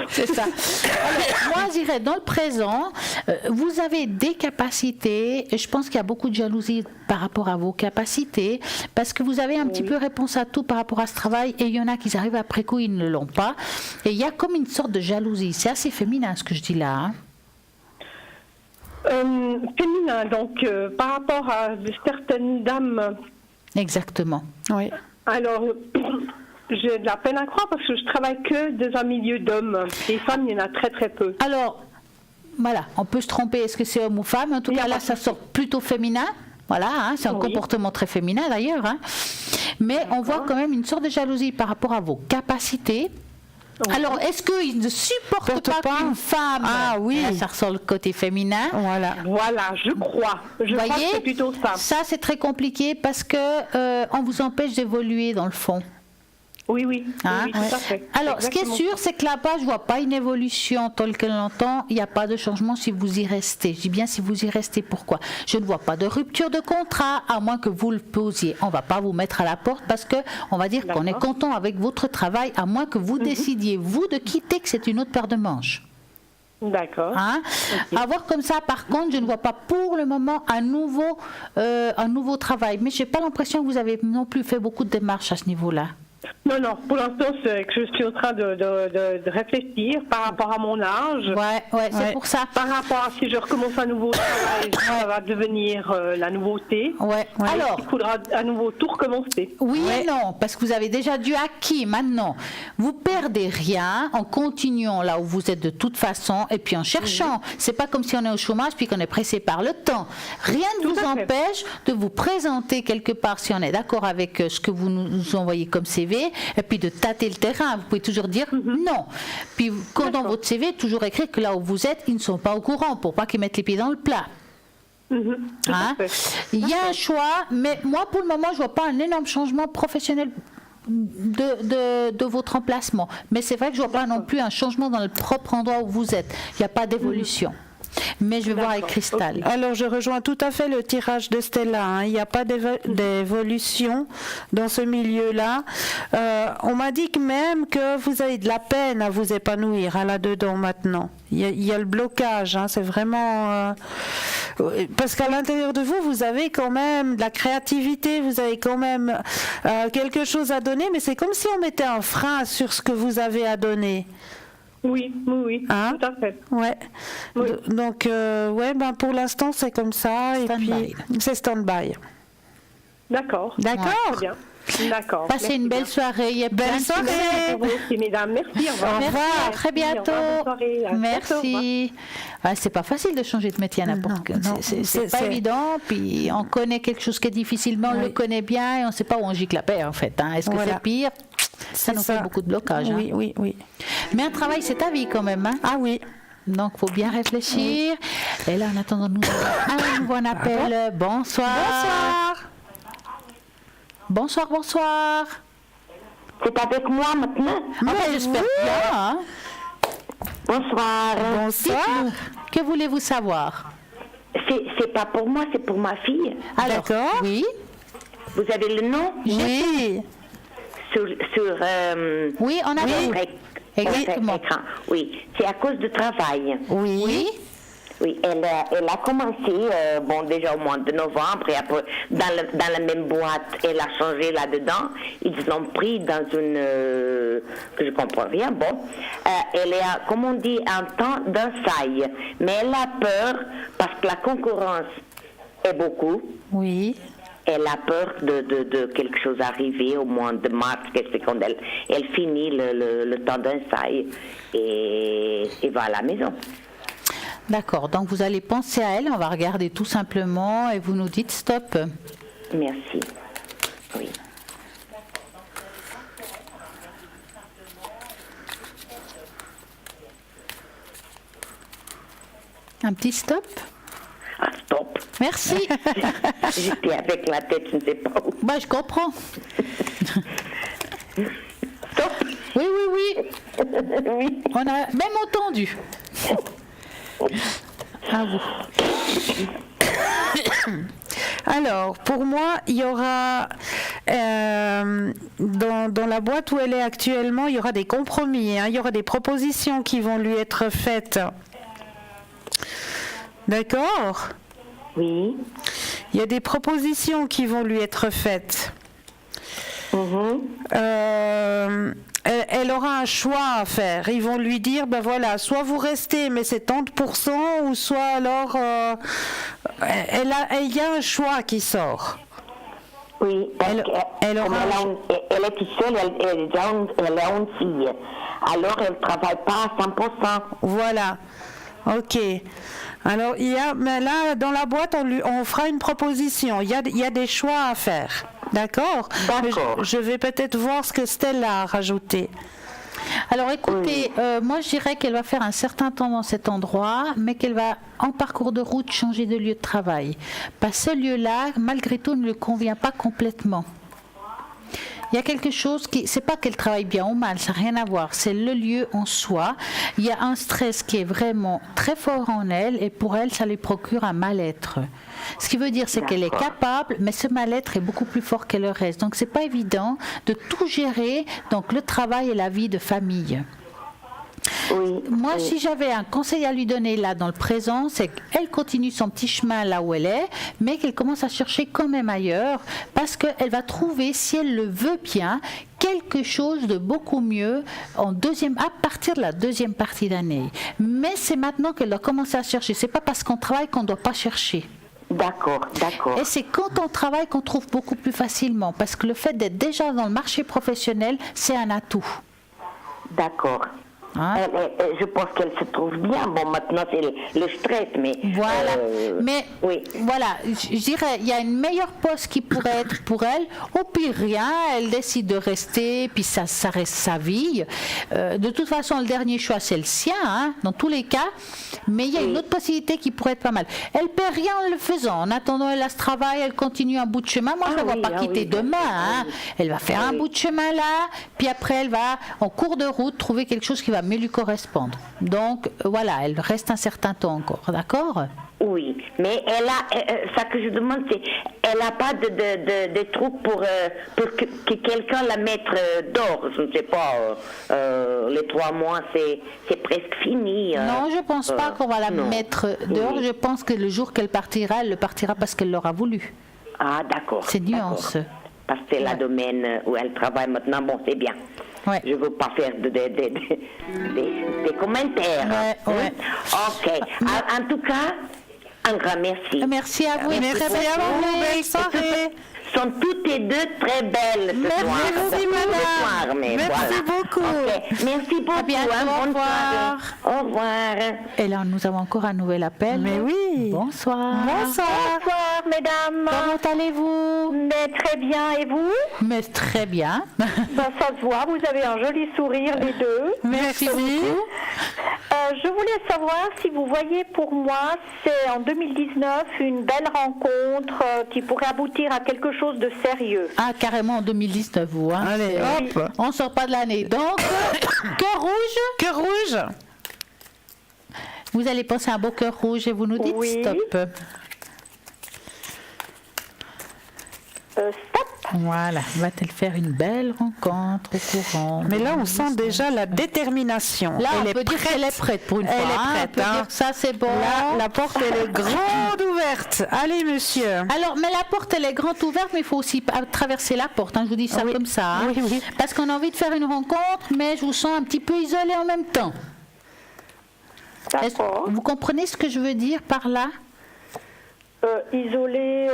S1: C'est ça. Alors, moi, je dirais, dans le présent, vous avez des capacités. Je pense qu'il y a beaucoup de jalousie par rapport à vos capacités, parce que vous avez un petit peu réponse à tout par rapport à ce travail, et il y en a qui arrivent après coup, ils ne l'ont pas. Et il y a comme une sorte de jalousie. C'est assez féminin, ce que je dis là.
S12: Féminin, donc, par rapport à certaines dames.
S1: Exactement.
S2: Oui.
S12: Alors, j'ai de la peine à croire parce que je travaille que dans un milieu d'hommes. Les femmes, il y en a très très peu.
S1: Alors, voilà, on peut se tromper, est-ce que c'est homme ou femme? En tout cas, là, ça sort plutôt féminin. Voilà, hein, c'est un comportement très féminin d'ailleurs. Hein. Mais on voit quand même une sorte de jalousie par rapport à vos capacités. Alors, est-ce qu'ils ne supportent pas qu'une femme?
S2: Ah oui.
S1: Là, ça ressort le côté féminin.
S2: Voilà,
S12: je crois. Je crois que c'est plutôt ça.
S1: Ça, c'est très compliqué parce que on vous empêche d'évoluer dans le fond.
S12: Oui,
S1: hein?
S12: tout à fait.
S1: Alors, ce qui est sûr, c'est que là-bas, je ne vois pas une évolution telle que l'entend. Il n'y a pas de changement si vous y restez. Je dis bien si vous y restez. Pourquoi? Je ne vois pas de rupture de contrat, à moins que vous le posiez. On ne va pas vous mettre à la porte parce qu'on va dire qu'on est content avec votre travail, à moins que vous décidiez, vous, de quitter, que c'est une autre paire de manches.
S12: D'accord.
S1: Hein? À voir comme ça, par contre, je ne vois pas pour le moment un nouveau travail. Mais je n'ai pas l'impression que vous avez non plus fait beaucoup de démarches à ce niveau-là.
S12: Non, pour l'instant, c'est que je suis en train de réfléchir par rapport à mon âge.
S1: Ouais, c'est pour ça.
S12: Par rapport à si je recommence un nouveau travail, ça va devenir la nouveauté.
S1: Alors,
S12: il faudra à nouveau tout recommencer.
S1: Oui et non, parce que vous avez déjà du acquis maintenant. Vous perdez rien en continuant là où vous êtes de toute façon et puis en cherchant. C'est pas comme si on est au chômage puis qu'on est pressé par le temps. Rien ne vous empêche de vous présenter quelque part si on est d'accord avec ce que vous nous envoyez comme CV. Et puis de tâter le terrain, vous pouvez toujours dire non. Puis quand dans votre CV, toujours écrit que là où vous êtes, ils ne sont pas au courant pour pas qu'ils mettent les pieds dans le plat. Hein? Il y a un choix, mais moi pour le moment, je vois pas un énorme changement professionnel de votre emplacement. Mais c'est vrai que je vois pas non plus un changement dans le propre endroit où vous êtes. Il n'y a pas d'évolution. Mais je vais voir avec Cristal.
S2: Alors je rejoins tout à fait le tirage de Stella. Hein. Il n'y a pas d'évolution dans ce milieu-là. On m'a dit que même que vous avez de la peine à vous épanouir là-dedans maintenant. Il y a le blocage. Hein. C'est vraiment... parce qu'à l'intérieur de vous, vous avez quand même de la créativité, vous avez quand même quelque chose à donner, mais c'est comme si on mettait un frein sur ce que vous avez à donner.
S12: Oui,
S2: hein?
S12: Tout à fait.
S2: Ouais. Oui. Donc, pour l'instant, c'est comme ça. Et puis, c'est stand-by.
S12: D'accord.
S2: D'accord.
S12: Bien. D'accord.
S1: Passez une belle soirée.
S2: Belle soirée.
S12: Merci, mesdames. Merci. Au revoir.
S1: Merci. À très bientôt. Merci. C'est pas facile de changer de métier à n'importe quel. C'est pas évident. Puis on connaît quelque chose qui est difficile, mais on le connaît bien et on ne sait pas où on gicle la paix en fait. Hein. Est-ce que c'est pire? Ça nous fait beaucoup de blocages.
S2: Oui.
S1: Mais un travail, c'est ta vie quand même. Hein.
S2: Ah oui.
S1: Donc, il faut bien réfléchir. Et là, en attendant, nous avons un appel. Bonsoir. Bonsoir.
S4: C'est avec moi maintenant?
S1: J'espère bien. Hein.
S4: Bonsoir.
S1: Dites-nous, que voulez-vous savoir?
S4: C'est pas pour moi, c'est pour ma fille.
S1: Alors, d'accord. Oui.
S4: Vous avez le nom?
S2: Oui.
S1: Oui, on a vu. Exactement.
S4: Oui, c'est à cause du travail.
S1: Oui.
S4: Oui, elle a commencé, déjà au mois de novembre, et après, dans la même boîte, elle a changé là-dedans. Ils l'ont pris dans une... que je comprends rien, elle est, comme on dit, en temps d'insaille. Mais elle a peur, parce que la concurrence est beaucoup.
S1: Oui.
S4: Elle a peur de quelque chose arriver au mois de mars, c'est quand elle finit le temps d'insaille et va à la maison.
S1: D'accord, donc vous allez penser à elle, on va regarder tout simplement et vous nous dites stop.
S4: Merci. Oui.
S1: Un petit stop?
S4: Ah, stop.
S1: Merci.
S4: J'étais avec la tête, je ne sais pas où.
S1: Je comprends.
S4: Stop.
S1: Oui.
S4: Oui.
S1: On a même entendu. À vous.
S2: Alors, pour moi, il y aura, dans la boîte où elle est actuellement, il y aura des compromis, hein, il y aura des propositions qui vont lui être faites. D'accord ?
S4: Oui.
S2: Il y a des propositions qui vont lui être faites. Elle aura un choix à faire. Ils vont lui dire, soit vous restez, mais c'est tant de %, ou soit alors, il y a un choix qui sort.
S4: Oui, parce elle est toute seule, elle a une fille. Alors, elle ne travaille pas à 100%.
S2: Voilà. Ok. Alors, mais là, dans la boîte, on fera une proposition. Il y a des choix à faire. D'accord. Je vais peut-être voir ce que Stella a rajouté.
S1: Alors écoutez, moi je dirais qu'elle va faire un certain temps dans cet endroit, mais qu'elle va en parcours de route changer de lieu de travail. Parce que ce lieu-là, malgré tout, ne lui convient pas complètement. Il y a quelque chose qui, c'est pas qu'elle travaille bien ou mal, ça n'a rien à voir, c'est le lieu en soi. Il y a un stress qui est vraiment très fort en elle et pour elle, ça lui procure un mal-être. Ce qui veut dire, c'est qu'elle est capable, mais ce mal-être est beaucoup plus fort que le reste. Donc c'est pas évident de tout gérer, donc le travail et la vie de famille. Moi, si j'avais un conseil à lui donner là dans le présent, c'est qu'elle continue son petit chemin là où elle est, mais qu'elle commence à chercher quand même ailleurs, parce qu'elle va trouver, si elle le veut bien, quelque chose de beaucoup mieux à partir de la deuxième partie d'année. Mais c'est maintenant qu'elle doit commencer à chercher. C'est pas parce qu'on travaille qu'on ne doit pas chercher.
S4: D'accord.
S1: Et c'est quand on travaille qu'on trouve beaucoup plus facilement, parce que le fait d'être déjà dans le marché professionnel, c'est un atout.
S4: D'accord. Je pense qu'elle se trouve bien. Bon, maintenant, c'est le stress, mais...
S1: Voilà. Je dirais, il y a une meilleure poste qui pourrait être pour elle. Au pire, rien. Elle décide de rester, puis ça reste sa vie. De toute façon, le dernier choix, c'est le sien, dans tous les cas. Mais il y a une autre possibilité qui pourrait être pas mal. Elle perd rien en le faisant. En attendant, elle a ce travail, elle continue un bout de chemin. Moi, je ne la vois pas quitter demain. Elle va faire un bout de chemin là, puis après, elle va, en cours de route, trouver quelque chose qui va mieux lui correspondre. Donc voilà, elle reste un certain temps encore, d'accord?
S4: Oui, mais elle a, ça que je demande, c'est, elle n'a pas de trucs pour que quelqu'un la mette dehors. Je ne sais pas, les 3 mois, c'est presque fini.
S1: Non, je ne pense pas qu'on va la mettre dehors. Je pense que le jour qu'elle partira, elle le partira parce qu'elle l'aura voulu.
S4: Ah, d'accord.
S1: C'est nuance.
S4: Parce que c'est le domaine où elle travaille maintenant, bon, c'est bien.
S1: Ouais.
S4: Je ne veux pas faire des commentaires. Ok. En tout cas, un grand merci.
S1: Merci à vous.
S2: Merci à vous. Belle soirée.
S4: Sont toutes les deux très belles ce soir.
S2: Merci, madame. Merci beaucoup.
S4: Okay. Merci beaucoup.
S1: À bientôt. Au revoir.
S4: Au revoir.
S1: Et là, nous avons encore un nouvel appel.
S2: Mais oui.
S1: Bonsoir.
S7: Bonsoir, mesdames.
S1: Comment allez-vous?
S7: Mais très bien, et vous?
S1: Mais très bien.
S7: Ça se voit, vous avez un joli sourire, les deux.
S1: Merci beaucoup.
S7: Je voulais savoir si vous voyez pour moi, c'est en 2019, une belle rencontre qui pourrait aboutir à quelque chose de sérieux.
S1: Ah, carrément en 2019, vous.
S2: Allez, hop.
S1: On sort pas de l'année. Donc, cœur rouge.
S2: Cœur rouge.
S1: Vous allez penser à un beau cœur rouge et vous nous dites stop.
S7: Stop.
S1: Voilà, va-t-elle faire une belle rencontre au courant?
S2: Mais là, on sent déjà la détermination.
S1: Là, on peut dire qu'elle est prête pour une fois.
S2: Elle est prête.
S1: On peut dire que ça, c'est bon.
S2: Là, la porte, elle est grande ouverte. Allez, monsieur.
S1: Alors, mais la porte, elle est grande ouverte, mais il faut aussi traverser la porte. Je vous dis ça comme ça.
S2: Oui.
S1: Parce qu'on a envie de faire une rencontre, mais je vous sens un petit peu isolée en même temps. Vous comprenez ce que je veux dire par là?
S7: Isolée,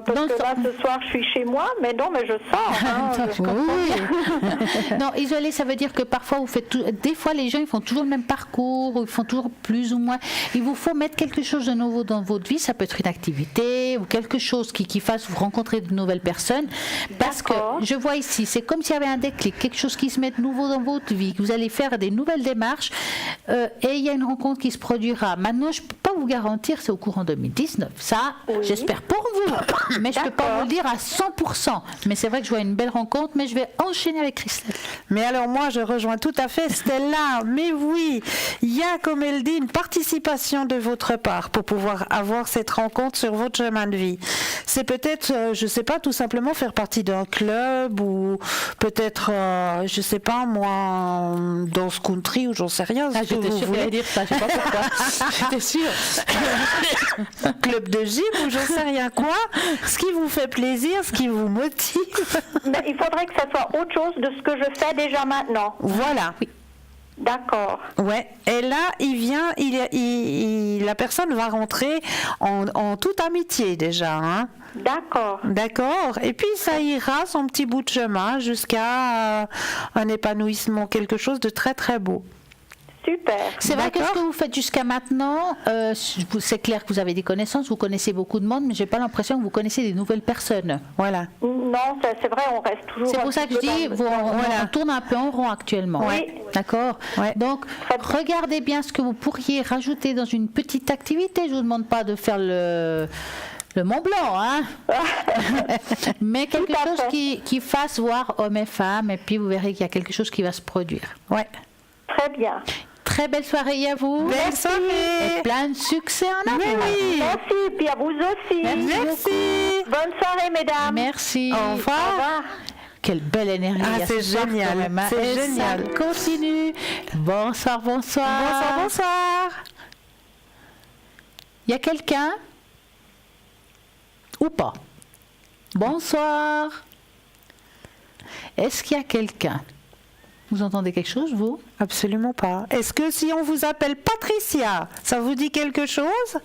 S7: parce que là, ce soir, je suis chez moi, mais non, mais je sors.
S1: Non, isolée, ça veut dire que parfois, vous faites des fois, les gens, ils font toujours le même parcours, ou ils font toujours plus ou moins. Il vous faut mettre quelque chose de nouveau dans votre vie. Ça peut être une activité ou quelque chose qui fasse vous rencontrer de nouvelles personnes. Parce que je vois ici, c'est comme s'il y avait un déclic, quelque chose qui se met de nouveau dans votre vie, que vous allez faire des nouvelles démarches, et il y a une rencontre qui se produira. Maintenant, je ne peux pas vous garantir, c'est au courant 2019. Ça, j'espère pour vous, mais je ne peux pas vous le dire à 100%. Mais c'est vrai que je vois une belle rencontre, mais je vais enchaîner avec Christelle.
S2: Mais alors moi, je rejoins tout à fait Stella. Mais oui, il y a, comme elle dit, une participation de votre part pour pouvoir avoir cette rencontre sur votre chemin de vie. C'est peut-être, je ne sais pas, tout simplement faire partie d'un club ou peut-être, je ne sais pas, moi, dans ce country ou j'en sais rien.
S1: J'étais sûre qu'elle allait dire ça, je ne sais pas pourquoi. J'étais sûre.
S2: Club de gym ou j'en sais rien quoi, ce qui vous fait plaisir, ce qui vous motive.
S7: Mais il faudrait que ça soit autre chose de ce que je fais déjà maintenant.
S2: Voilà. Oui.
S4: D'accord.
S2: Ouais. Et là, la personne va rentrer en toute amitié déjà. Hein.
S4: D'accord.
S2: D'accord. Et puis ça ira son petit bout de chemin jusqu'à un épanouissement, quelque chose de très très beau.
S4: Super.
S1: C'est vrai que ce que vous faites jusqu'à maintenant, c'est clair que vous avez des connaissances, vous connaissez beaucoup de monde, mais j'ai pas l'impression que vous connaissez des nouvelles personnes. Voilà.
S4: Non, c'est vrai, on reste toujours.
S1: C'est pour ça que je dis, on tourne un peu en rond actuellement.
S4: Oui.
S1: D'accord. Ouais. Donc, regardez bien ce que vous pourriez rajouter dans une petite activité. Je vous demande pas de faire le Mont Blanc, hein. Mais quelque chose qui fasse voir hommes et femmes, et puis vous verrez qu'il y a quelque chose qui va se produire. Ouais.
S4: Très bien.
S1: Très belle soirée à vous.
S2: Belle soirée.
S1: Et plein de succès en amour.
S2: Oui.
S4: Merci, puis à vous aussi.
S2: Merci.
S4: Bonne soirée, mesdames.
S1: Merci.
S2: Au revoir.
S4: Au revoir.
S1: Quelle belle énergie.
S2: C'est génial. C'est génial.
S1: Ça continue. Bonsoir, bonsoir.
S2: Bonsoir, bonsoir.
S1: Il y a quelqu'un ou pas? Bonsoir. Est-ce qu'il y a quelqu'un? Vous entendez quelque chose, vous?
S2: Absolument pas. Est-ce que si on vous appelle Patricia, ça vous dit quelque chose?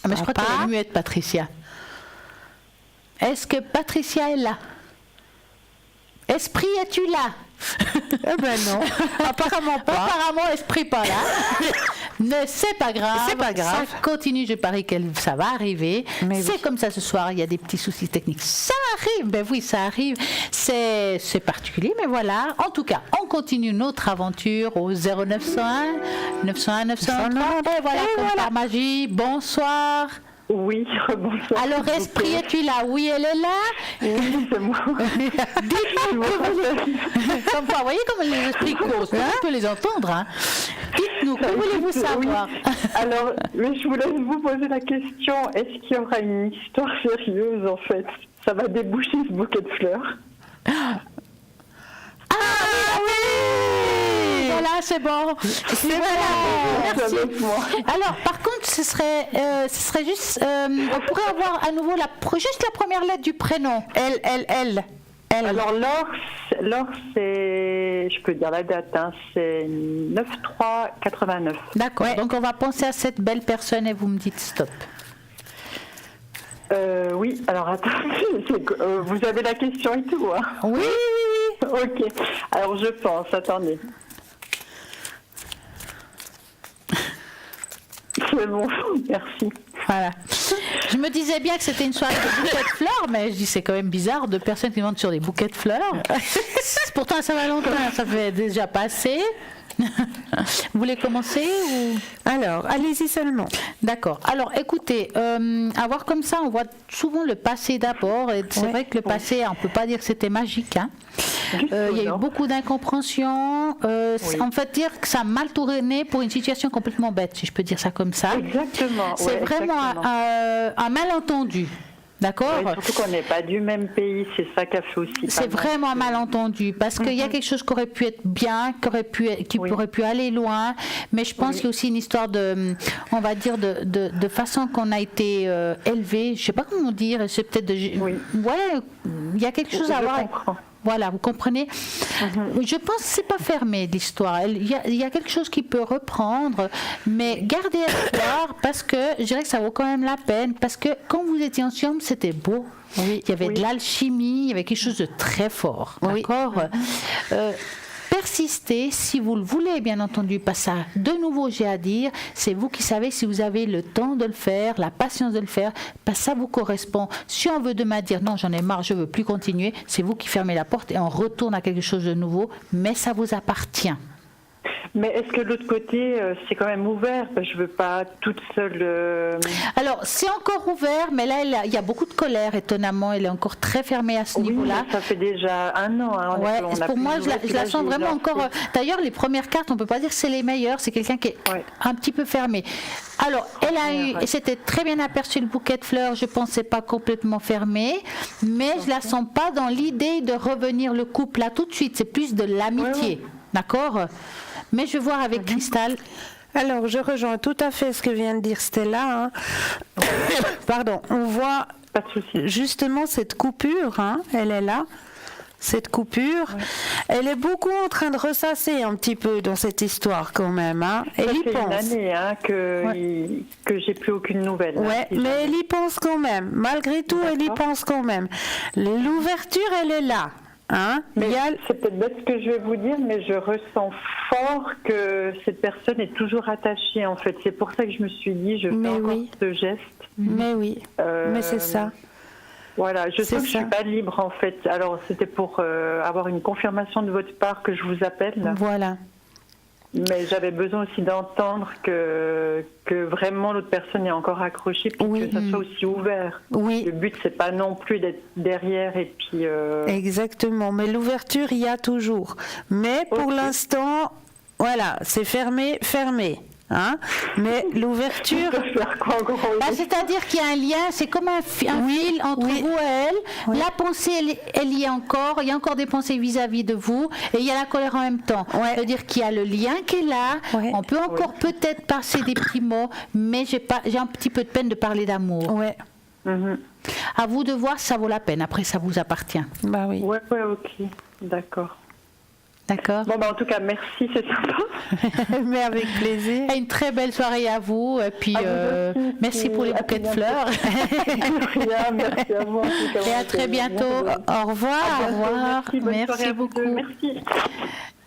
S1: Mais je crois qu'elle est muette, Patricia. Est-ce que Patricia est là? Esprit, es-tu là?
S2: Eh ben non, apparemment pas.
S1: Apparemment, esprit pas là. Ne, c'est pas grave.
S2: C'est pas grave.
S1: Ça continue, je parie que ça va arriver. C'est comme ça ce soir, il y a des petits soucis techniques. Ça arrive, ben oui, ça arrive. C'est particulier, mais voilà. En tout cas, on continue notre aventure au 0901 901 903. Et voilà, comme par magie. Bonsoir.
S13: Oui, bonsoir.
S1: Alors, Esprit, es-tu là? Oui, elle est là.
S13: Oui, c'est moi.
S1: Dites-nous comme quoi, vous voyez comment les esprits causent, on peut les entendre. Hein. Dites-nous, que voulez-vous savoir?
S13: Alors, mais je voulais vous poser la question, est-ce qu'il y aura une histoire sérieuse, en fait? Ça va déboucher ce bouquet de fleurs.
S1: Ah oui! Voilà, c'est bon. Voilà. Merci. Alors, par contre, ce serait juste, on pourrait avoir à nouveau juste la première lettre du prénom.
S2: L.
S13: Alors, Laure, c'est, je peux dire la date, hein, c'est 9/3/89.
S1: D'accord, donc on va penser à cette belle personne et vous me dites stop.
S13: Oui, alors attendez, vous avez la question et tout, hein?
S1: Oui.
S13: Ok, alors je pense, attendez. C'est bon, merci.
S1: Voilà. Je me disais bien que c'était une soirée de bouquets de fleurs, mais je dis c'est quand même bizarre de personnes qui demandent sur des bouquets de fleurs. Pourtant, Saint-Valentin, ça fait déjà passer. Vous voulez commencer ou...
S2: Alors, allez-y seulement.
S1: D'accord. Alors, écoutez, à voir comme ça, on voit souvent le passé d'abord. Et c'est vrai que le passé, on ne peut pas dire que c'était magique. Hein. Il y a eu beaucoup d'incompréhension. En fait, dire que ça a mal tourné pour une situation complètement bête, si je peux dire ça comme ça.
S13: Exactement.
S1: C'est vraiment un malentendu. D'accord.
S13: Surtout qu'on n'est pas du même pays, c'est ça qui a fait aussi.
S1: C'est vraiment un malentendu parce qu'il y a quelque chose qui aurait pu être bien, qui aurait pu aller loin, mais je pense qu'il y a aussi une histoire de, on va dire de façon qu'on a été élevé. Je sais pas comment dire. C'est peut-être ouais, il y a quelque chose à voir. Voilà, vous comprenez. Je pense que c'est pas fermé l'histoire. Il y a quelque chose qui peut reprendre, mais gardez espoir parce que je dirais que ça vaut quand même la peine parce que quand vous étiez ensemble, c'était beau. Il y avait de l'alchimie, il y avait quelque chose de très fort. D'accord. Persistez si vous le voulez, bien entendu. Pas ça. De nouveau, j'ai à dire, c'est vous qui savez si vous avez le temps de le faire, la patience de le faire, parce que ça vous correspond. Si on veut demain dire non, j'en ai marre, je veux plus continuer, c'est vous qui fermez la porte et on retourne à quelque chose de nouveau, mais ça vous appartient.
S13: Mais est-ce que de l'autre côté, c'est quand même ouvert? Je ne veux pas toute seule...
S1: Alors, c'est encore ouvert, mais là, il y a beaucoup de colère, étonnamment. Elle est encore très fermée à ce niveau-là.
S13: Ça fait déjà un an. Hein,
S1: pour moi, je la sens vraiment encore... D'ailleurs, les premières cartes, on ne peut pas dire que c'est les meilleures. C'est quelqu'un qui est un petit peu fermé. Alors, elle a eu... Et c'était très bien aperçu le bouquet de fleurs. Je pense que ce n'est pas complètement fermé. Mais je ne la sens pas dans l'idée de revenir le couple là tout de suite. C'est plus de l'amitié. D'accord ? Mais je vais voir avec Cristal.
S2: Alors, je rejoins tout à fait ce que vient de dire Stella. Hein. Pardon, on voit justement cette coupure, hein, elle est là. cette coupure. Ouais. Elle est beaucoup en train de ressasser un petit peu dans cette histoire quand même. Hein. Elle y pense.
S13: Ça fait une année que j'ai plus aucune nouvelle.
S2: Ouais, mais elle y pense quand même. Malgré tout, elle y pense quand même. L'ouverture, elle est là. Hein?
S13: C'est peut-être bête ce que je vais vous dire, mais je ressens fort que cette personne est toujours attachée en fait. C'est pour ça que je me suis dit, je fais encore ce geste.
S2: Mais oui, mais c'est ça.
S13: Voilà, je sais que je suis pas libre en fait. Alors c'était pour avoir une confirmation de votre part que je vous appelle.
S2: Voilà.
S13: Mais j'avais besoin aussi d'entendre que vraiment l'autre personne est encore accrochée et que ça soit aussi ouvert.
S2: Oui.
S13: Le but, c'est pas non plus d'être derrière et puis...
S2: Exactement, mais l'ouverture, il y a toujours. Mais pour l'instant, voilà, c'est fermé. Hein? Mais l'ouverture,
S1: c'est-à-dire qu'il y a un lien, c'est comme un fil entre vous et elle. Oui. La pensée, elle y est encore. Il y a encore des pensées vis-à-vis de vous, et il y a la colère en même temps. Ouais. C'est-à-dire qu'il y a le lien qui est là. Ouais. On peut encore peut-être passer des petits mots, mais j'ai un petit peu de peine de parler d'amour.
S2: Ouais.
S1: À vous de voir si ça vaut la peine. Après, ça vous appartient.
S2: Bah oui.
S13: Ouais, ok, d'accord.
S1: D'accord.
S13: Bon, on en tout cas, merci, c'est sympa.
S2: Mais avec plaisir.
S1: Et une très belle soirée à vous. Et puis, merci pour les bouquets de fleurs.
S13: Merci à vous.
S1: Et à très bientôt.
S2: Au revoir.
S1: Au revoir. Merci beaucoup.
S13: Merci.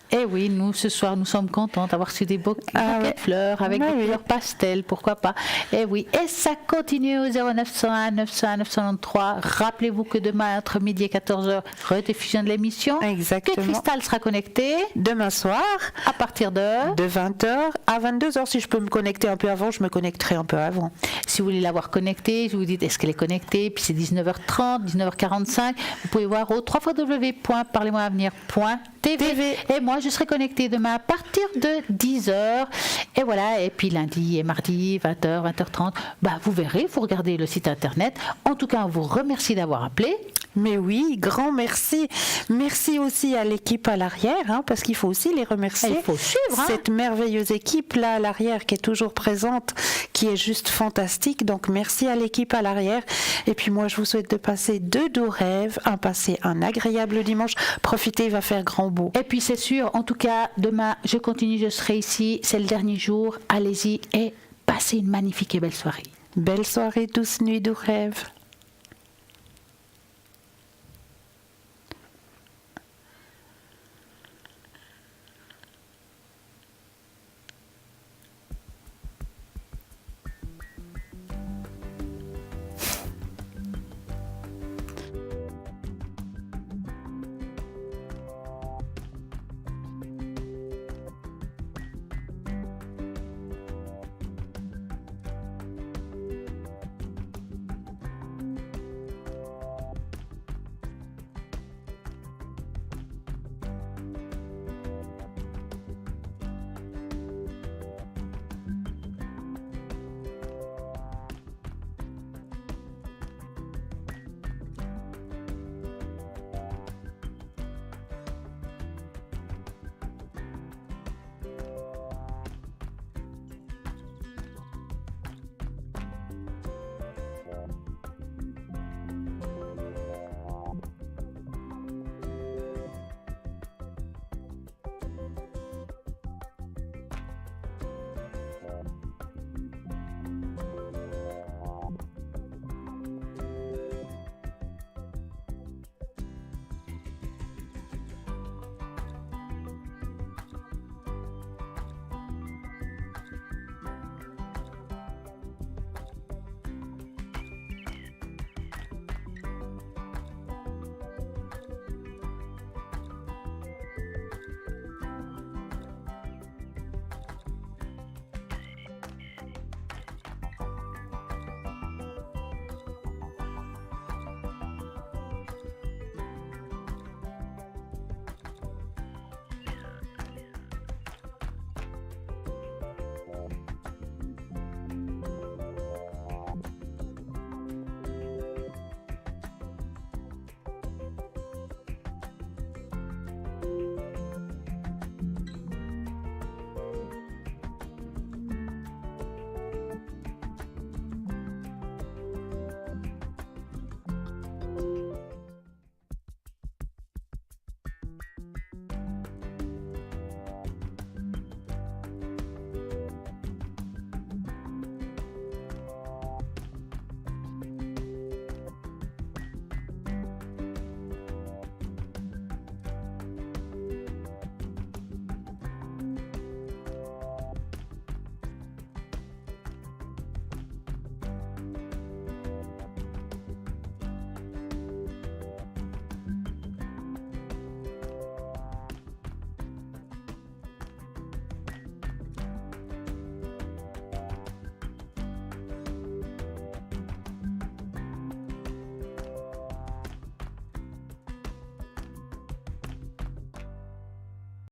S1: Et oui, nous, ce soir, nous sommes contents d'avoir reçu des bouquets de fleurs avec des couleurs pastel, pourquoi pas. Et oui, et ça continue au 0901 901 993. Rappelez-vous que demain, entre midi et 14h, rediffusion de l'émission.
S2: Exactement.
S1: Que Cristal sera connecté
S2: demain soir
S1: à partir de
S2: 20h à 22h. Si je peux me connecter un peu avant, je me connecterai un peu avant.
S1: Si vous voulez l'avoir connectée, je vous dis est-ce qu'elle est connectée, puis c'est 19h30, 19h45. Vous pouvez voir au www.parlez-moi-avenir.tv. Et moi, je serai connectée demain à partir de 10h. Et voilà, et puis lundi et mardi, 20h, 20h30, vous verrez, vous regardez le site internet. En tout cas, on vous remercie d'avoir appelé.
S2: Mais oui, grand merci. Merci aussi à l'équipe à l'arrière, parce qu'il faut aussi les remercier.
S1: Il faut suivre.
S2: Cette merveilleuse équipe là à l'arrière qui est toujours présente, qui est juste fantastique. Donc merci à l'équipe à l'arrière. Et puis moi, je vous souhaite de passer de doux rêves, passer un agréable dimanche. Profitez, il va faire grand beau.
S1: Et puis c'est sûr, en tout cas, demain, je continue, je serai ici. C'est le dernier jour. Allez-y et passez une magnifique et belle soirée.
S2: Belle soirée, douce nuit, doux rêves.